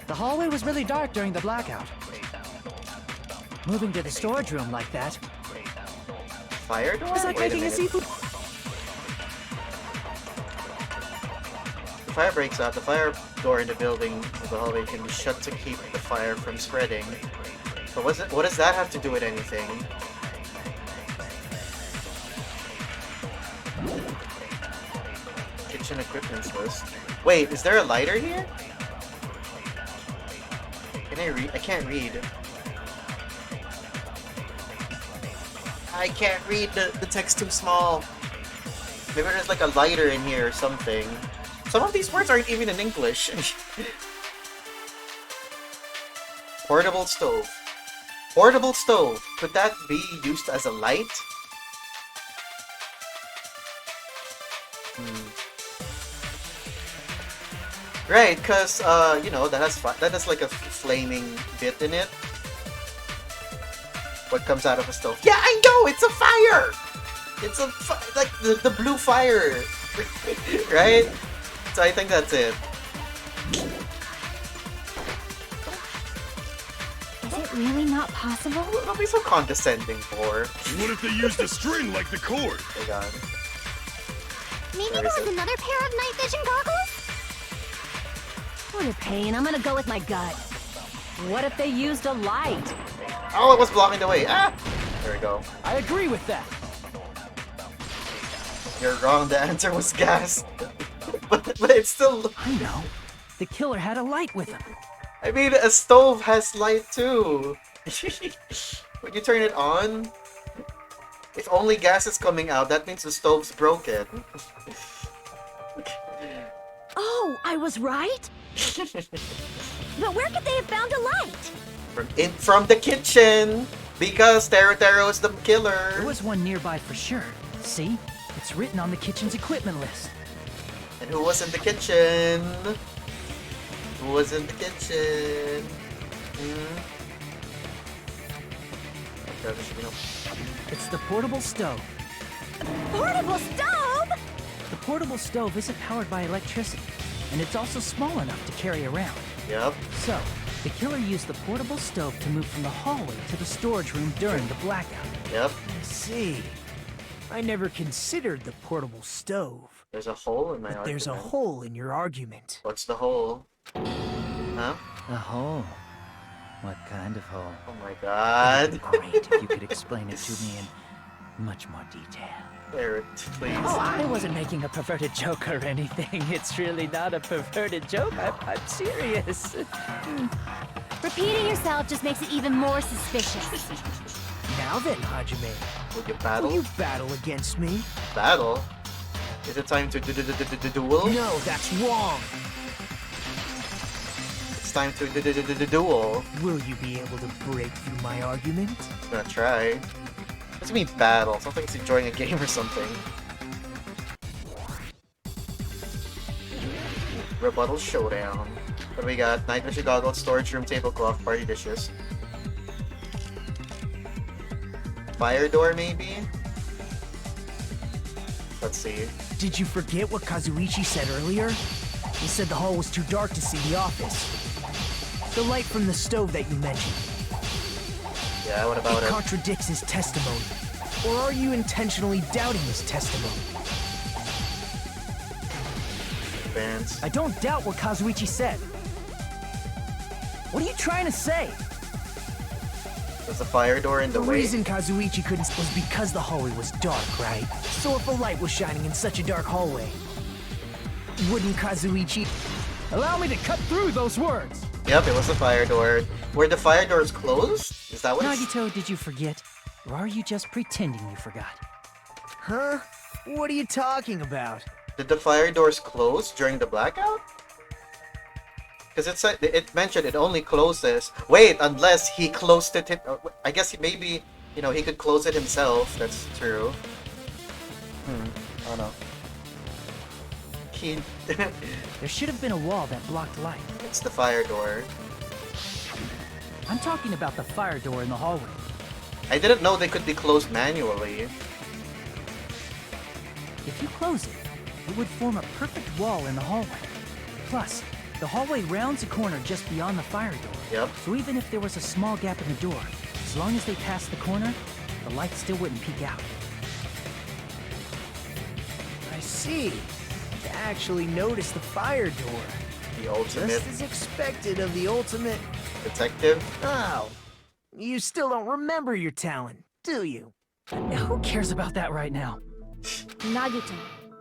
H: The hallway was really dark during the blackout. Moving to the storage room like that
B: Fire door?
H: was like
B: Wait
H: making a
B: minute.
H: seafood.
B: The fire breaks out. The fire door in the building of the hallway can be shut to keep the fire from spreading. But what does that have to do with anything? Kitchen equipment list. Wait, is there a lighter here? Can I read? I can't read. I can't read. The text too small. Maybe there's like a lighter in here or something. Some of these words aren't even in English. Portable stove. Portable stove. Could that be used as a light? Right, because, you know, that has like a flaming bit in it. What comes out of a stove? Yeah, I know! It's a fire! It's a like the blue fire, right? So I think that's it.
E: not possible?
B: Don't be so condescending for.
I: What if they used a string like the cord?
B: Oh god.
L: Maybe
B: Where
L: there
B: is
L: was
B: it?
L: another pair of night vision goggles?
J: What a pain. I'm gonna go with my gut. What if they used a light?
B: Oh, it was blocking the way. Ah! There we go.
H: I agree with that.
B: You're wrong. The answer was gas. but it's still.
H: I know. The killer had a light with him.
B: I mean, a stove has light too. When you turn it on, if only gas is coming out, that means the stove's broken.
J: Oh, I was right? But where could they have found a light?
B: From the kitchen, because Taro is the killer.
H: There was one nearby for sure. See? It's written on the kitchen's equipment list.
B: And who was in the kitchen? Who was in the kitchen?
H: It's the portable stove.
E: Portable stove?
H: The portable stove isn't powered by electricity, and it's also small enough to carry around.
B: Yep.
H: So, the killer used the portable stove to move from the hallway to the storage room during the blackout.
B: Yep.
G: I see. I never considered the portable stove.
B: There's a hole in my
G: But
B: argument.
G: there's a hole in your argument.
B: What's the hole? Huh?
H: A hole? What kind of hole?
B: Oh my god.
H: Great if you could explain it to me in much more detail.
B: There, please.
H: Oh, I wasn't making a perverted joke or anything. It's really not a perverted joke. I'm serious.
C: Repeating yourself just makes it even more suspicious.
G: Now then, Hajime,
B: Will you battle?
G: will you battle against me?
B: Battle? Is it time to duel?
G: No, that's wrong.
B: It's time to duel.
G: Will you be able to break through my argument?
B: I'm gonna try. What do you mean battle? Sounds like it's enjoying a game or something. Rebuttal showdown. What do we got? Night vision goggles, storage room, tablecloth, party dishes. Fire door, maybe? Let's see.
G: Did you forget what Kazuichi said earlier? He said the hall was too dark to see the office. The light from the stove that you mentioned.
B: Yeah, what about
G: It
B: it?
G: contradicts his testimony. Or are you intentionally doubting his testimony?
B: Advance.
H: I don't doubt what Kazuichi said. What are you trying to say?
B: There's a fire door in the
G: The
B: way.
G: reason Kazuichi couldn't was because the hallway was dark, right? So if a light was shining in such a dark hallway, wouldn't Kazuichi...
H: Allow me to cut through those words!
B: Yep, it was a fire door. Were the fire doors closed? Is that what it's...
H: Nagito, did you forget? Or are you just pretending you forgot?
G: Huh? What are you talking about?
B: Did the fire doors close during the blackout? Because it mentioned it only closes. Wait, unless he closed it. I guess maybe, you know, he could close it himself. That's true. I don't know. He...
H: There should have been a wall that blocked light.
B: It's the fire door.
H: I'm talking about the fire door in the hallway.
B: I didn't know they could be closed manually.
H: If you close it, it would form a perfect wall in the hallway. Plus, the hallway rounds a corner just beyond the fire door.
B: Yep.
H: So even if there was a small gap in the door, as long as they passed the corner, the light still wouldn't peek out.
G: I see. You actually noticed the fire door.
B: The ultimate
G: Just as expected of the ultimate...
B: detective.
G: Oh. You still don't remember your talent, do you?
H: Who cares about that right now?
E: Nagito,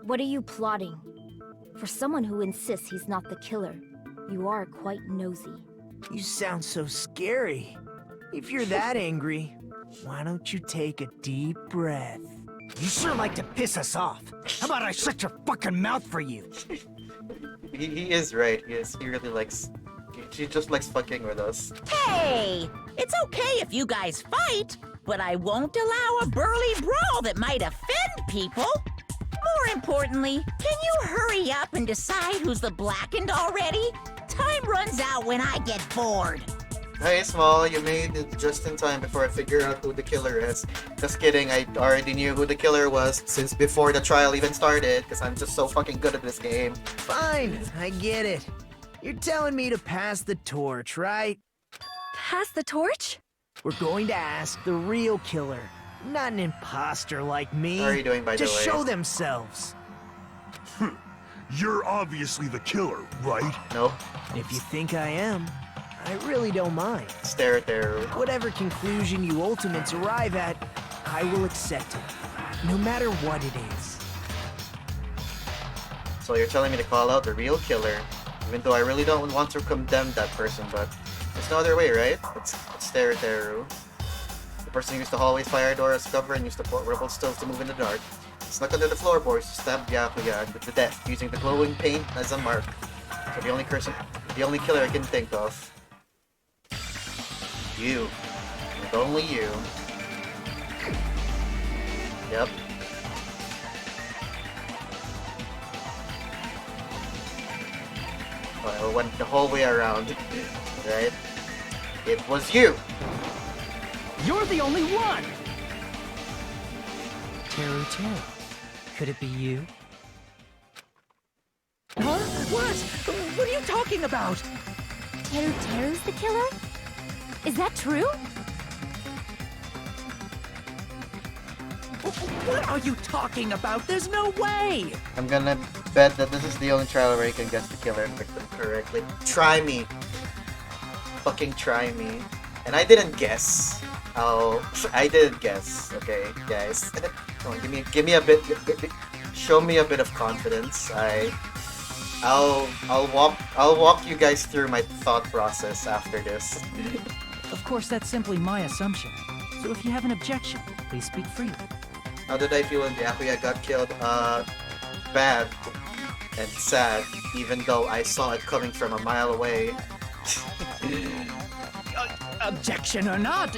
E: what are you plotting? For someone who insists he's not the killer, you are quite nosy.
G: You sound so scary. If you're that angry, why don't you take a deep breath? You sure like to piss us off. How about I shut your fucking mouth for you?
B: He is right. He really likes... He just likes fucking with us.
A: Hey! It's okay if you guys fight, but I won't allow a burly brawl that might offend people. More importantly, can you hurry up and decide who's the blackened already? Time runs out when I get bored.
B: Hey, Small, you made it just in time before I figure out who the killer is. Just kidding, I already knew who the killer was since before the trial even started, because I'm just so fucking good at this game.
G: Fine, I get it. You're telling me to pass the torch, right?
K: Pass the torch?
G: We're going to ask the real killer, not an imposter like me,
B: How are you doing, by
G: to
B: the way?
G: show themselves.
I: You're obviously the killer, right?
B: Nope.
G: If you think I am, I really don't mind.
B: Stare at their...
G: Whatever conclusion you ultimates arrive at, I will accept it, no matter what it is.
B: So you're telling me to call out the real killer, even though I really don't want to condemn that person, but there's no other way, right? Let's stare at their room. The person who used the hallway's fire door as cover and used the portable stills to move in the dark. Snuck under the floorboards to stab Byakuya to death using the glowing paint as a mark. So the only killer I can think of. You. And only you. Yep. I went the whole way around. Right? It was you!
H: You're the only one! Teru. Could it be you? Huh? What? What are you talking about?
C: Teru's the killer? Is that true?
H: What are you talking about? There's no way!
B: I'm gonna bet that this is the only trial where you can guess the killer correctly. Try me. Fucking try me. And I didn't guess. Oh, I didn't guess. Okay, guys. Come on, give me a bit. Show me a bit of confidence. I'll walk you guys through my thought process after this.
H: Of course, that's simply my assumption. So if you have an objection, please speak freely.
B: How did I feel when Byakuya got killed? Bad and sad, even though I saw it coming from a mile away.
H: Objection or not,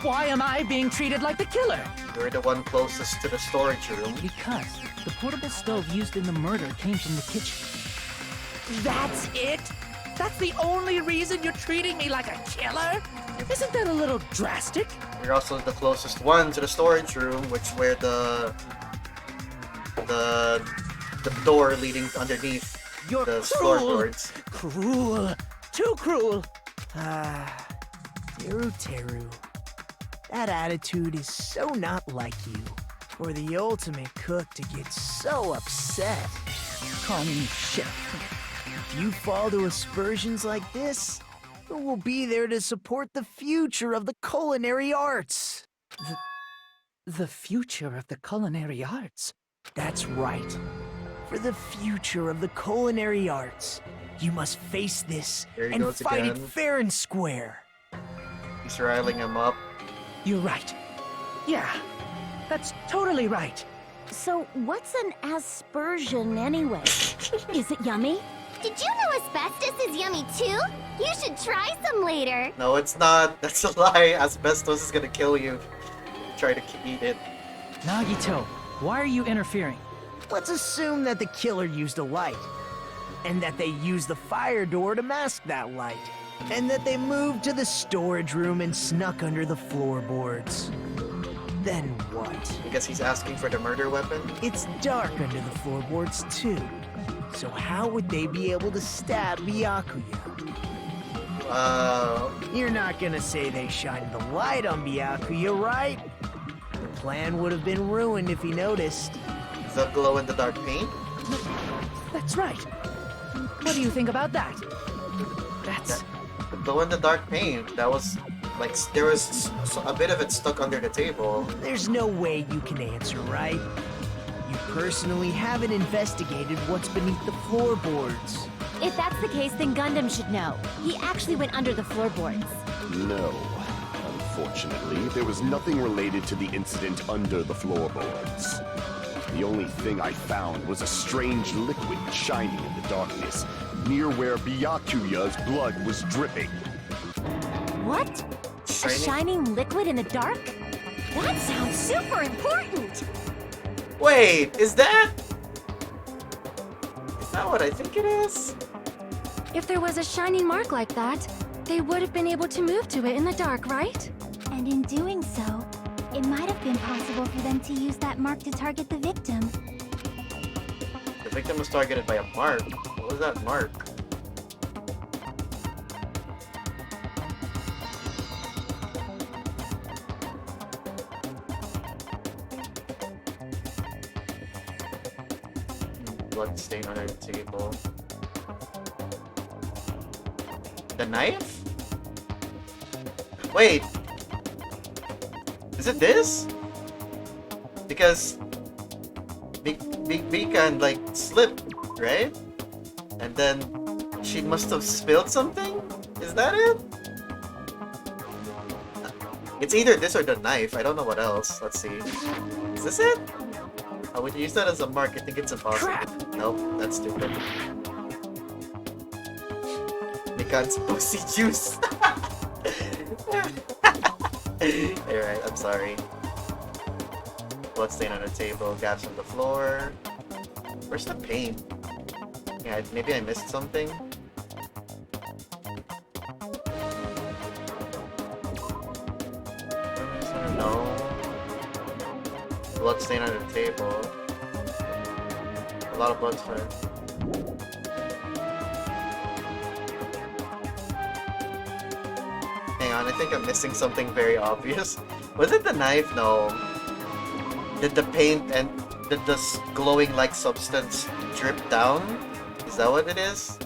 H: why am I being treated like the killer?
B: You're the one closest to the storage room.
H: Because the portable stove used in the murder came from the kitchen. That's it? That's the only reason you're treating me like a killer? Isn't that a little drastic?
B: You're also the closest one to the storage room, where the door leading underneath
H: You're
B: the
H: cruel.
B: floorboards.
H: Cruel. Too cruel.
G: Teru. That attitude is so not like you. For the ultimate cook to get so upset.
H: Call me chef.
G: If you fall to aspersions like this, who will be there to support the future of the culinary arts?
H: The future of the culinary arts?
G: That's right. For the future of the culinary arts, you must face this
B: There he
G: and
B: goes
G: fight it
B: again.
G: fair and square.
B: He's riling him up.
H: You're right. Yeah, that's totally right.
E: So, what's an aspersion anyway? Is it yummy?
L: Did you know asbestos is yummy too? You should try some later.
B: No, it's not. That's a lie. Asbestos is gonna kill you. Try to eat it.
H: Nagito, why are you interfering?
G: Let's assume that the killer used a light, and that they used the fire door to mask that light, and that they moved to the storage room and snuck under the floorboards. Then what?
B: I guess he's asking for the murder weapon.
G: It's dark under the floorboards too. So how would they be able to stab Byakuya? You're not gonna say they shined the light on Byakuya, right? The plan would have been ruined if he noticed.
B: The glow-in-the-dark paint?
H: That's right. What do you think about that? That's...
B: The glow-in-the-dark paint, that was... like, there was a bit of it stuck under the table.
G: There's no way you can answer, right? You personally haven't investigated what's beneath the floorboards.
E: If that's the case, then Gundam should know. He actually went under the floorboards.
F: No. Unfortunately, there was nothing related to the incident under the floorboards. The only thing I found was a strange liquid shining in the darkness, near where Byakuya's blood was dripping.
E: What? A shining liquid in the dark? That sounds super important!
B: Wait, is that... Is that what I think it is?
K: If there was a shining mark like that, they would have been able to move to it in the dark, right?
C: And in doing so, it might have been possible for them to use that mark to target the victim.
B: The victim was targeted by a mark. What was that mark? Blood stain under the table. The knife? Wait! Is it this? Because we can like slip, right? And then she must have spilled something? Is that it? It's either this or the knife. I don't know what else. Let's see. Is this it? I would use that as a mark. I think it's impossible.
H: Crap!
B: Nope, that's stupid. Mikan's pussy juice. Alright, I'm sorry. Bloodstain on the table, gaps on the floor. Where's the paint? Yeah, maybe I missed something. No. Bloodstain on the table. A lot of bloodstain. Hang on, I think I'm missing something very obvious. Was it the knife? No. Did the paint and did this glowing like substance drip down? Is that what it is?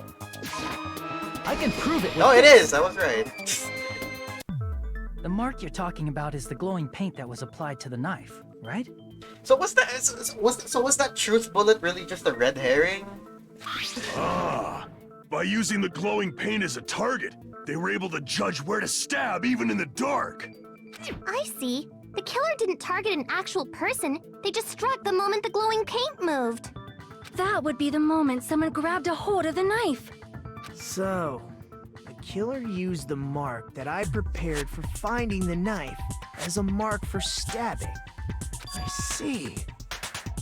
H: I can prove it.
B: No, it is! I was right.
H: The mark you're talking about is the glowing paint that was applied to the knife, right?
B: So was that truth bullet really just a red herring?
I: Ah, by using the glowing paint as a target, they were able to judge where to stab even in the dark.
L: I see. The killer didn't target an actual person. They just struck the moment the glowing paint moved.
K: That would be the moment someone grabbed a hold of the knife.
G: So, the killer used the mark that I prepared for finding the knife as a mark for stabbing. I see.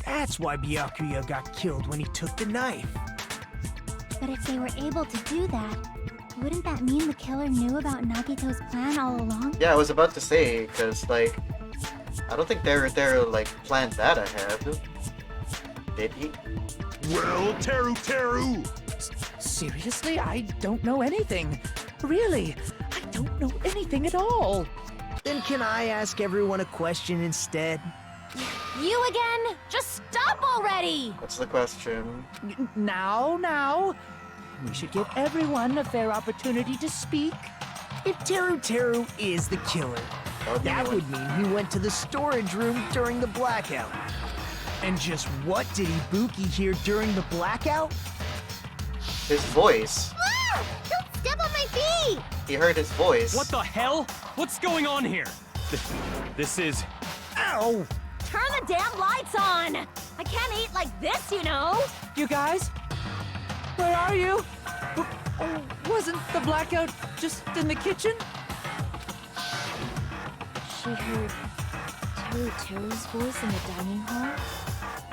G: That's why Byakuya got killed when he took the knife.
C: But if they were able to do that, wouldn't that mean the killer knew about Nagito's plan all along?
B: Yeah, I was about to say, because, like, I don't think Teru like, planned that ahead. Did he?
I: Well, Teru!
H: Seriously? I don't know anything. Really, I don't know anything at all.
G: Then can I ask everyone a question instead?
E: You again? Just stop already!
B: What's the question?
H: Now. We should give everyone a fair opportunity to speak.
G: If Teru is the killer, that would mean he went to the storage room during the blackout. And just what did Ibuki hear during the blackout?
B: His voice.
L: Ah! Don't step on my feet!
B: He heard his voice.
N: What the hell? What's going on here? This is...
G: Ow!
E: Turn the damn lights on! I can't eat like this, you know!
H: You guys? Where are you? Wasn't the blackout just in the kitchen?
E: She heard Teru's voice in the dining hall?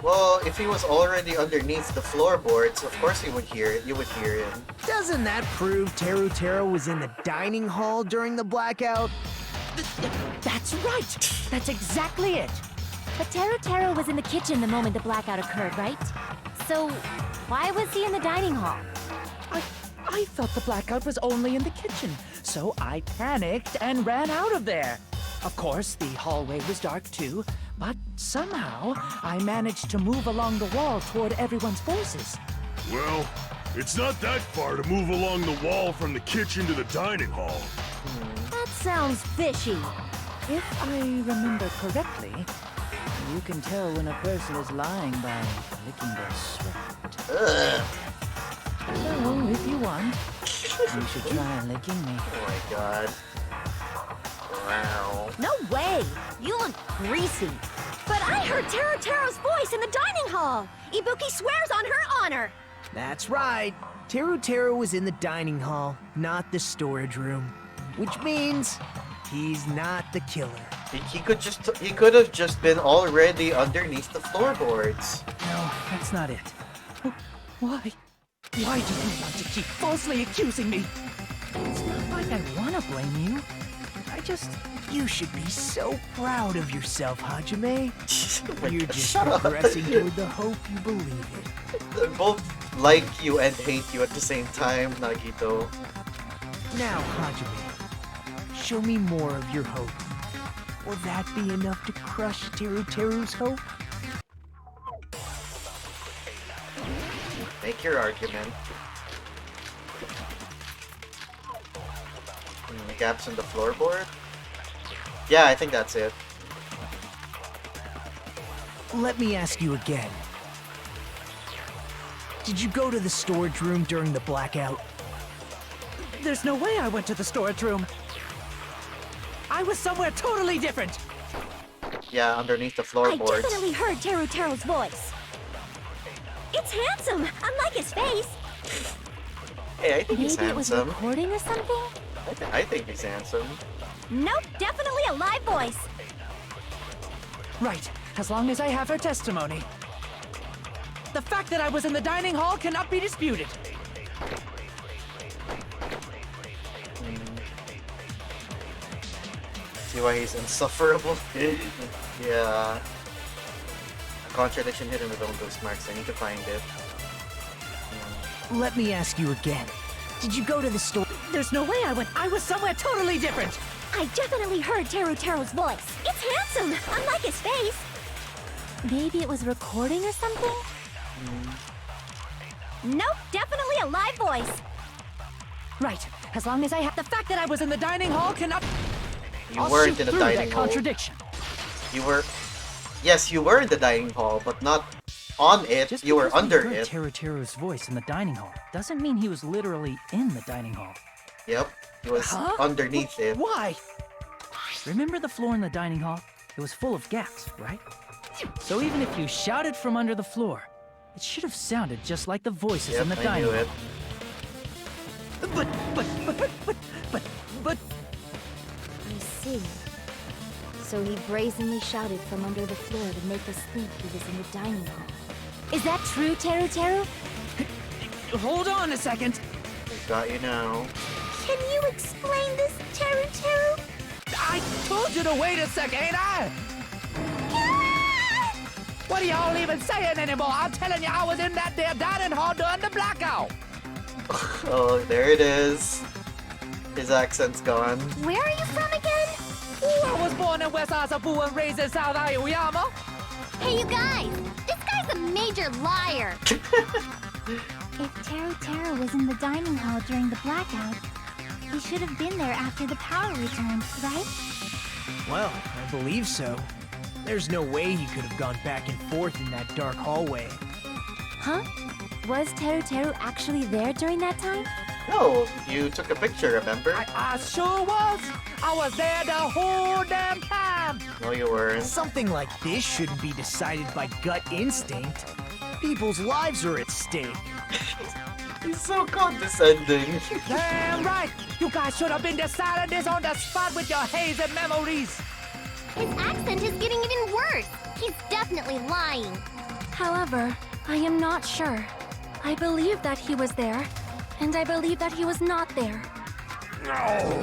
B: Well, if he was already underneath the floorboards, of course you would hear him.
G: Doesn't that prove Teru was in the dining hall during the blackout?
H: That's right! That's exactly it!
E: But Teru was in the kitchen the moment the blackout occurred, right? So, why was he in the dining hall?
H: I thought the blackout was only in the kitchen, so I panicked and ran out of there. Of course, the hallway was dark too, but somehow I managed to move along the wall toward everyone's voices.
I: Well, it's not that far to move along the wall from the kitchen to the dining hall.
E: That sounds fishy.
H: If I remember correctly, you can tell when a person is lying by licking their sweat.
B: Ugh.
H: So, if you want, you should try licking me.
B: Oh my god. Wow.
E: No way! You look greasy. But I heard Teru's voice in the dining hall! Ibuki swears on her honor!
G: That's right. Teru was in the dining hall, not the storage room. Which means he's not the killer.
B: He could have just been already underneath the floorboards.
H: No, that's not it. Why? Why do you want to keep falsely accusing me? It's not like I want to blame you.
G: You should be so proud of yourself, Hajime. You're just
B: Shut up.
G: progressing toward the hope you believe in.
B: They both like you and hate you at the same time, Nagito.
G: Now, Hajime, show me more of your hope. Will that be enough to crush Teru's hope?
B: Make your argument. Gaps in the floorboard? Yeah, I think that's it.
G: Let me ask you again. Did you go to the storage room during the blackout?
H: There's no way I went to the storage room. I was somewhere totally different.
B: Yeah, underneath the
E: I
B: floorboards.
E: definitely heard Teru's voice. It's handsome, unlike his face.
B: Hey, I think he's
E: Maybe it was
B: handsome.
E: recording or something?
B: I think he's handsome.
E: Nope, definitely a live voice.
H: Right, as long as I have her testimony. The fact that I was in the dining hall cannot be disputed.
B: See why he's insufferable? Yeah. A contradiction hidden with all those marks. I need to find it.
G: Let me ask you again. Did you go to the store?
H: There's no way I went. I was somewhere totally different.
E: I definitely heard Teru's voice. It's handsome, unlike his face. Maybe it was recording or something? Nope, definitely a live voice.
H: Right, as long as I have the fact that I was in the dining hall cannot.
B: You weren't in the dining hall.
H: Contradiction.
B: You were. Yes, you were in the dining hall, but not on it.
H: Just
B: you were
H: because
B: under
H: we heard
B: it.
H: Teru's voice in the dining hall doesn't mean he was literally in the dining hall.
B: Yep, he was underneath it.
H: Why? Remember the floor in the dining hall? It was full of gaps, right? So even if you shouted from under the floor, it should have sounded just like the voices in the
B: I
H: dining
B: knew
H: hall.
B: it.
H: But.
E: I see. So he brazenly shouted from under the floor to make us think he was in the dining hall. Is that true, Teru?
H: Hold on a second.
B: Got you now.
E: Can you explain this, Teru?
H: I told you to wait a second, ain't I? What are y'all even saying anymore? I'm telling you, I was in that there dining hall during the blackout.
B: Oh, there it is. His accent's gone.
E: Where are you from again?
H: I was born in West Asabu and raised in South Aoyama.
L: Hey, you guys! This guy's a major liar!
C: If Teru was in the dining hall during the blackout, he should have been there after the power returned, right?
G: Well, I believe so. There's no way he could have gone back and forth in that dark hallway.
E: Huh? Was Teru actually there during that time?
B: No, you took a picture, remember?
H: I sure was. I was there the whole damn time.
B: No, you weren't.
G: Something like this shouldn't be decided by gut instinct. People's lives are at stake.
B: He's so condescending.
H: Damn right. You guys should have been deciding this on the spot with your hazy memories.
L: His accent is getting even worse. He's definitely lying.
K: However, I am not sure. I believe that he was there, and I believe that he was not there.
I: No.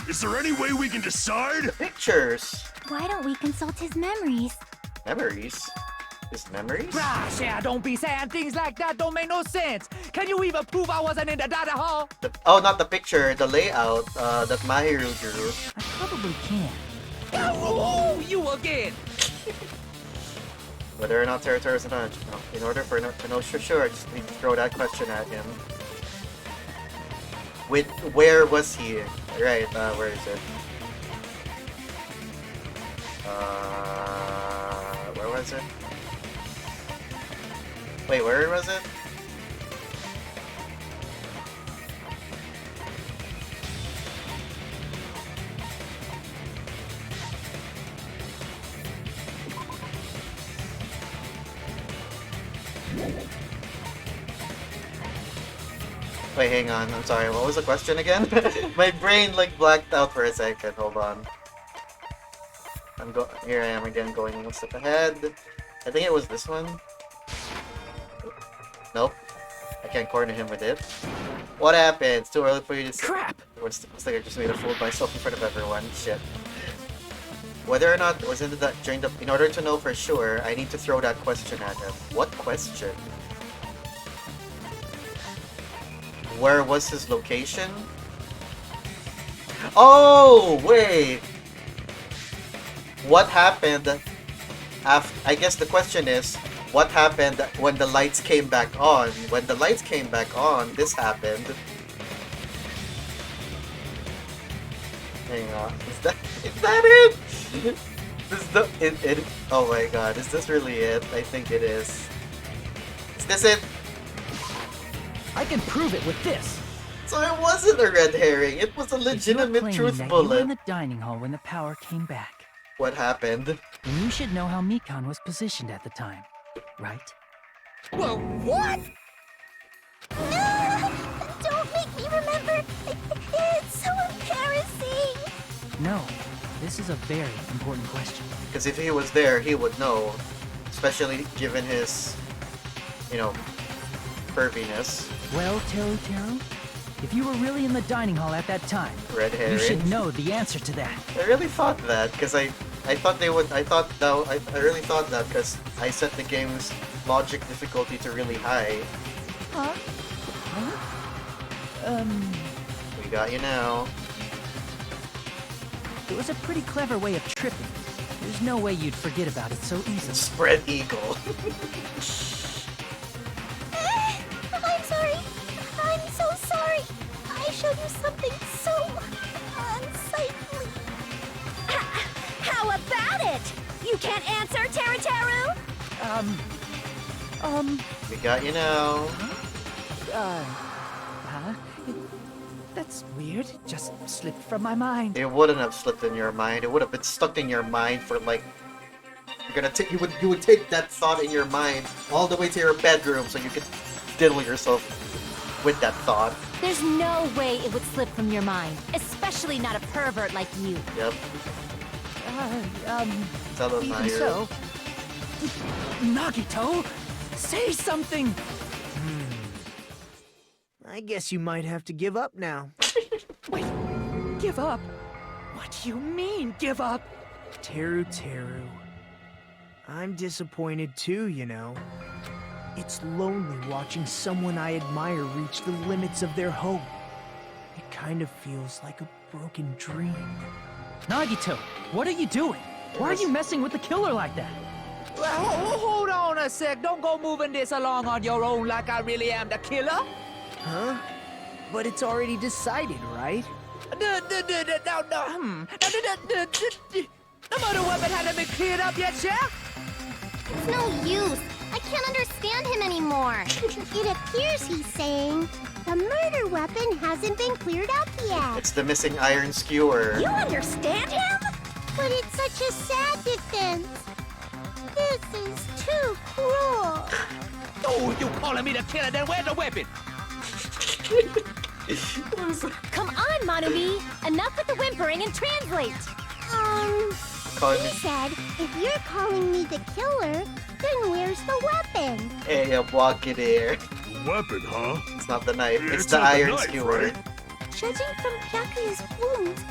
I: Is there any way we can decide?
B: Pictures.
C: Why don't we consult his memories?
B: Memories? His memories?
H: Gosh, yeah, don't be saying things like that. Don't make no sense. Can you even prove I wasn't in the dining hall?
B: Oh, not the picture, the layout that Mahiru drew.
H: I probably can. Oh, you again!
B: Whether or not Teru is not. In order for to know for sure, I just need to throw that question at him. With where was he? Right, where is it? Where was it? Wait, where was it? Wait, hang on. I'm sorry. What was the question again? My brain like blacked out for a second. Hold on. Here I am again, going one step ahead. I think it was this one. Nope. I can't corner him with it. What happened? It's too early for you to see.
H: Crap!
B: Looks like I just made a fool of myself in front of everyone. Shit. Whether or not it was in order to know for sure, I need to throw that question at him. What question? Where was his location? Oh, wait! What happened after... I guess the question is, what happened when the lights came back on? When the lights came back on, this happened. Hang on, is that it? Is the it? Oh my god, is this really it? I think it is. Is this it?
H: I can prove it with this.
B: So it wasn't a red herring. It was a legitimate truth
H: You were in
B: bullet.
H: the dining hall when the power came back.
B: What happened?
H: And you should know how Mikan was positioned at the time, right?
L: Well, what? No! Don't make me remember! It's so embarrassing!
H: No, this is a very important question.
B: Because if he was there, he would know. Especially given his, you know, perviness.
H: Well, Teru, if you were really in the dining hall at that time,
B: Red herring.
H: you should know the answer to that.
B: I really thought that, because I thought they would, I really thought that, because I set the game's logic difficulty to really high.
H: Huh?
B: We got you now.
H: It was a pretty clever way of tripping. There's no way you'd forget about it so easily.
B: Spread eagle.
L: I'm sorry. I'm so sorry. I showed you something so unsightly. How about it? You can't answer, Teru?
B: We got you now.
H: That's weird. It just slipped from my mind.
B: It wouldn't have slipped in your mind. It would have been stuck in your mind for like. You would take that thought in your mind all the way to your bedroom so you could diddle yourself with that thought.
E: There's no way it would slip from your mind, especially not a pervert like you.
B: Yep. Tell him,
H: Even so, Nagito, say something.
G: I guess you might have to give up now.
H: Wait, give up? What do you mean, give up?
G: Teru. I'm disappointed too, you know. It's lonely watching someone I admire reach the limits of their hope. It kind of feels like a broken dream.
H: Nagito, what are you doing? Why are you messing with the killer like that?
O: Well, hold on a sec. Don't go moving this along on your own like I really am the killer.
G: Huh? But it's already decided, right?
O: The murder weapon hasn't been cleared up yet, yeah?
L: It's no use. I can't understand him anymore. It appears he's saying the murder weapon hasn't been cleared up yet.
B: It's the missing iron skewer.
L: You understand him? But it's such a sad defense. This is too cruel.
O: Oh, you calling me the killer? Then where's the weapon?
E: Come on, Manumi. Enough with the whimpering and translate.
L: He said, if you're calling me the killer, then where's the weapon?
B: Hey, walk it here.
I: Weapon, huh?
B: It's not the knife, it's the
I: not the
B: iron
I: knife,
B: skewer.
I: right?
L: Judging from Byakuya's wounds,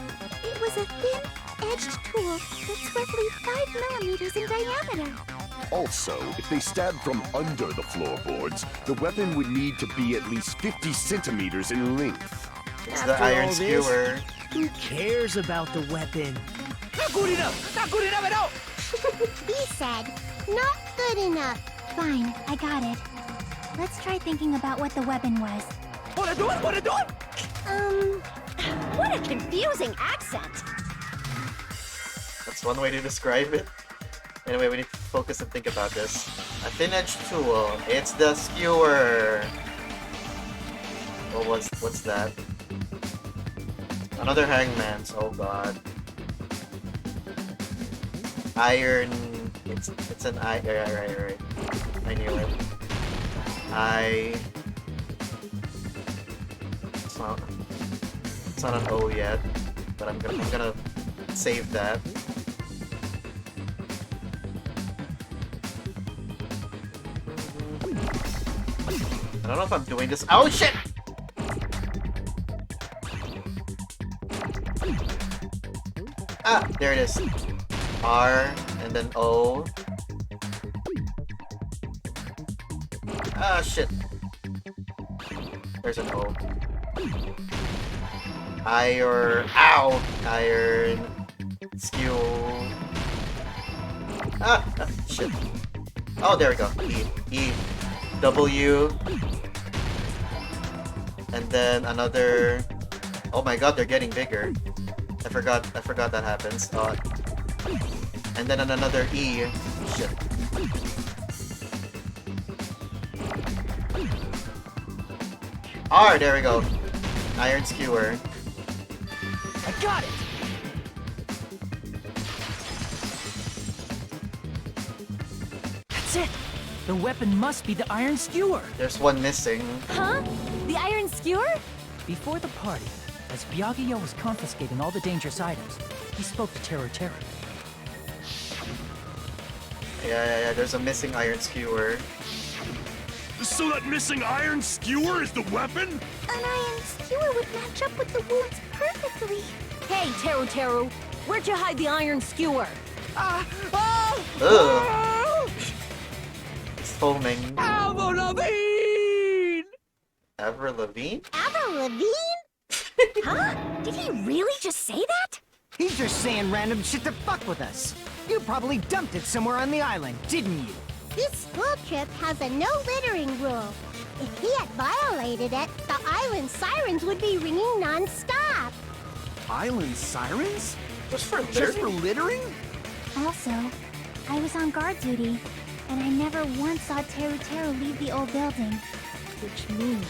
L: it was a thin-edged tool that's roughly 5 millimeters in diameter.
F: Also, if they stab from under the floorboards, the weapon would need to be at least 50 centimeters in length.
B: It's the iron skewer.
G: Who cares about the weapon?
O: Not good enough! Not good enough at all!
L: He said, not good enough.
C: Fine, I got it. Let's try thinking about what the weapon was.
O: What are you doing?
E: What a confusing accent.
B: That's one way to describe it. Anyway, we need to focus and think about this. A thin-edged tool. It's the skewer. What's that? Another hangman's. Oh god. Iron. It's an I. Right. I knew it. It's not an O yet, but I'm gonna save that. I don't know if I'm doing this. Oh shit! Ah, there it is. R and then O. Ah shit. There's an O. Iron. Ow! Iron. Skew. Ah! Shit. Oh, there we go. E, W, and then another. Oh my God, they're getting bigger. I forgot that happens. And then another E. Shit. R, there we go. Iron skewer.
H: I got it! That's it! The weapon must be the iron skewer!
B: There's one missing.
E: Huh? The iron skewer?
H: Before the party, as Byakuya was confiscating all the dangerous items, he spoke to Teru.
B: Yeah, there's a missing iron skewer.
I: So that missing iron skewer is the weapon?
L: An iron skewer would match up with the wounds perfectly.
E: Hey, Teru, where'd you hide the iron skewer?
B: Ugh. It's foaming.
O: Avril Lavigne!
B: Avril Lavigne?
L: Avril Lavigne?
C: Huh? Did he really just say that?
D: He's just saying random shit to fuck with us. You probably dumped it somewhere on the island, didn't you?
L: This school trip has a no littering rule. If he had violated it, the island sirens would be ringing non-stop.
M: Island sirens?
B: Just for
M: Just for littering?
C: Also, I was on guard duty, and I never once saw Teru leave the old building.
E: Which means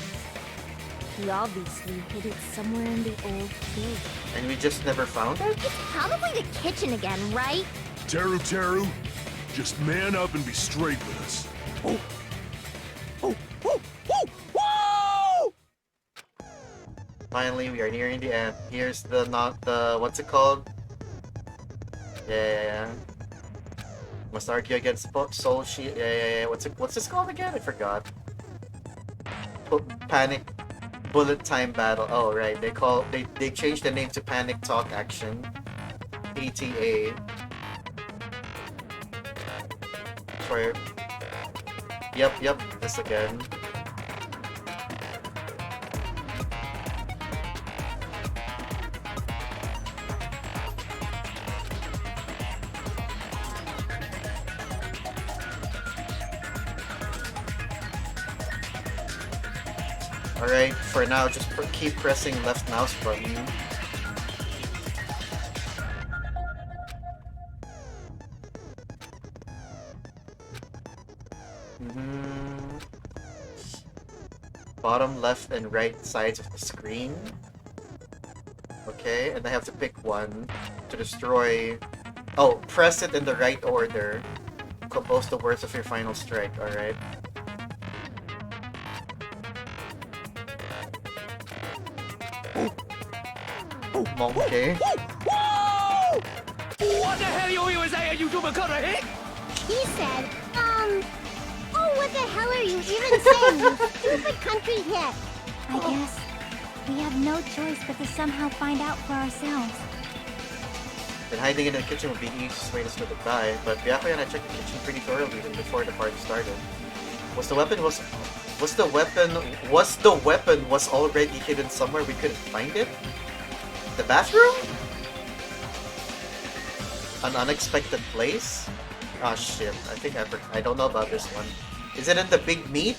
E: he obviously hid it somewhere in the old building.
B: And we just never found it?
L: It's probably the kitchen again, right?
I: Teru, just man up and be straight with us.
B: Finally, we are nearing the end. Here's the what's it called? Yeah. Must argue against Soul Shield. Yeah. What's this called again? I forgot. Panic Bullet Time Battle. Oh right, they changed the name to Panic Talk Action. ATA. Sorry. Yep, this again. Alright, for now, just keep pressing left mouse button. Bottom left and right sides of the screen. Okay, and I have to pick one to destroy. Oh, press it in the right order. Compose the words of your final strike, alright. Monkey.
O: What the hell you even saying, you stupid hit?
L: He said, oh, what the hell are you even saying, you stupid country hit?
C: I guess we have no choice but to somehow find out for ourselves.
B: Then hiding in the kitchen would be the easiest way to say goodbye, but Byakuya and I checked the kitchen pretty thoroughly even before the party started. The weapon was already hidden somewhere we couldn't find it? The bathroom? An unexpected place? Oh shit, I don't know about this one. Is it in the big meat?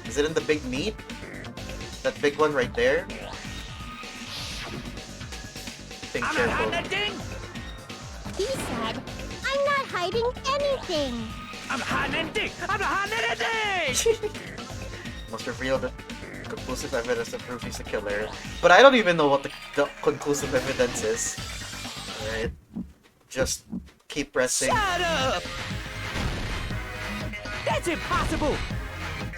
B: Is it in the big meat? That big one right there? Think careful.
L: He said, I'm not hiding anything.
O: I'm hiding anything! I'm not hiding anything!
B: Must reveal the conclusive evidence that proves he's a killer. But I don't even know what the conclusive evidence is. Alright. Just keep pressing.
O: Shut up! That's impossible!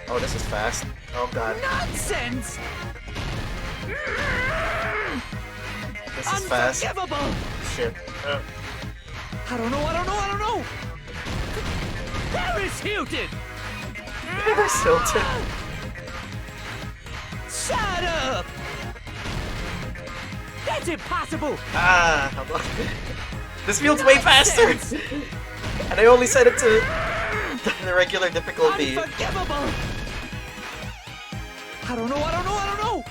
B: Oh, this is fast. Oh god.
O: Nonsense!
B: This is fast.
O: Unforgivable!
B: Shit.
O: I don't know! Paris Hilton!
B: Paris Hilton.
O: Shut up! That's impossible!
B: Ah, this feels way faster! And I only set it to the regular difficulty.
O: Unforgivable! I don't know!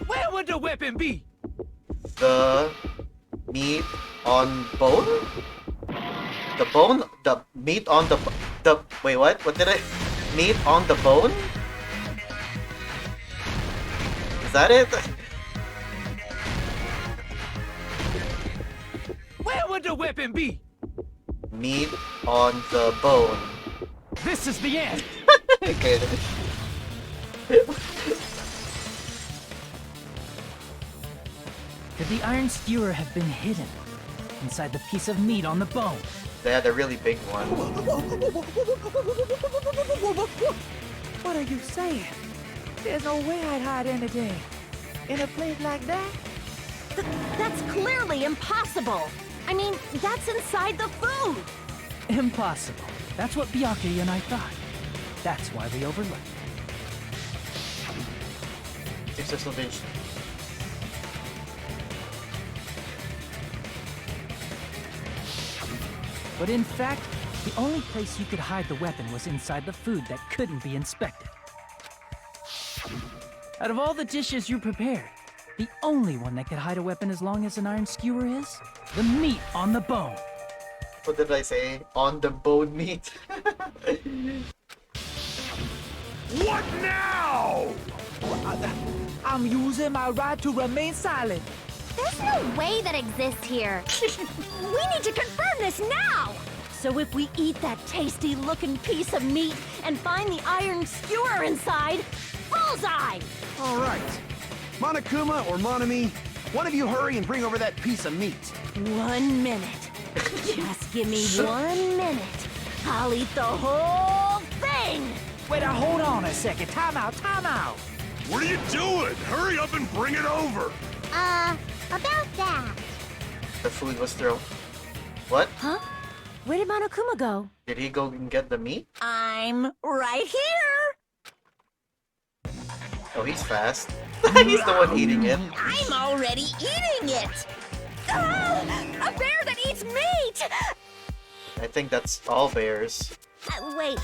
O: Where would the weapon be?
B: The meat on bone? The bone? The meat on the... Wait, what? What did I... Meat on the bone? Is that it?
O: Where would the weapon be?
B: Meat on the bone.
H: This is the end!
B: Okay.
H: Could the iron skewer have been hidden inside the piece of meat on the bone?
B: They had a really big one.
O: What are you saying? There's no way I'd hide anything in a place like that.
J: That's clearly impossible. I mean, that's inside the food.
H: Impossible. That's what Byakuya and I thought. That's why we overlooked. But in fact, the only place you could hide the weapon was inside the food that couldn't be inspected. Out of all the dishes you prepared, the only one that could hide a weapon as long as an iron skewer is the meat on the bone.
B: What did I say? On the bone meat.
I: What now?
O: I'm using my right to remain silent.
L: There's no way that exists here.
J: We need to confirm this now! So if we eat that tasty-looking piece of meat and find the iron skewer inside, bullseye!
M: All right. Monokuma or Monami, one of you hurry and bring over that piece of meat.
J: 1 minute. Just give me 1 minute. I'll eat the whole thing!
O: Wait, now hold on a second. Time out, time out.
I: What are you doing? Hurry up and bring it over.
L: About that.
B: The food was thrown. What?
J: Huh? Where did Monokuma go?
B: Did he go and get the meat?
A: I'm right here.
B: Oh, he's fast. He's the one eating it.
A: I'm already eating it.
J: Ah, a bear that eats meat!
B: I think that's all bears.
J: Wait,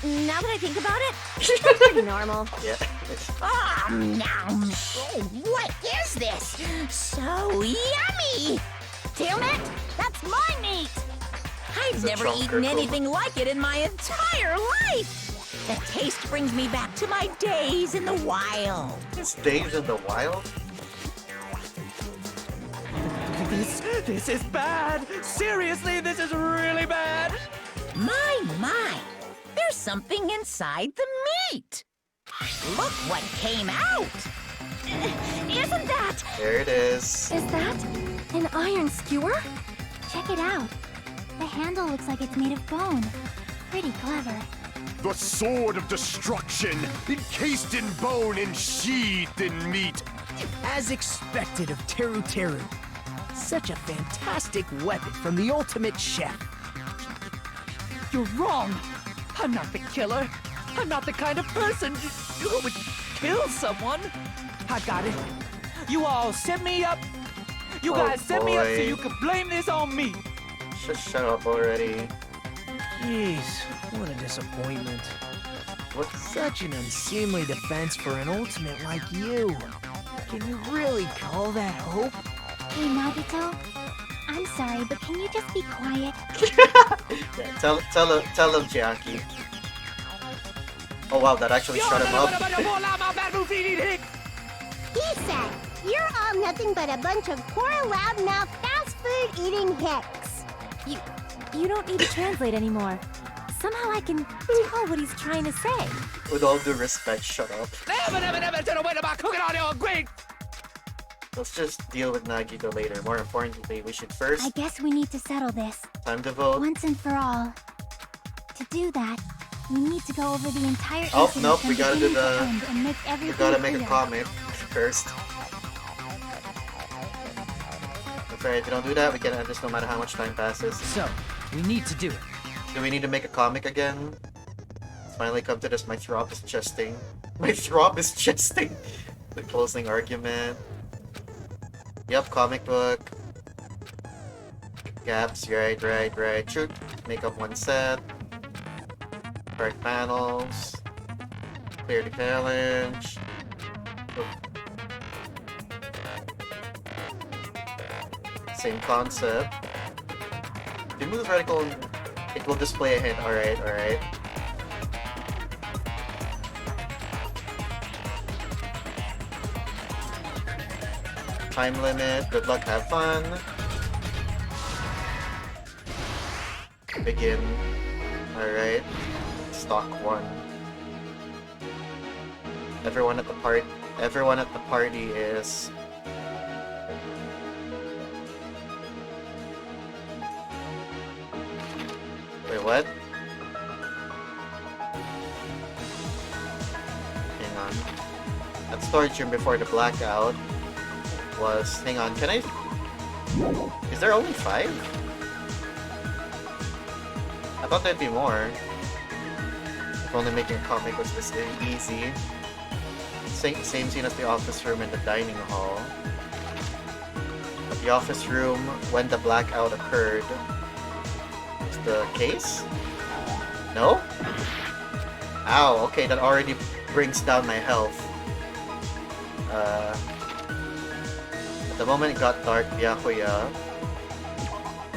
J: now that I think about it, that's pretty normal.
B: Yeah.
A: Ah, nom. Oh, what is this? So yummy!
J: Damn it! That's my meat!
A: I've
B: It's a
A: never
B: chunker
A: eaten
B: food.
A: anything like it in my entire life. The taste brings me back to my days in the wild.
B: His days in the wild?
O: This is bad. Seriously, this is really bad.
A: My. There's something inside the meat. Look what came out.
J: Isn't that?
B: There it is.
K: Is that an iron skewer?
C: Check it out. The handle looks like it's made of bone. Pretty clever.
F: The sword of destruction, encased in bone and sheathed in meat.
G: As expected of Teru Teru. Such a fantastic weapon from the ultimate chef.
O: You're wrong. I'm not the killer. I'm not the kind of person who would kill someone. I got it. You all set me up. You
B: Oh,
O: guys set me up so
B: boy.
O: you could blame this on me.
B: Shut up already.
G: Jeez, what a disappointment.
B: What?
G: Such an unseemly defense for an ultimate like you. Can you really call that hope?
C: Hey, Nagito. I'm sorry, but can you just be quiet?
B: Yeah, tell him, Jackie. Oh wow, that actually shut him up.
L: He said, "You're all nothing but a bunch of poor, loudmouth, fast food eating hicks."
E: You don't need to translate anymore. Somehow I can tell what he's trying to say.
B: With all due respect, shut up.
O: Never said a word about cooking on your grate.
B: Let's just deal with Nagito later. More importantly, we should first...
C: I guess we need to settle this.
B: Time to vote.
C: Once and for all. To do that, we need to go over the entire
B: Oh,
C: incident
B: nope,
C: from
B: we gotta do
C: beginning to
B: the...
C: end and make
B: We
C: everything
B: gotta make a
C: clear.
B: comic first. That's right, if you don't do that, we can end this no matter how much time passes.
H: So, we need to do it.
B: Do we need to make a comic again? Let's finally come to this. My throb is chesting. My throb is chesting. The closing argument. Yep, comic book. Gaps, right. Shoot. Make up one set. Correct panels. Clear the challenge. Same concept. If you move the reticle, it will display a hint. Alright, alright. Time limit. Good luck, have fun. Begin. Alright. Stock 1. Everyone at the party is... Wait, what? Hang on. That storage room before the blackout was... Hang on, can I... Is there only 5? I thought there'd be more. If only making a comic was this easy. Same scene as the office room and the dining hall. At the office room, when the blackout occurred, is the case? No? Ow, okay, that already brings down my health. At the moment it got dark, Byakuya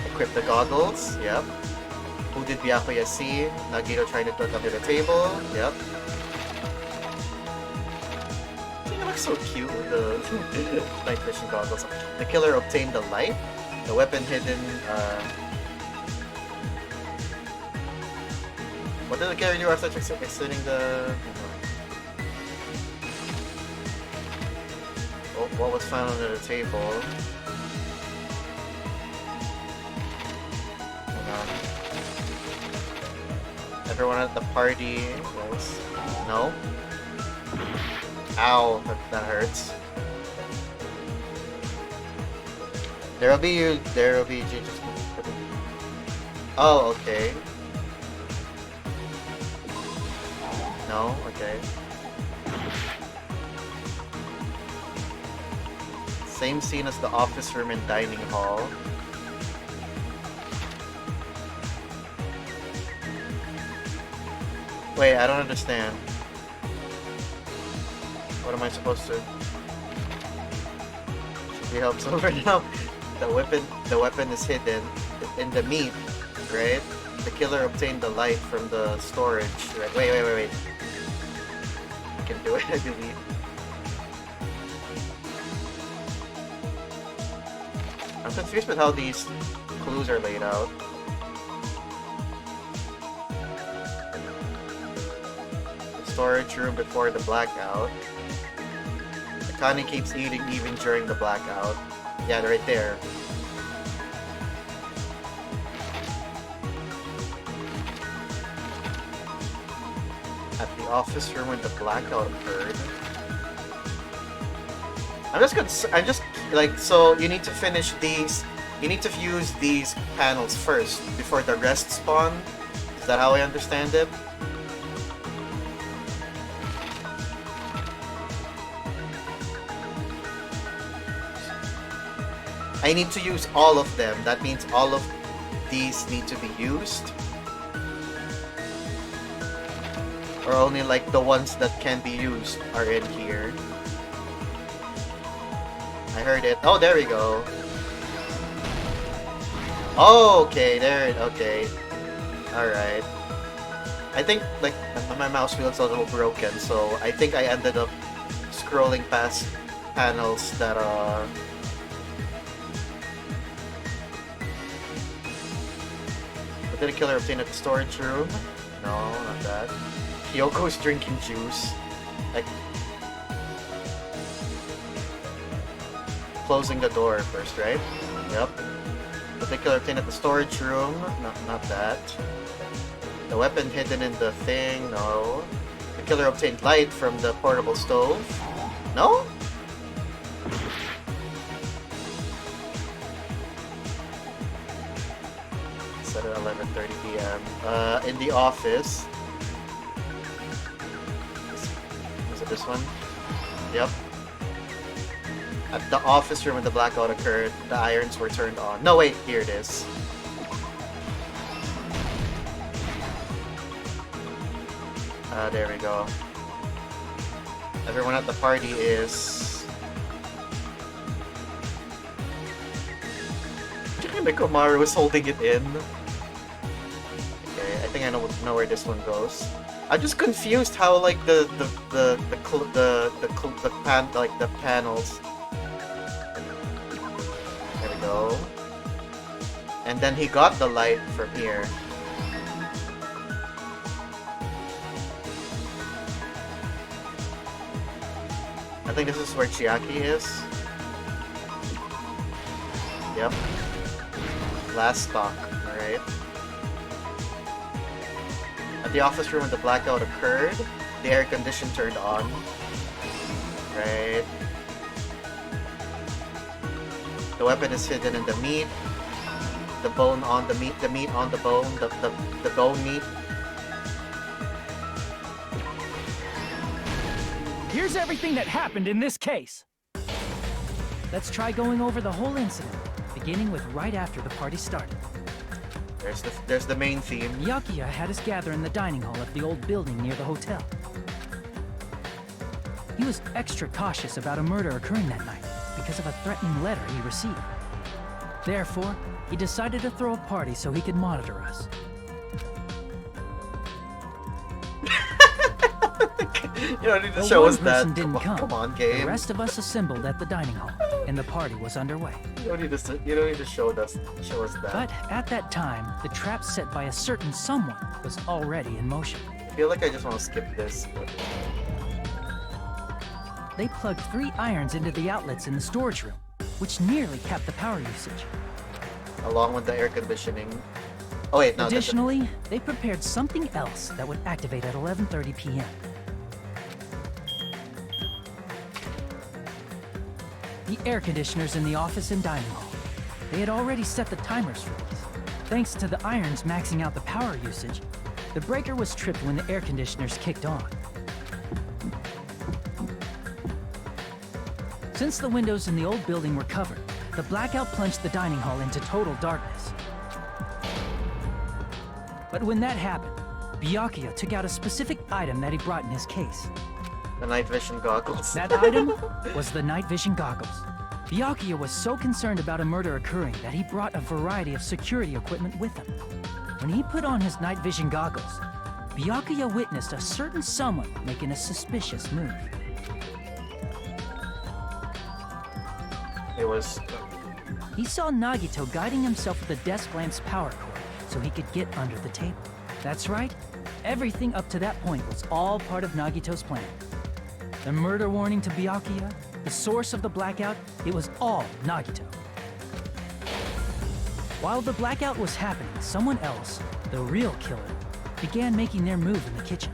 B: equipped the goggles, yep. Who did Byakuya see? Nagito trying to duck under the table, yep. He looks so cute with the night vision goggles. The killer obtained the light. The weapon hidden, what did the killer do after exiting the... Oh, what was found under the table? Hold on. Everyone at the party was... No? Ow, that hurts. There'll be just... Oh, okay. No? Okay. Same scene as the office room and dining hall. Wait, I don't understand. What am I supposed to? Should we help someone now? The weapon is hidden in the meat, right? The killer obtained the light from the storage. Right? Wait. I can do it, I believe. I'm confused with how these clues are laid out. The storage room before the blackout. Akane keeps eating even during the blackout. Yeah, they're right there. At the office room when the blackout occurred. I'm just like, so you need to finish these, you need to use these panels first before the rest spawn. Is that how I understand it? I need to use all of them. That means all of these need to be used. Or only like the ones that can be used are in here. I heard it. Oh, there we go. Oh, okay, okay. Alright. I think, like, my mouse feels a little broken, so I think I ended up scrolling past panels that are... What did a killer obtain at the storage room? No, not that. Kyoko's drinking juice. Like... Closing the door first, right? Yep. The killer obtained at the storage room. Not that. The weapon hidden in the thing. No. The killer obtained light from the portable stove. No? Set at 11:30 p.m. In the office. Was it this one? Yep. At the office room when the blackout occurred, the irons were turned on. No, wait, here it is. There we go. Everyone at the party is... Like Omaru was holding it in. Okay, I think I know where this one goes. I'm just confused how like the panels. There we go. And then he got the light from here. I think this is where Chiaki is. Yep. Last stock, alright. At the office room when the blackout occurred, the air condition turned on. Right. The weapon is hidden in the meat. The bone on the meat on the bone, the bone meat.
H: Here's everything that happened in this case. Let's try going over the whole incident, beginning with right after the party started.
B: There's the main theme.
H: Byakuya had us gather in the dining hall of the old building near the hotel. He was extra cautious about a murder occurring that night because of a threatening letter he received. Therefore, he decided to throw a party so he could monitor us.
B: You don't need to show us that.
H: Didn't
B: come on, game.
H: The rest of us assembled at the dining hall, and the party was underway.
B: You don't need to show us that.
H: But at that time, the trap set by a certain someone was already in motion.
B: I feel like I just want to skip this. But...
H: They plugged 3 irons into the outlets in the storage room, which nearly capped the power usage.
B: Along with the air conditioning. Oh wait, no.
H: Additionally, they prepared something else that would activate at 11:30 p.m. The air conditioners in the office and dining hall. They had already set the timers for these. Thanks to the irons maxing out the power usage, the breaker was tripped when the air conditioners kicked on. Since the windows in the old building were covered, the blackout plunged the dining hall into total darkness. But when that happened, Byakuya took out a specific item that he brought in his case.
B: The night vision goggles.
H: That item was the night vision goggles. Byakuya was so concerned about a murder occurring that he brought a variety of security equipment with him. When he put on his night vision goggles, Byakuya witnessed a certain someone making a suspicious move.
B: It was...
H: He saw Nagito guiding himself with the desk lamp's power cord so he could get under the table. That's right. Everything up to that point was all part of Nagito's plan. The murder warning to Byakuya, the source of the blackout, it was all Nagito. While the blackout was happening, someone else, the real killer, began making their move in the kitchen.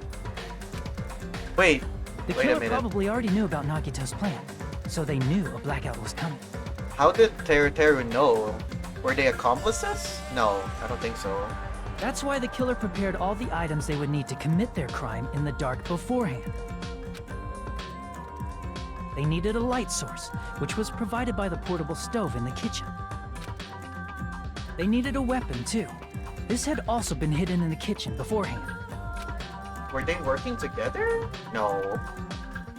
B: Wait
H: The
B: a
H: killer
B: minute.
H: probably already knew about Nagito's plan, so they knew a blackout was coming.
B: How did Teru know? Were they accomplices? No, I don't think so.
H: That's why the killer prepared all the items they would need to commit their crime in the dark beforehand. They needed a light source, which was provided by the portable stove in the kitchen. They needed a weapon, too. This had also been hidden in the kitchen beforehand.
B: Were they working together? No.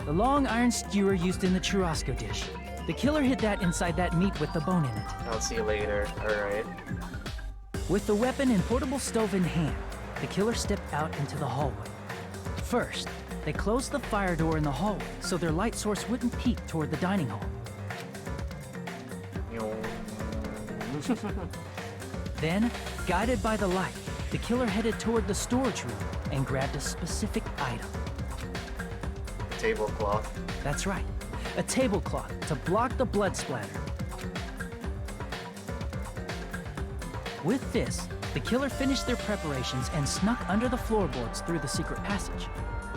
H: The long iron skewer used in the churrasco dish. The killer hid that inside that meat with the bone in it.
B: I'll see you later. Alright.
H: With the weapon and portable stove in hand, the killer stepped out into the hallway. First, they closed the fire door in the hallway so their light source wouldn't peek toward the dining hall. Then, guided by the light, the killer headed toward the storage room and grabbed a specific item.
B: Tablecloth.
H: That's right, a tablecloth to block the blood splatter. With this, the killer finished their preparations and snuck under the floorboards through the secret passage.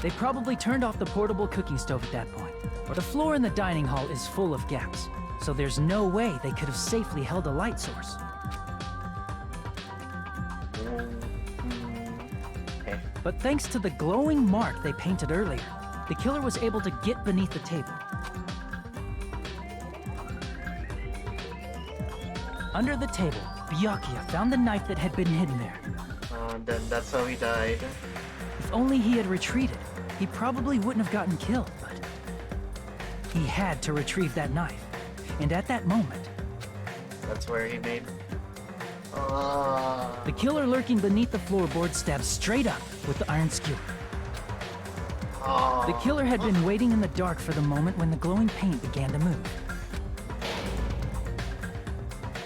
H: They probably turned off the portable cooking stove at that point. The floor in the dining hall is full of gaps, so there's no way they could have safely held a light source. But thanks to the glowing mark they painted earlier, the killer was able to get beneath the table. Under the table, Byakuya found the knife that had been hidden there.
B: Then that's how he died.
H: If only he had retreated, he probably wouldn't have gotten killed, but... he had to retrieve that knife. And at that moment...
B: That's where he made
H: The killer lurking beneath the floorboard stabs straight up with the iron skewer. The killer had been waiting in the dark for the moment when the glowing paint began to move.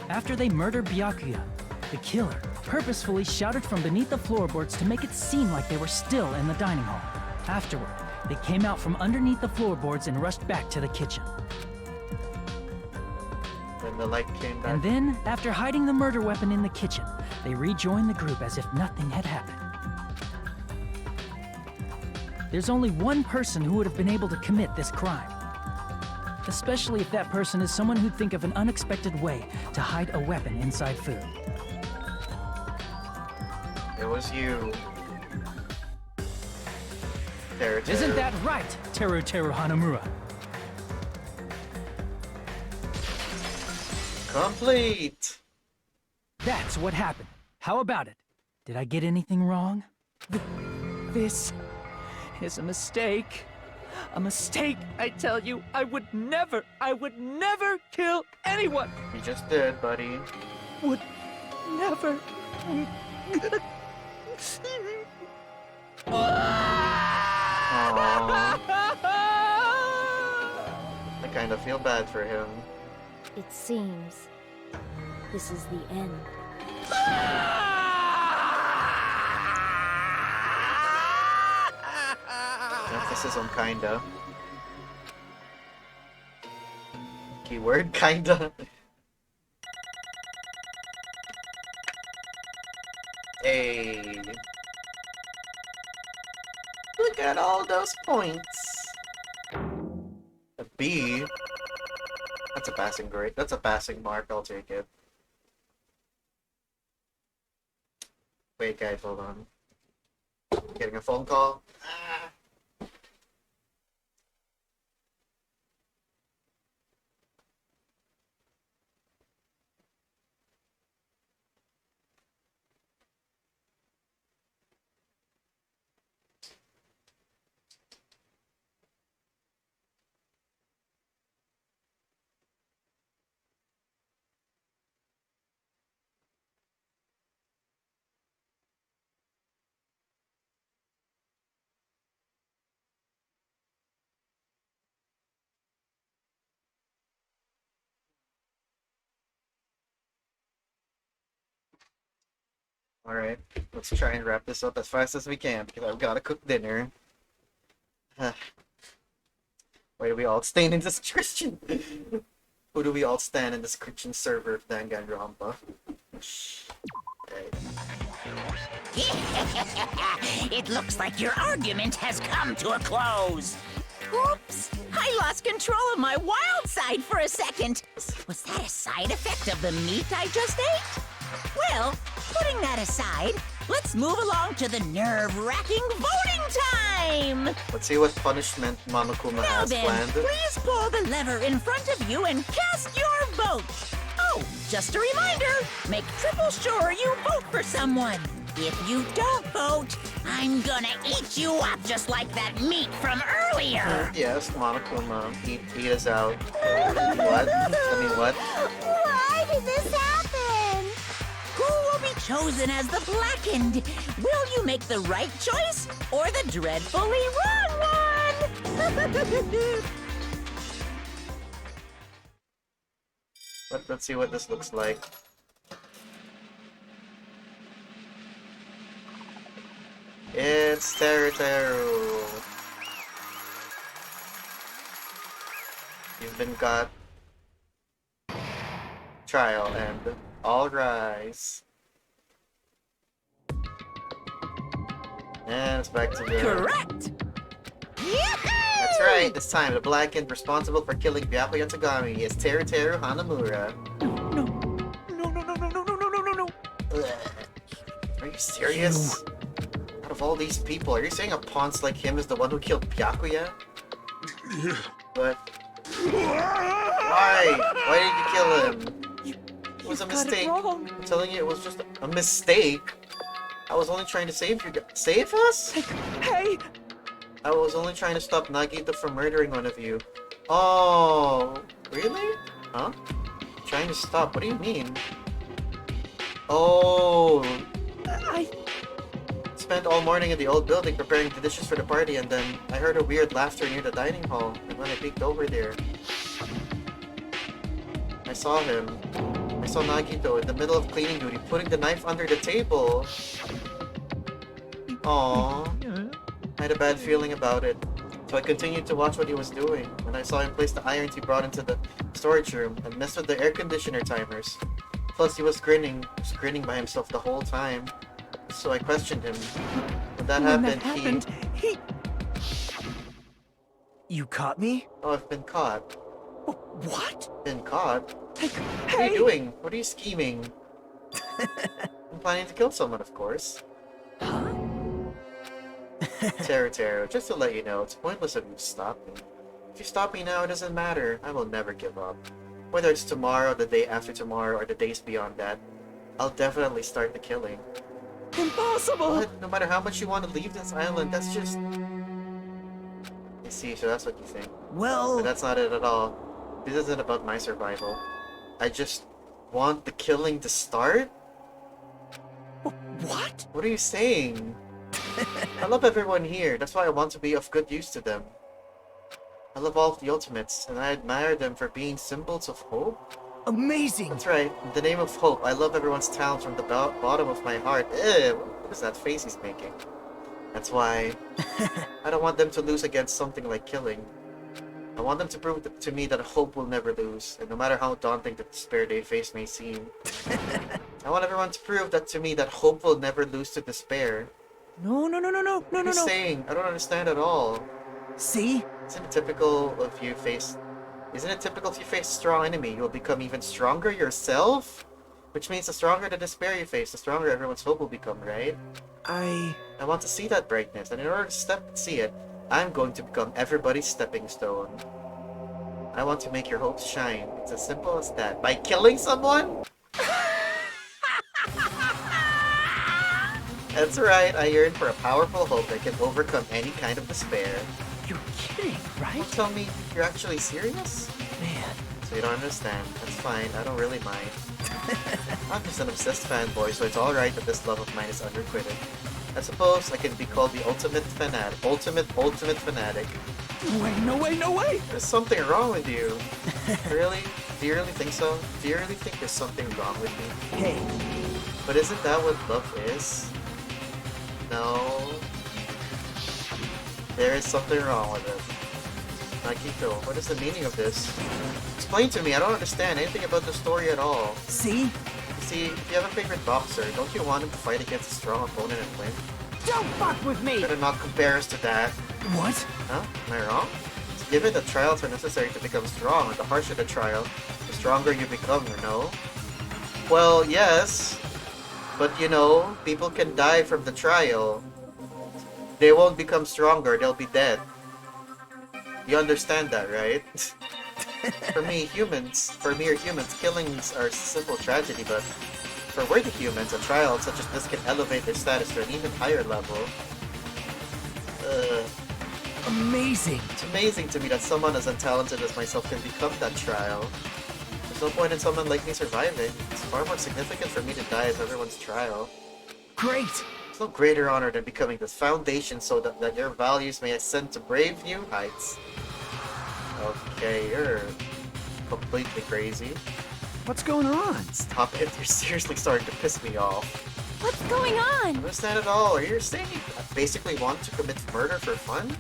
H: After they murdered Byakuya, the killer purposefully shouted from beneath the floorboards to make it seem like they were still in the dining hall. Afterward, they came out from underneath the floorboards and rushed back to the kitchen.
B: When the light came back.
H: And then, after hiding the murder weapon in the kitchen, they rejoined the group as if nothing had happened. There's only one person who would have been able to commit this crime. Especially if that person is someone who'd think of an unexpected way to hide a weapon inside food.
B: It was you. Teru Teru.
H: Isn't that right, Teru Teru Hanamura?
B: Complete!
H: That's what happened. How about it? Did I get anything wrong?
O: This is a mistake. A mistake, I tell you. I would never kill anyone.
B: You just did, buddy.
O: Would never.
B: I kind of feel bad for him.
E: It seems this is the end.
B: Emphasis on kinda. Keyword kinda. Hey. Look at all those points. A B. That's a passing grade. That's a passing mark. I'll take it. Wait, guys, hold on. Getting a phone call. Alright, let's try and wrap this up as fast as we can, because I've got to cook dinner. Where do we all stand in this Christian? Who do we all stand in this Christian server of Danganronpa?
A: It looks like your argument has come to a close. Oops! I lost control of my wild side for a second. Was that a side effect of the meat I just ate? Well, putting that aside, let's move along to the nerve-wracking voting time!
B: Let's see what punishment Monokuma
A: Now
B: has
A: then,
B: planned.
A: please pull the lever in front of you and cast your vote. Oh, just a reminder, make triple sure you vote for someone. If you don't vote, I'm gonna eat you up just like that meat from earlier.
B: Yes, Monokuma, eat us out. What? I mean, what?
L: Why did this happen?
A: Who will be chosen as the Blackened? Will you make the right choice or the dreadfully wrong one?
B: Let's see what this looks like. It's Teru Teru. You've been got. Trial and all rise. And it's back to the...
A: Correct!
B: That's right, this time the Blackened responsible for killing Byakuya Tagami is Teru Teru Hanamura.
O: No.
B: Are you serious? Out of all these people, are you saying a pawn's like him is the one who killed Byakuya? But... Why? Why did you kill him? It was a mistake. I'm telling you, it was just a mistake. I was only trying to save you guys. Save us?
O: Hey!
B: I was only trying to stop Nagito from murdering one of you. Oh, really? Huh? Trying to stop? What do you mean? Oh! I spent all morning in the old building preparing the dishes for the party, and then I heard a weird laughter near the dining hall. And when I peeked over there, I saw him. I saw Nagito in the middle of cleaning duty, putting the knife under the table. Aww. I had a bad feeling about it, so I continued to watch what he was doing. When I saw him place the irons he brought into the storage room and mess with the air conditioner timers. Plus, he was grinning by himself the whole time. So I questioned him. When that happened,
G: he... You caught me?
B: Oh, I've been caught.
G: What?
B: Been caught?
G: Hey,
B: What are you doing? What are you scheming? I'm planning to kill someone, of course. Taro, just to let you know, it's pointless of you to stop me. If you stop me now, it doesn't matter. I will never give up. Whether it's tomorrow, the day after tomorrow, or the days beyond that, I'll definitely start the killing.
G: Impossible!
B: But no matter how much you want to leave this island, that's just... I see, so that's what you think.
G: Well...
B: But that's not it at all. This isn't about my survival. I just want the killing to start?
G: What?
B: What are you saying? I love everyone here. That's why I want to be of good use to them. I love all of the Ultimates, and I admire them for being symbols of hope.
G: Amazing!
B: That's right. In the name of hope, I love everyone's talent from the bottom of my heart. Ew, what is that face he's making? That's why I don't want them to lose against something like killing. I want them to prove to me that hope will never lose, and no matter how daunting the despair they face may seem. I want everyone to prove that to me that hope will never lose to despair.
G: No.
B: What are you saying? I don't understand at all.
G: See?
B: Isn't it typical if you face a strong enemy, you will become even stronger yourself? Which means the stronger the despair you face, the stronger everyone's hope will become, right? I want to see that brightness, and in order to see it, I'm going to become everybody's stepping stone. I want to make your hopes shine. It's as simple as that. By killing someone? That's right, I yearn for a powerful hope that can overcome any kind of despair.
G: You're kidding, right?
B: Don't tell me you're actually serious?
G: Man.
B: So you don't understand. That's fine, I don't really mind. I'm just an obsessed fanboy, so it's alright that this love of mine is unrequited. I suppose I can be called the ultimate fanatic. Ultimate fanatic.
G: No way!
B: There's something wrong with you. Really? Do you really think so? Do you really think there's something wrong with me?
G: Hey.
B: But isn't that what love is? No. There is something wrong with it. Nagito, what is the meaning of this? Explain to me, I don't understand anything about the story at all.
G: See?
B: You see, if you have a favorite boxer, don't you want him to fight against a strong opponent and win?
G: Don't fuck with me!
B: Better not compare us to that.
G: What?
B: Huh? Am I wrong? It's given that trials are necessary to become strong, and the harsher the trial, the stronger you become, you know? Well, yes. But you know, people can die from the trial. They won't become stronger, they'll be dead. You understand that, right? For mere humans, killings are a simple tragedy, but for worthy humans, a trial such as this can elevate their status to an even higher level.
G: Amazing!
B: It's amazing to me that someone as untalented as myself can become that trial. There's no point in someone like me surviving. It's far more significant for me to die as everyone's trial.
G: Great!
B: There's no greater honor than becoming the foundation so that your values may ascend to brave new heights. Okay, you're completely crazy.
M: What's going on?
B: Stop it, you're seriously starting to piss me off.
J: What's going on?
B: I don't understand at all. Are you saying you basically want to commit murder for fun?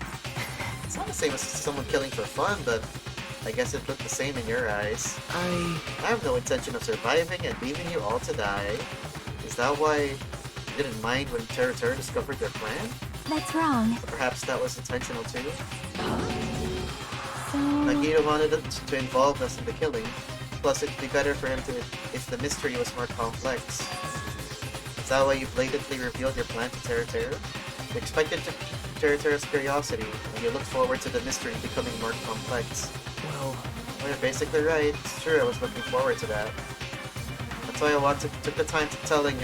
B: It's not the same as someone killing for fun, but I guess it looked the same in your eyes. I have no intention of surviving and leaving you all to die. Is that why you didn't mind when Taro discovered their plan?
C: That's wrong.
B: Or perhaps that was intentional too?
C: So...
B: Nagito wanted to involve us in the killing. Plus, it'd be better for him if the mystery was more complex. Is that why you blatantly revealed your plan to Taro? You expected to pique Taro's curiosity, and you look forward to the mystery becoming more complex.
G: Well,
B: you're basically right. It's true, I was looking forward to that. That's why I took the time to tell him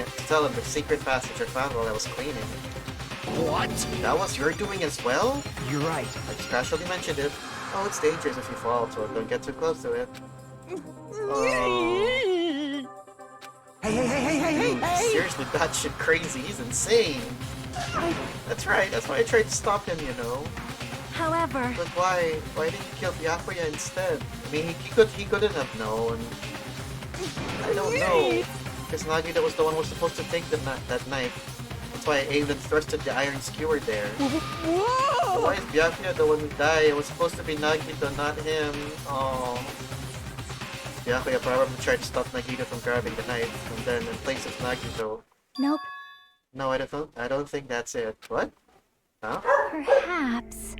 B: the secret passage I found while I was cleaning.
G: What?
B: That was your doing as well?
G: You're right.
B: I just casually mentioned it. Oh, it's dangerous if you fall, so don't get too close to it. Oh. Dude, he's seriously batshit crazy. He's insane. That's right. That's why I tried to stop him, you know.
K: However...
B: But why? Why did he kill Byakuya instead? I mean, he couldn't have known. I don't know. Because Nagita was the one who was supposed to take that knife. That's why I aimed and thrusted the iron skewer there.
O: Whoa!
B: Why is Byakuya the one who died? It was supposed to be Nagita, not him. Oh. Byakuya probably tried to stop Nagita from grabbing the knife, and then in place of Nagito.
C: Nope.
B: No, I don't think that's it. What? Huh?
C: Perhaps.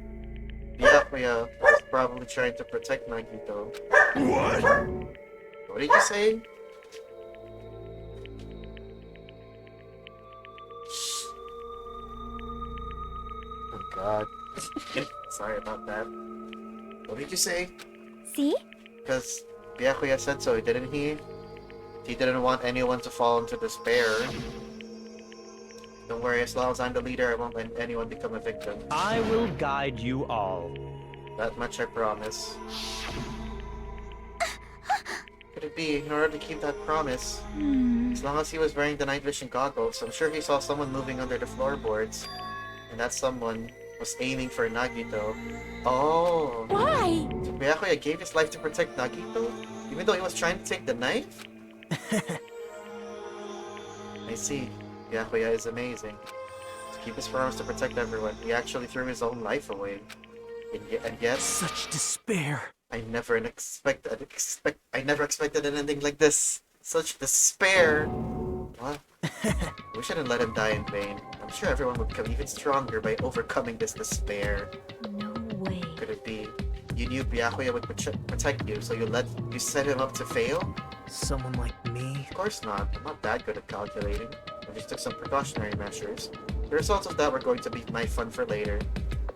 B: Byakuya was probably trying to protect Nagito.
I: What?
B: What did you say? Oh god. Sorry about that. What did you say?
C: See?
B: Because Byakuya said so, didn't he? He didn't want anyone to fall into despair. Don't worry, as long as I'm the leader, I won't let anyone become a victim.
N: I will guide you all.
B: That much I promise. Could it be, in order to keep that promise? As long as he was wearing the night vision goggles, I'm sure he saw someone moving under the floorboards. And that someone was aiming for Nagito. Oh!
J: Why?
B: So Byakuya gave his life to protect Nagito? Even though he was trying to take the knife? I see. Byakuya is amazing. To keep his promise to protect everyone, he actually threw his own life away. And yet...
O: Such despair.
B: I never expected anything like this. Such despair. What? We shouldn't let him die in vain. I'm sure everyone would become even stronger by overcoming this despair.
E: No way.
B: Could it be you knew Byakuya would protect you, so you set him up to fail?
G: Someone like me?
B: Of course not. I'm not that good at calculating. I just took some precautionary measures. The results of that were going to be my fun for later.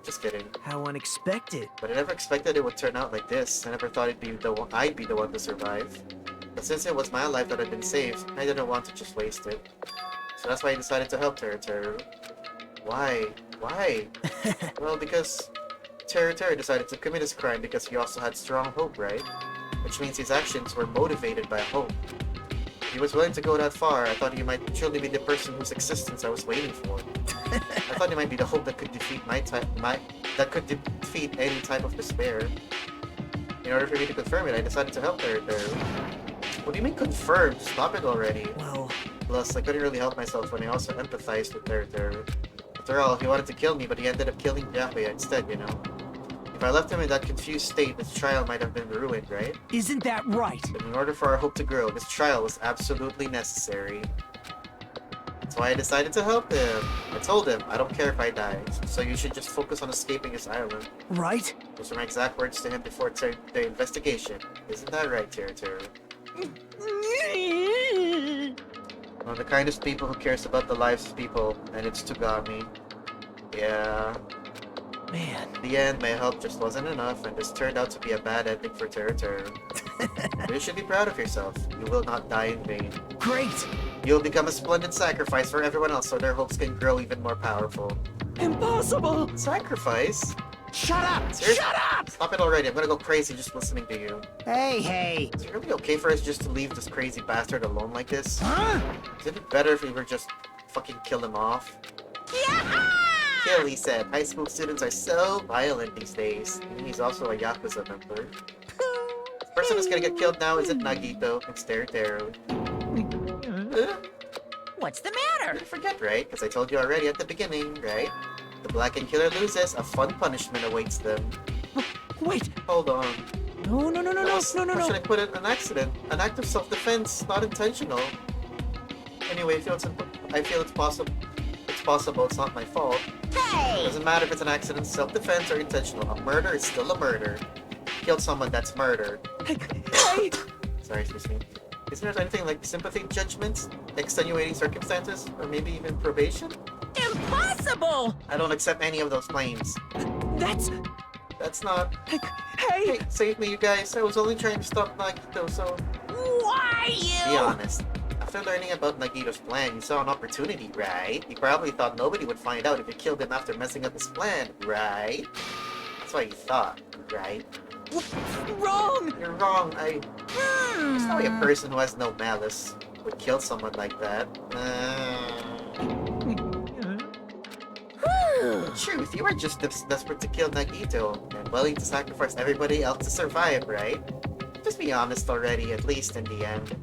B: Just kidding.
G: How unexpected.
B: But I never expected it would turn out like this. I never thought I'd be the one to survive. But since it was my life that had been saved, I didn't want to just waste it. So that's why I decided to help Teru. Why? Why? Well, because Teru decided to commit his crime because he also had strong hope, right? Which means his actions were motivated by hope. If he was willing to go that far, I thought he might truly be the person whose existence I was waiting for. I thought he might be the hope that could defeat defeat any type of despair. In order for me to confirm it, I decided to help Teru. What do you mean confirmed? Stop it already.
G: Well...
B: Plus, I couldn't really help myself when I also empathized with Teru. After all, he wanted to kill me, but he ended up killing Byakuya instead, you know? If I left him in that confused state, this trial might have been ruined, right?
O: Isn't that right?
B: But in order for our hope to grow, this trial was absolutely necessary. That's why I decided to help him. I told him, I don't care if I die, so you should just focus on escaping this island.
O: Right?
B: Those were my exact words to him before the investigation. Isn't that right, Teru? One of the kindest people who cares about the lives of people, and it's Togami. Yeah.
O: Man.
B: In the end, my help just wasn't enough, and this turned out to be a bad ending for Teru. But you should be proud of yourself. You will not die in vain.
O: Great!
B: You'll become a splendid sacrifice for everyone else so their hopes can grow even more powerful.
O: Impossible!
B: Sacrifice?
O: Shut up!
B: Seriously?
O: Shut up!
B: Stop it already. I'm gonna go crazy just listening to you.
D: Hey!
B: Is it really okay for us just to leave this crazy bastard alone like this?
O: Huh?
B: Isn't it better if we were just fucking kill him off? Kill, he said. High school students are so violent these days. And he's also a Yakuza member. The person who's gonna get killed now isn't Nagito, it's Teru.
A: What's the matter?
B: You forget, right? Because I told you already at the beginning, right? The Blackened Killer loses, a fun punishment awaits them.
O: Wait!
B: Hold on.
O: No.
B: How should I put it? An accident. An act of self-defense, not intentional. Anyway, I feel it's possible. It's possible, it's not my fault.
A: Hey!
B: It doesn't matter if it's an accident, self-defense, or intentional. A murder is still a murder. Killed someone, that's murder.
O: Hey!
B: Sorry, excuse me. Isn't there anything like sympathy judgments, extenuating circumstances, or maybe even probation?
A: Impossible!
B: I don't accept any of those claims. That's not... Hey, save me, you guys. I was only trying to stop Nagito, so...
A: Why you?
B: Be honest. After learning about Nagito's plan, you saw an opportunity, right? You probably thought nobody would find out if you killed him after messing up his plan, right? That's what you thought, right?
O: Wrong!
B: You're wrong. There's probably a person who has no malice. would kill someone like that. Truth, you were just desperate to kill Nagito and willing to sacrifice everybody else to survive, right? Just be honest already, at least in the end.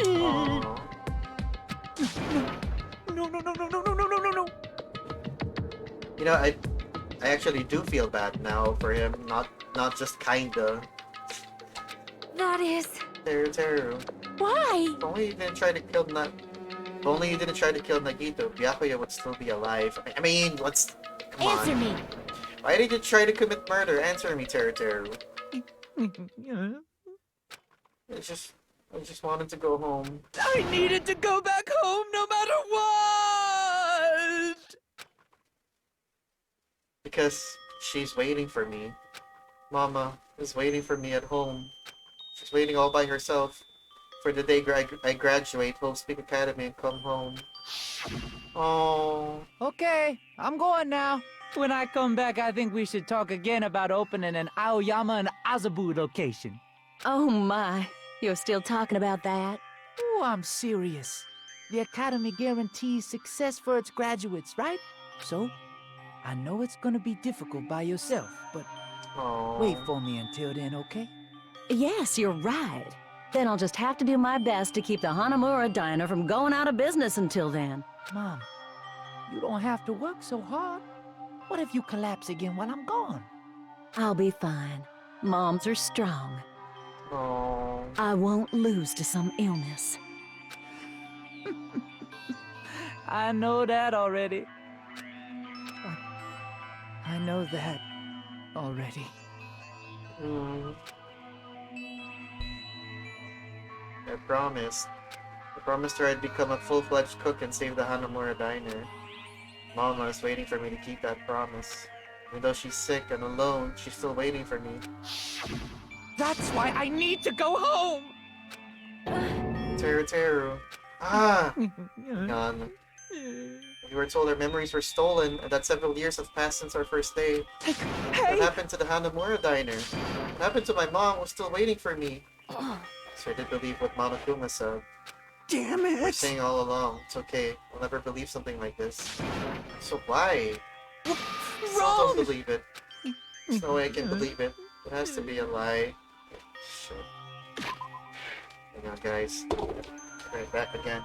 B: Aww.
O: No.
B: You know, I actually do feel bad now for him, not just kinda.
K: That is...
B: Teru.
J: Why?
B: If only you didn't try to kill Nagito, Byakuya would still be alive. I mean, come on.
J: Answer me.
B: Why did you try to commit murder? Answer me, Teru. I just wanted to go home.
O: I needed to go back home no matter what!
B: Because she's waiting for me. Mama is waiting for me at home. She's waiting all by herself for the day I graduate Hope Speak Academy and come home. Oh.
O: Okay, I'm going now. When I come back, I think we should talk again about opening an Aoyama and Azabu location.
J: Oh my, you're still talking about that?
O: Oh, I'm serious. The Academy guarantees success for its graduates, right? So, I know it's gonna be difficult by yourself, but wait for me until then, okay?
J: Yes, you're right. Then I'll just have to do my best to keep the Hanamura Diner from going out of business until then.
O: Mom, you don't have to work so hard. What if you collapse again while I'm gone?
J: I'll be fine. Moms are strong.
B: Oh.
J: I won't lose to some illness.
O: I know that already. I know that already.
B: I promised. I promised her I'd become a full-fledged cook and save the Hanamura Diner. Mama is waiting for me to keep that promise. Even though she's sick and alone, she's still waiting for me.
O: That's why I need to go home!
B: Teru. Ah! Gone. You were told our memories were stolen and that several years have passed since our first day. What happened to the Hanamura Diner? What happened to my mom who's still waiting for me? So I did believe what Mama Kuma said.
D: Damn it!
B: We're saying all along, it's okay. I'll never believe something like this. So why? I still don't believe it. There's no way I can believe it. It has to be a lie. Shit. Hang on, guys. Right back again.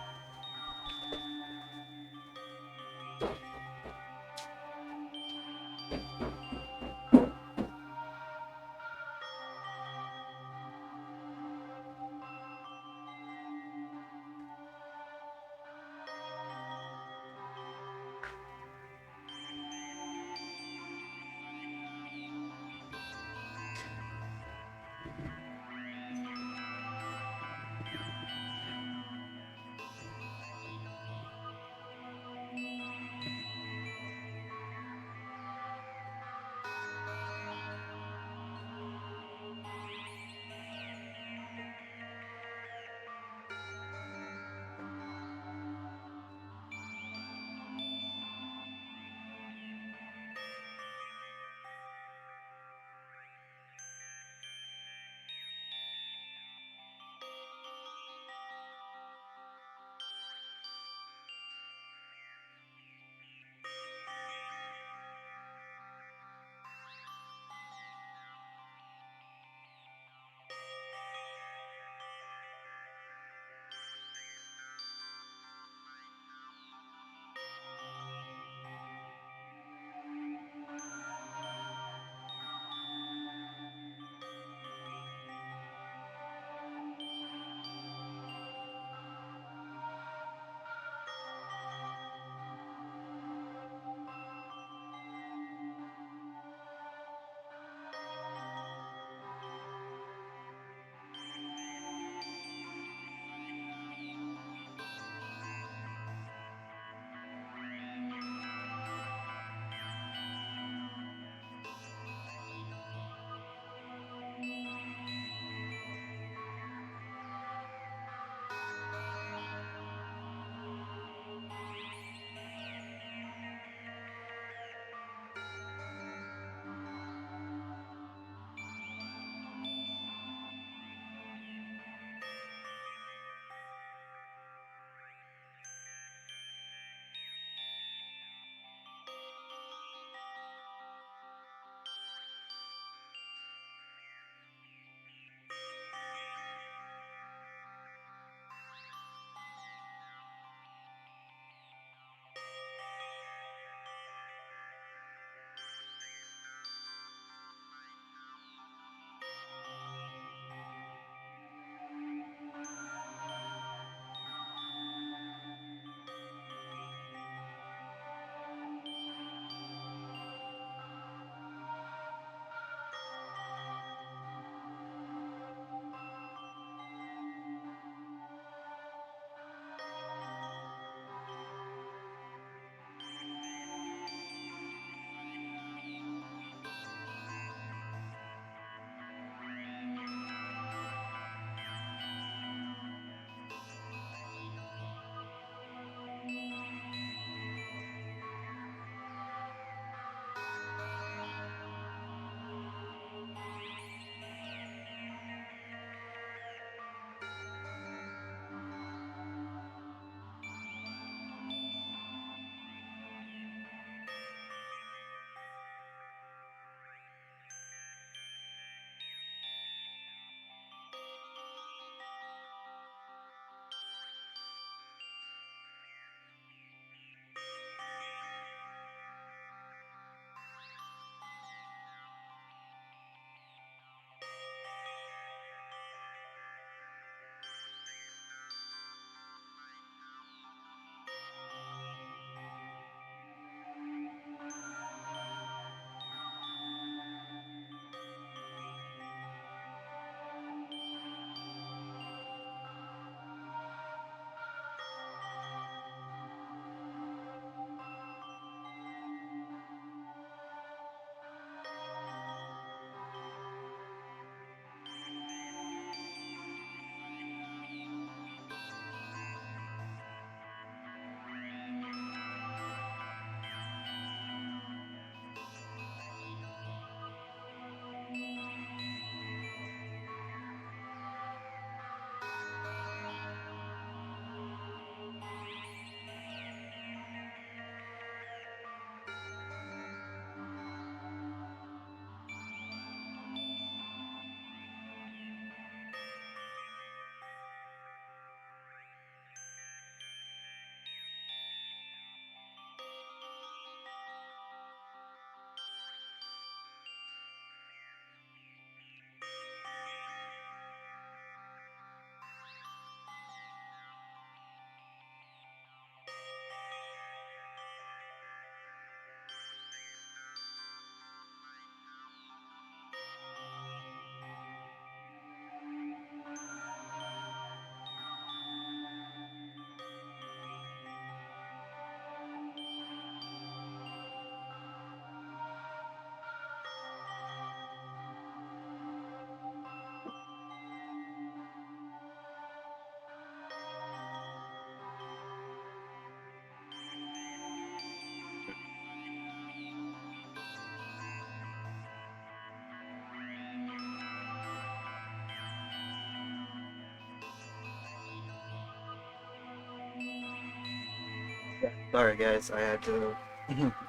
B: Sorry guys, I had to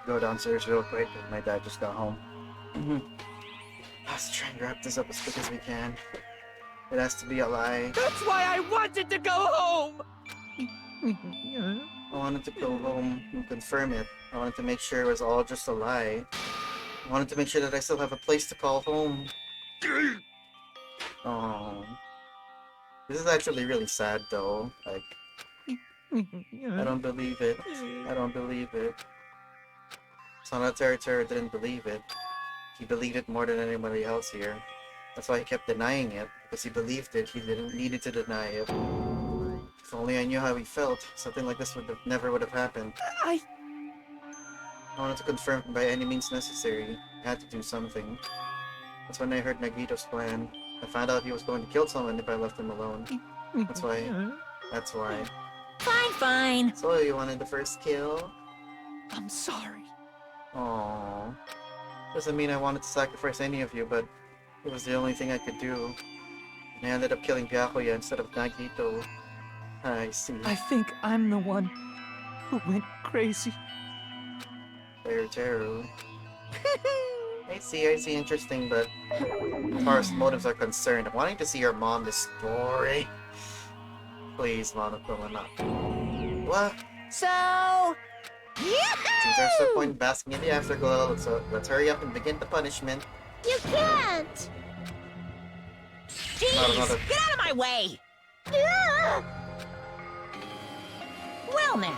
B: go downstairs real quick. My dad just got home. Let's try and wrap this up as quick as we can. It has to be a lie.
O: That's why I wanted to go home!
B: I wanted to go home and confirm it. I wanted to make sure it was all just a lie. I wanted to make sure that I still have a place to call home. Oh, this is actually really sad though. Like, I don't believe it. I don't believe it. Sana Terra didn't believe it. He believed it more than anybody else here. That's why he kept denying it, because he believed it. He didn't needed to deny it. If only I knew how he felt, something like this never would have happened. I wanted to confirm by any means necessary. I had to do something. That's when I heard Nagito's plan. I found out he was going to kill someone if I left him alone. That's why. That's why.
A: Fine, fine.
B: So you wanted the first kill?
O: I'm sorry.
B: Aww. Doesn't mean I wanted to sacrifice any of you, but it was the only thing I could do. And I ended up killing Byakuya instead of Nagito. I see.
O: I think I'm the one who went crazy.
B: Teru. I see, interesting, but as far as motives are concerned, I'm wanting to see your mom destroy. Please, Monokuma, not. What?
A: So...
B: Since there's no point in basking in the afterglow, so let's hurry up and begin the punishment.
L: You can't!
A: Jeez! Get out of my way! Well now.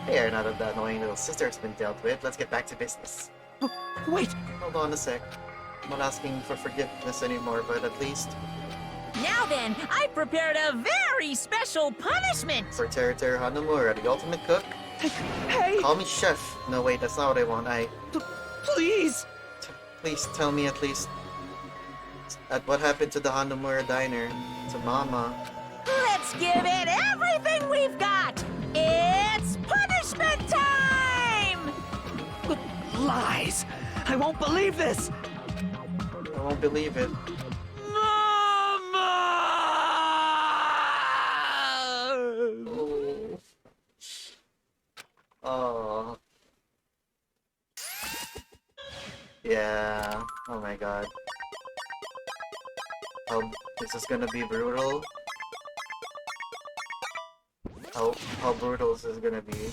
B: There, now that annoying little sister's been dealt with, let's get back to business.
O: Wait!
B: Hold on a sec. I'm not asking for forgiveness anymore, but at least...
A: Now then, I prepared a very special punishment!
B: For Teru Hanamura, the ultimate cook.
O: Hey!
B: Call me chef. No, wait, that's not what I want.
O: Please!
B: Please tell me at least... at what happened to the Hanamura diner. To Mama.
A: Let's give it everything we've got! It's punishment time!
O: Lies! I won't believe this!
B: I won't believe it.
O: Mama!
B: Oh. Yeah. Oh my god. This is gonna be brutal. How brutal is this gonna be?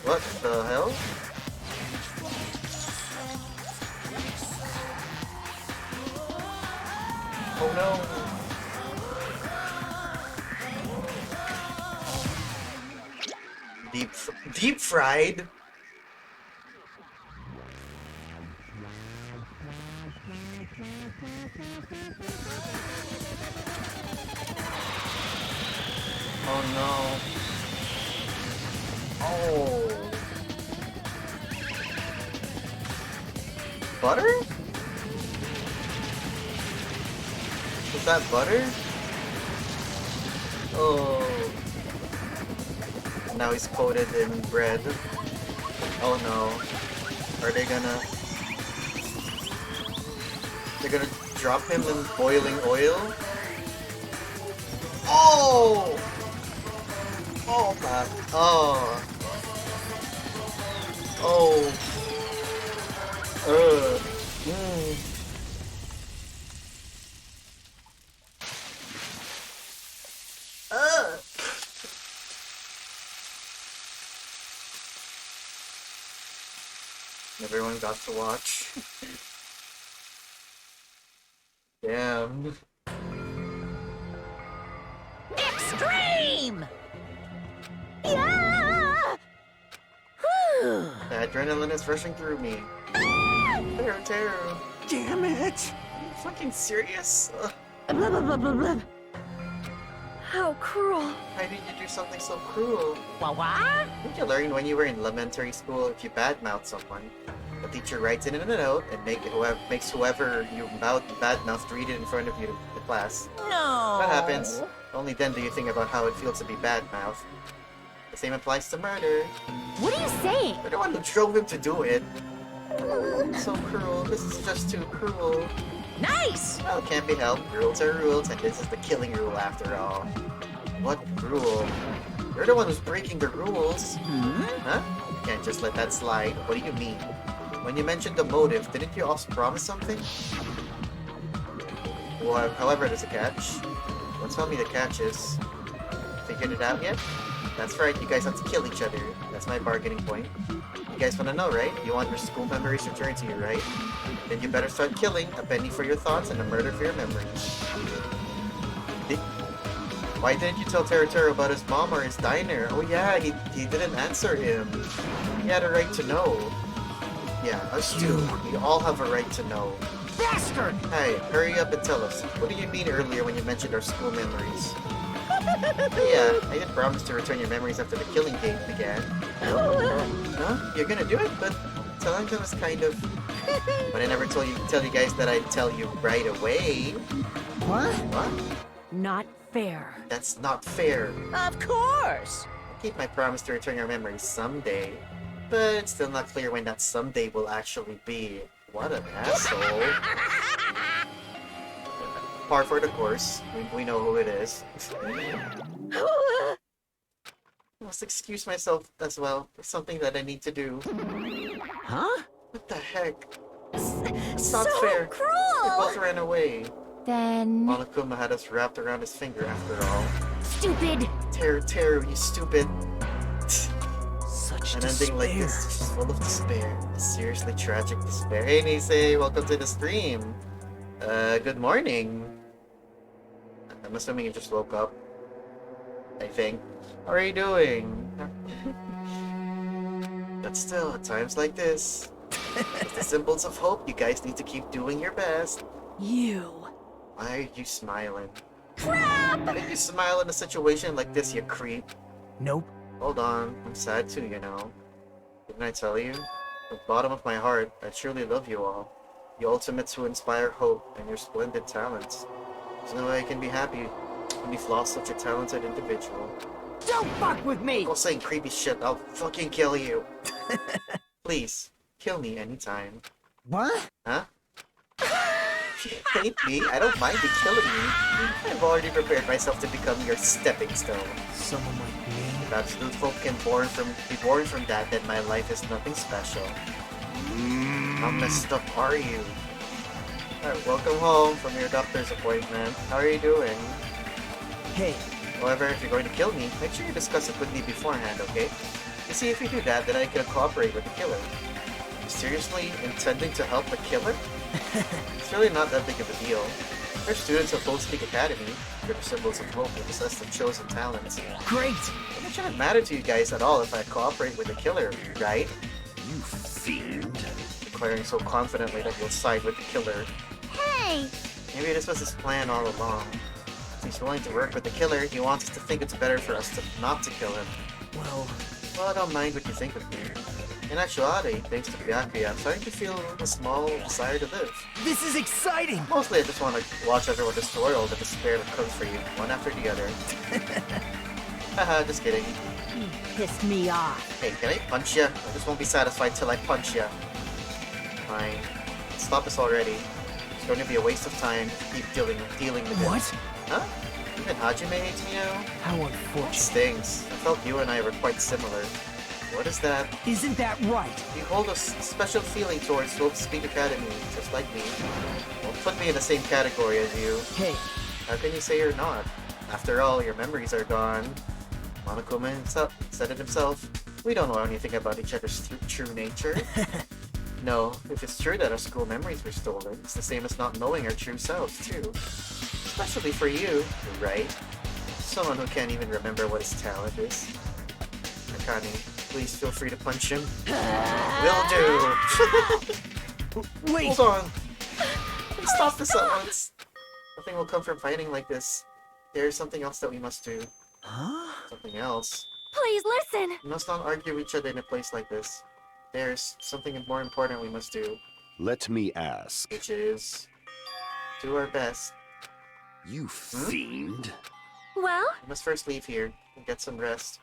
B: What the hell? Oh no! Deep fried? Oh no. Oh. Butter? Is that butter? Oh. Now he's coated in bread. Oh no. Are they gonna... They're gonna drop him in boiling oil? Oh! Oh man. Oh. Oh. Everyone got to watch. Damn.
A: Extreme!
L: Yeah!
B: The adrenaline is rushing through me. Teru.
O: Damn it!
B: Are you fucking serious?
K: Blah, blah, blah, blah, blah. How cruel.
B: Why did you do something so cruel?
A: What?
B: Didn't you learn when you were in elementary school if you badmouth someone, the teacher writes it in a note and makes whoever you badmouthed read it in front of you to the class?
A: No.
B: What happens? Only then do you think about how it feels to be badmouthed. The same applies to murder.
L: What are you saying?
B: You're the one who drove him to do it. So cruel. This is just too cruel.
A: Nice!
B: Well, it can't be helped. Rules are rules, and this is the killing rule after all. What rule? You're the one who's breaking the rules. Huh? You can't just let that slide. What do you mean? When you mentioned the motive, didn't you also promise something? Well, however, there's a catch. Don't tell me the catch is... Figured it out yet? That's right, you guys have to kill each other. That's my bargaining point. You guys wanna know, right? You want your school memories returned to you, right? Then you better start killing. A penny for your thoughts and a murder for your memories. Why didn't you tell Teru about his mom or his diner? Oh yeah, he didn't answer him. He had a right to know. Yeah, us too. We all have a right to know.
D: Bastard!
B: Hey, hurry up and tell us. What did you mean earlier when you mentioned our school memories? Yeah, I did promise to return your memories after the killing game began. Huh? You're gonna do it? But telling them was kind of... But I never tell you guys that I'd tell you right away.
D: What?
B: What?
J: Not fair.
B: That's not fair.
A: Of course!
B: I'll keep my promise to return your memories someday. But it's still not clear when that someday will actually be. What an asshole. Par for the course. We know who it is. I must excuse myself as well. There's something that I need to do.
A: Huh?
B: What the heck? It's not
A: so
B: fair.
A: cruel!
B: We both ran away.
C: Then...
B: Monokuma had us wrapped around his finger after all.
J: Stupid!
B: Teru, you stupid.
H: Such
B: An
H: despair.
B: ending like this is just full of despair. Seriously tragic despair. Hey Nisei, welcome to the stream. Good morning. I'm assuming you just woke up. I think. How are you doing? But still, at times like this, with the symbols of hope, you guys need to keep doing your best.
J: You.
B: Why are you smiling?
J: Crap!
B: Why did you smile in a situation like this, you creep?
H: Nope.
B: Hold on, I'm sad too, you know. Didn't I tell you? From the bottom of my heart, I truly love you all. The ultimates who inspire hope and your splendid talents. There's no way I can be happy when you've lost such a talented individual.
D: Don't fuck with me!
B: Go saying creepy shit, I'll fucking kill you. Please, kill me anytime.
D: What?
B: Huh? If you hate me, I don't mind you killing me. I've already prepared myself to become your stepping stone.
H: Someone like me.
B: If absolute hope can be born from that, then my life is nothing special. How messed up are you? Alright, welcome home from your doctor's appointment. How are you doing?
H: Hey,
B: However, if you're going to kill me, make sure you discuss it with me beforehand, okay? You see, if you do that, then I can cooperate with the killer. You seriously intending to help the killer? It's really not that big of a deal. They're students of Both Peak Academy. They're the symbols of hope and possess the chosen talents.
H: great!
B: And it shouldn't matter to you guys at all if I cooperate with the killer, right?
F: You fiend.
B: Declaring so confidently that you'll side with the killer.
L: Hey!
B: Maybe this was his plan all along. If he's willing to work with the killer, he wants us to think it's better for us not to kill him.
H: Well,
B: I don't mind what you think of me. In actuality, thanks to Byakuya, I'm starting to feel a small desire to live.
H: this is exciting!
B: Mostly I just want to watch everyone destroy all the despair that comes for you, one after the other. Haha, just kidding.
J: You pissed me off.
B: Hey, can I punch ya? I just won't be satisfied till I punch ya. Fine. Stop this already. It's going to be a waste of time to keep dealing with it.
H: What?
B: Huh? Even Hajime hates me now?
H: How
B: It
H: unfortunate.
B: stings. I felt you and I were quite similar. What is that?
H: Isn't that right?
B: You hold a special feeling towards Both Speak Academy, just like me. Don't put me in the same category as you.
H: Hey,
B: How can you say you're not? After all, your memories are gone. Monokuma himself said it himself. We don't know anything about each other's true nature. No, if it's true that our school memories were stolen, it's the same as not knowing our true selves, too. Especially for you, right? Someone who can't even remember what his talent is. Akane, please feel free to punch him. Will do!
H: wait!
B: Hold on! Stop this at once! Nothing will come from fighting like this. There's something else that we must do.
H: Huh?
B: Something else.
K: Please listen!
B: We must not argue with each other in a place like this. There's something more important we must do,
F: Let me ask.
B: which is... do our best.
F: You fiend.
K: Well,
B: We must first leave here and get some rest,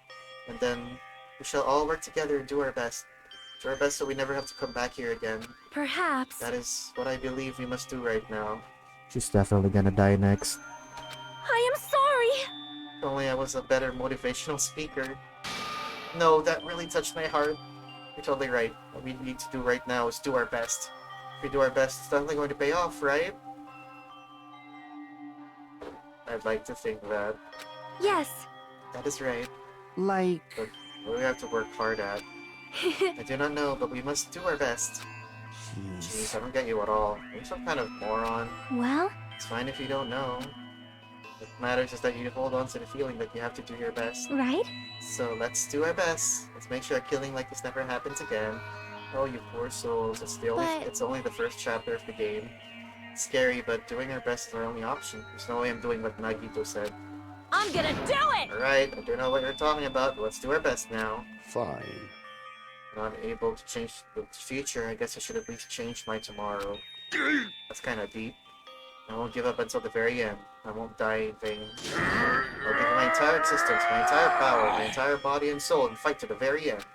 B: and then we shall all work together and do our best. Do our best so we never have to come back here again.
K: Perhaps.
B: That is what I believe we must do right now. She's definitely gonna die next.
J: I am sorry.
B: If only I was a better motivational speaker. No, that really touched my heart. You're totally right. What we need to do right now is do our best. If we do our best, it's definitely going to pay off, right? I'd like to think that.
K: Yes.
B: That is right.
D: Like...
B: But we have to work hard at. I do not know, but we must do our best. Jeez, I don't get you at all. Are you some kind of moron?
C: Well?
B: It's fine if you don't know. What matters is that you hold on to the feeling that you have to do your best.
C: Right?
B: So let's do our best. Let's make sure a killing like this never happens again. Oh, you poor souls. It's only the first chapter of the game. It's scary, but doing our best is our only option. There's no way I'm doing what Nagito said.
J: I'm gonna do it!
B: Alright, I don't know what you're talking about, but let's do our best now.
F: Fine.
B: Not able to change the future, I guess I should at least change my tomorrow. That's kinda deep. I won't give up until the very end. I won't die in vain. I'll give my entire existence, my entire power, my entire body and soul, and fight to the very end.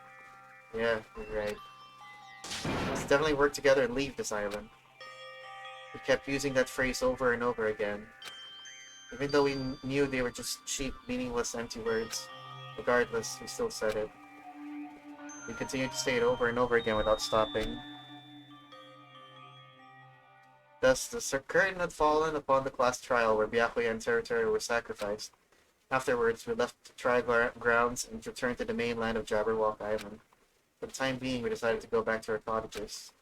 B: Yeah, you're right. Let's definitely work together and leave this island. We kept using that phrase over and over again. Even though we knew they were just cheap, meaningless, empty words. Regardless, we still said it. We continued to say it over and over again without stopping. Thus, the curtain had fallen upon the class trial where Byakuya and Teruteru were sacrificed. Afterwards, we left the trial grounds and returned to the mainland of Jabberwock Island. For the time being, we decided to go back to our cottages.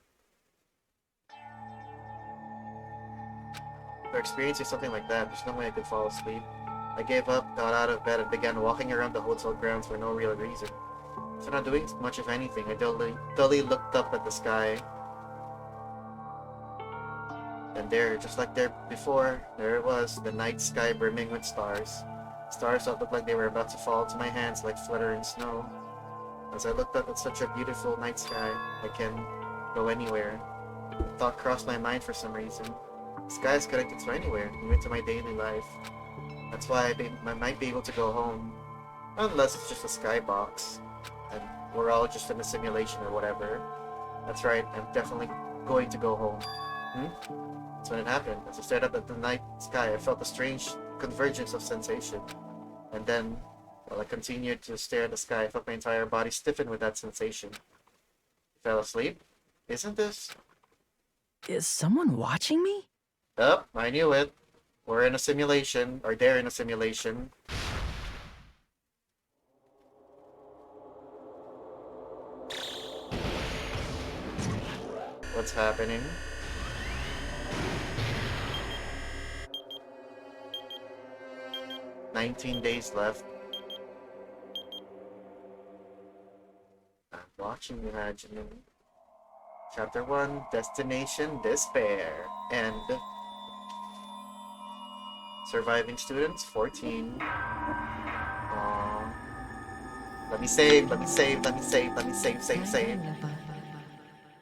B: After experiencing something like that, there's no way I could fall asleep. I gave up, got out of bed, and began walking around the hotel grounds for no real reason. After not doing much of anything, I dully looked up at the sky. And there, just like there before, there it was, the night sky brimming with stars. Stars that looked like they were about to fall into my hands like fluttering snow. As I looked up at such a beautiful night sky, I can go anywhere. The thought crossed my mind for some reason. The sky is connected to anywhere, even to my daily life. That's why I might be able to go home. Unless it's just a skybox, and we're all just in a simulation or whatever. That's right, I'm definitely going to go home. That's when it happened. As I stared up at the night sky, I felt a strange convergence of sensation. And then, while I continued to stare at the sky, I felt my entire body stiffen with that sensation. I fell asleep? Isn't this?
H: Is someone watching me?
B: Yup, I knew it. We're in a simulation, or they're in a simulation. What's happening? "19 days left. I'm watching, imagining. Chapter 1, Destination Despair. End. Surviving students, 14. Aww. Let me save. Save.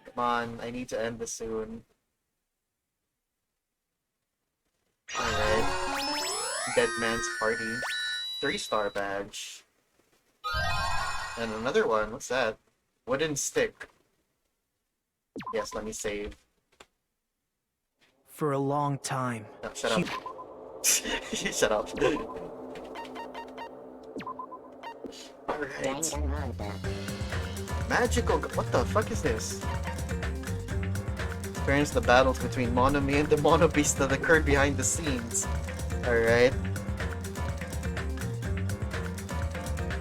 B: Come on, I need to end this soon. Alright. Dead Man's Party. 3-star badge. And another one, what's that? Wooden stick. Yes, let me save.
G: For a long time.
B: No, shut up. Shut up. Alright. Magical. What the fuck is this? Experience the battles between Monomi and the Mono Beast that occurred behind the scenes. Alright.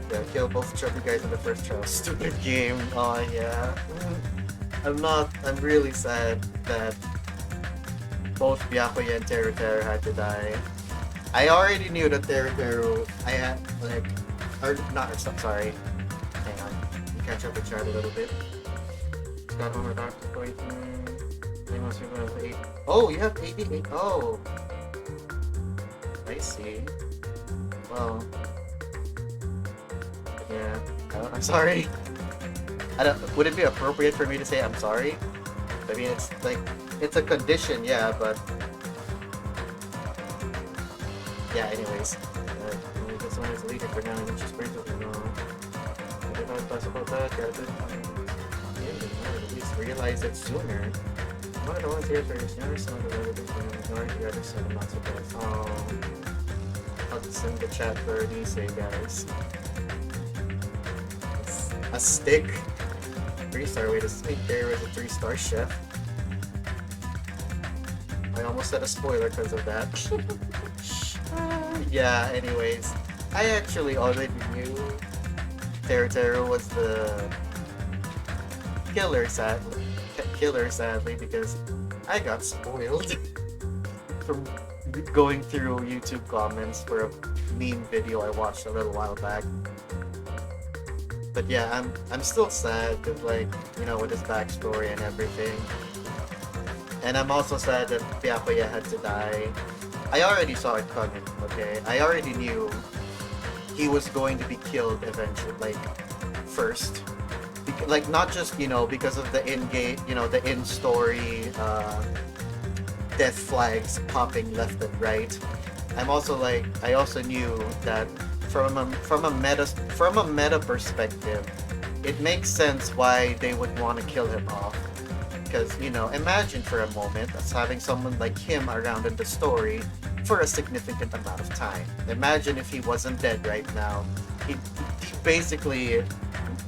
B: Yeah, kill both trophy guys in the first trial. Stupid game. Oh yeah. I'm really sad that both Byakuya and Teruteru had to die. I already knew that Teruteru, I had, like, or not, I'm sorry. Hang on. Let me catch up with chat a little bit. Got over Dr. Poison. Oh, you have 88. Oh. I see. Well. Yeah. I'm sorry. Would it be appropriate for me to say I'm sorry? I mean, it's like, it's a condition, yeah, but... Yeah, anyways. This one is leader for now, and it's just brings up the I don't know about that, at least realize it sooner. One of the ones here for your sooner, some of the relatives will ignore the other, so I'm not surprised. Oh. I'll just send the chat for say, guys. A stick? 3-star way to speak. There was a 3-star chef. I almost said a spoiler because of that. Yeah, anyways. I actually already knew Teru was the killer, sadly, because I got spoiled from going through YouTube comments for a meme video I watched a little while back. But yeah, I'm still sad because, like, you know, with his backstory and everything. And I'm also sad that Byakuya had to die. I already saw it coming, okay? I already knew he was going to be killed eventually, like, first. Like, not just, you know, because of the in-game, you know, the in-story death flags popping left and right. I'm also like, I also knew that from a meta perspective, it makes sense why they would want to kill him off. Because, you know, imagine for a moment us having someone like him around in the story for a significant amount of time. Imagine if he wasn't dead right now. He basically,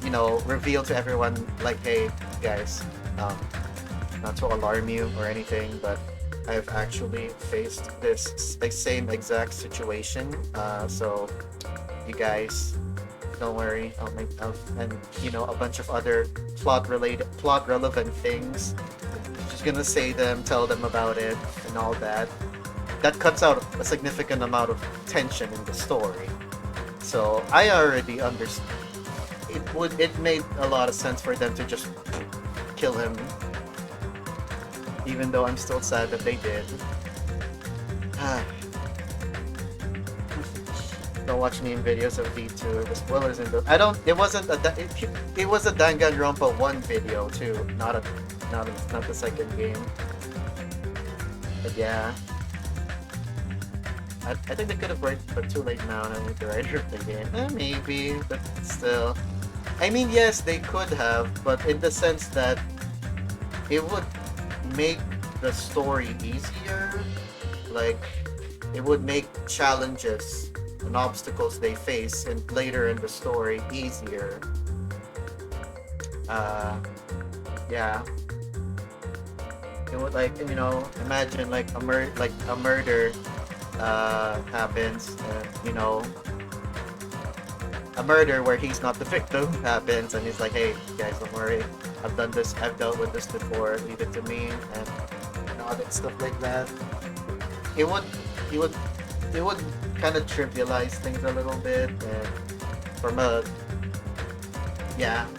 B: you know, revealed to everyone, like, hey, guys, not to alarm you or anything, but I've actually faced this same exact situation. So, you guys, don't worry. And, you know, a bunch of other plot relevant things. Just gonna say them, tell them about it, and all that. That cuts out a significant amount of tension in the story. So I already understand. It made a lot of sense for them to just kill him, even though I'm still sad that they did. Don't watch meme videos of V2. The spoilers in the. It wasn't a. It was a Danganronpa 1 video too, not the second game. But yeah. I think they could have waited, but too late now, and I need the writer of the game. Maybe, but still. I mean, yes, they could have, but in the sense that it would make the story easier. Like, it would make challenges and obstacles they face and later in the story easier. Yeah. It would, like, you know, imagine like a murder happens, you know, a murder where he's not the victim happens, and he's like, hey guys, don't worry, I've dealt with this before, leave it to me, and all that stuff like that. It would kind of trivialize things a little bit, and from a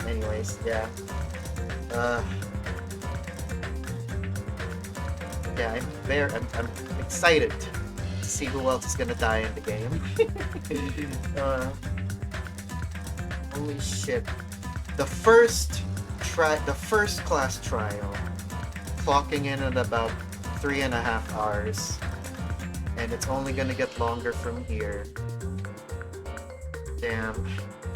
B: anyways, I'm excited to see who else is gonna die in the game. Holy shit. The first class trial, clocking in at about 3.5 hours. And it's only gonna get longer from here. Damn.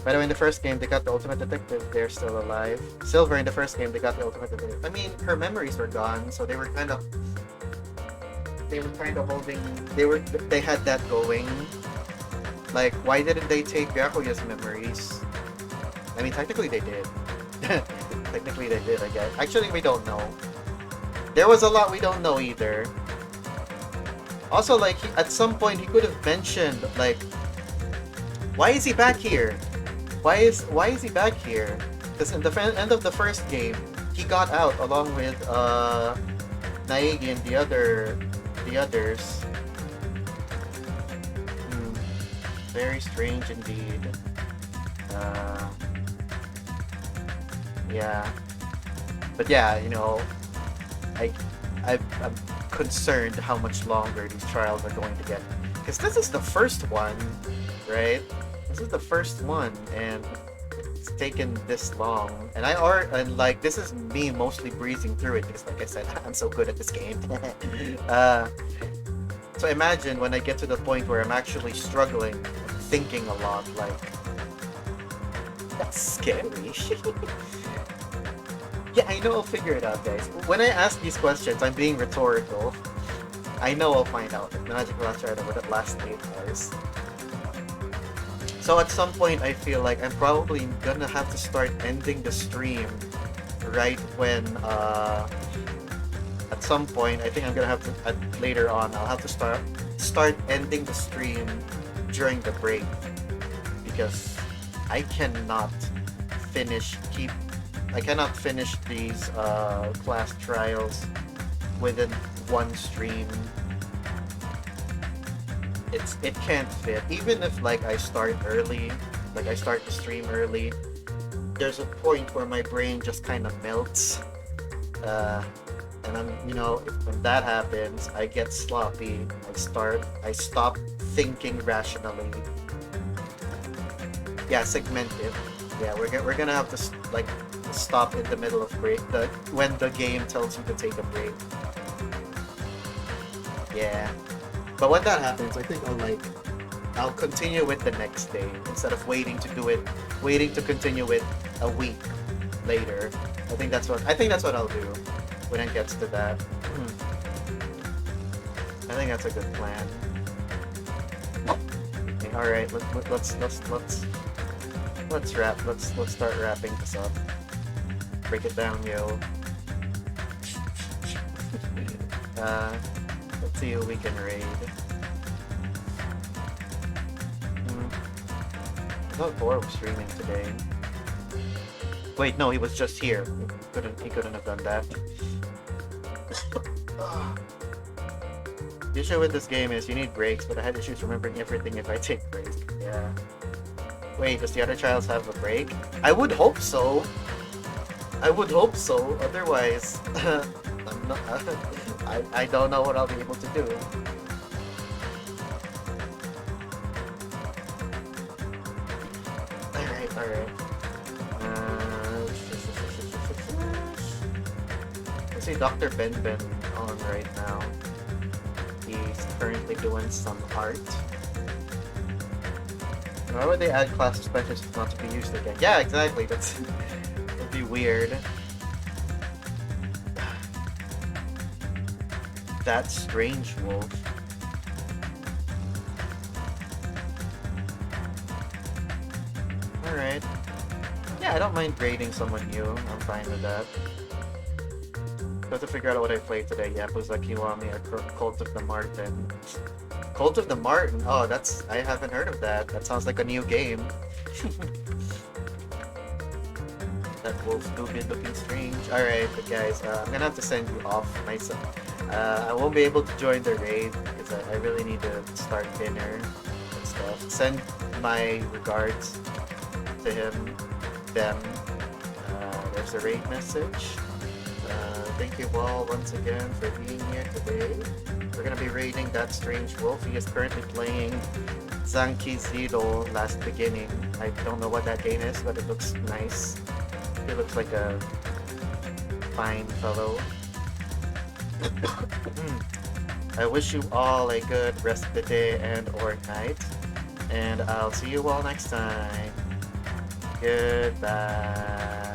B: By the way, in the first game, they got the ultimate detective. They're still alive. Silver, in the first game, they got the ultimate detective. I mean, her memories were gone, so they were kind of holding. They had that going. Like, why didn't they take Byakuya's memories? I mean, technically they did. Technically they did, I guess. Actually, we don't know. There was a lot we don't know either. Also, like, at some point he could have mentioned, like, why is he back here? Why is he back here? Because in the end of the first game, he got out along with Naegi and the others. Very strange indeed. Yeah. But yeah, you know, I'm concerned how much longer these trials are going to get. Because this is the first one, right? This is the first one, and it's taken this long. And like, this is me mostly breezing through it, because like I said, I'm so good at this game. So imagine when I get to the point where I'm actually struggling, thinking a lot, like, that's scary. Yeah, I know I'll figure it out, guys. When I ask these questions, I'm being rhetorical. I know I'll find out. The magic lasts right over the last 8 hours. So at some point, I feel like I'm probably gonna have to start ending the stream right when, at some point, I think I'm gonna have to, later on, I'll have to start ending the stream during the break. Because I cannot finish these class trials within one stream. It can't fit. Even if like I start early, like I start the stream early, there's a point where my brain just kind of melts. And I'm, when that happens, I get sloppy. I stop thinking rationally. Yeah, segmented. Yeah, we're gonna have to like stop in the middle of break. When the game tells you to take a break. Yeah, but when that happens, I think I'll continue with the next day instead of waiting to continue it a week later. I think that's what I'll do when it gets to that. I think that's a good plan. Okay, all right, let's start wrapping this up. Break it down, yo. Let's see who we can raid. I thought Thor was streaming today. Wait, no, he was just here. He couldn't have done that. The issue with this game is you need breaks, but I had issues remembering everything if I take breaks. Yeah. Wait, does the other trials have a break? I would hope so. Otherwise, I'm not, I don't know what I'll be able to do. Alright. I see Dr. Ben on right now. He's currently doing some art. Why would they add class suspensions not to be used again? Yeah, exactly. That'd be weird. That strange wolf. Alright. Yeah, I don't mind grading someone new. I'm fine with that. Got to figure out what I played today. Yakuza Kiwami or Cult of the Martin. Cult of the Martin? Oh, I haven't heard of that. That sounds like a new game. That wolf's stupid looking strange. Alright, but guys, I'm gonna have to send you off myself. I won't be able to join the raid because I really need to start dinner and stuff. Send my regards to them. There's a raid message. Thank you all once again for being here today. We're gonna be raiding that strange wolf. He is currently playing Zanki Zero Last Beginning. I don't know what that game is, but it looks nice. He looks like a fine fellow. I wish you all a good rest of the day and or night. And I'll see you all next time. Goodbye.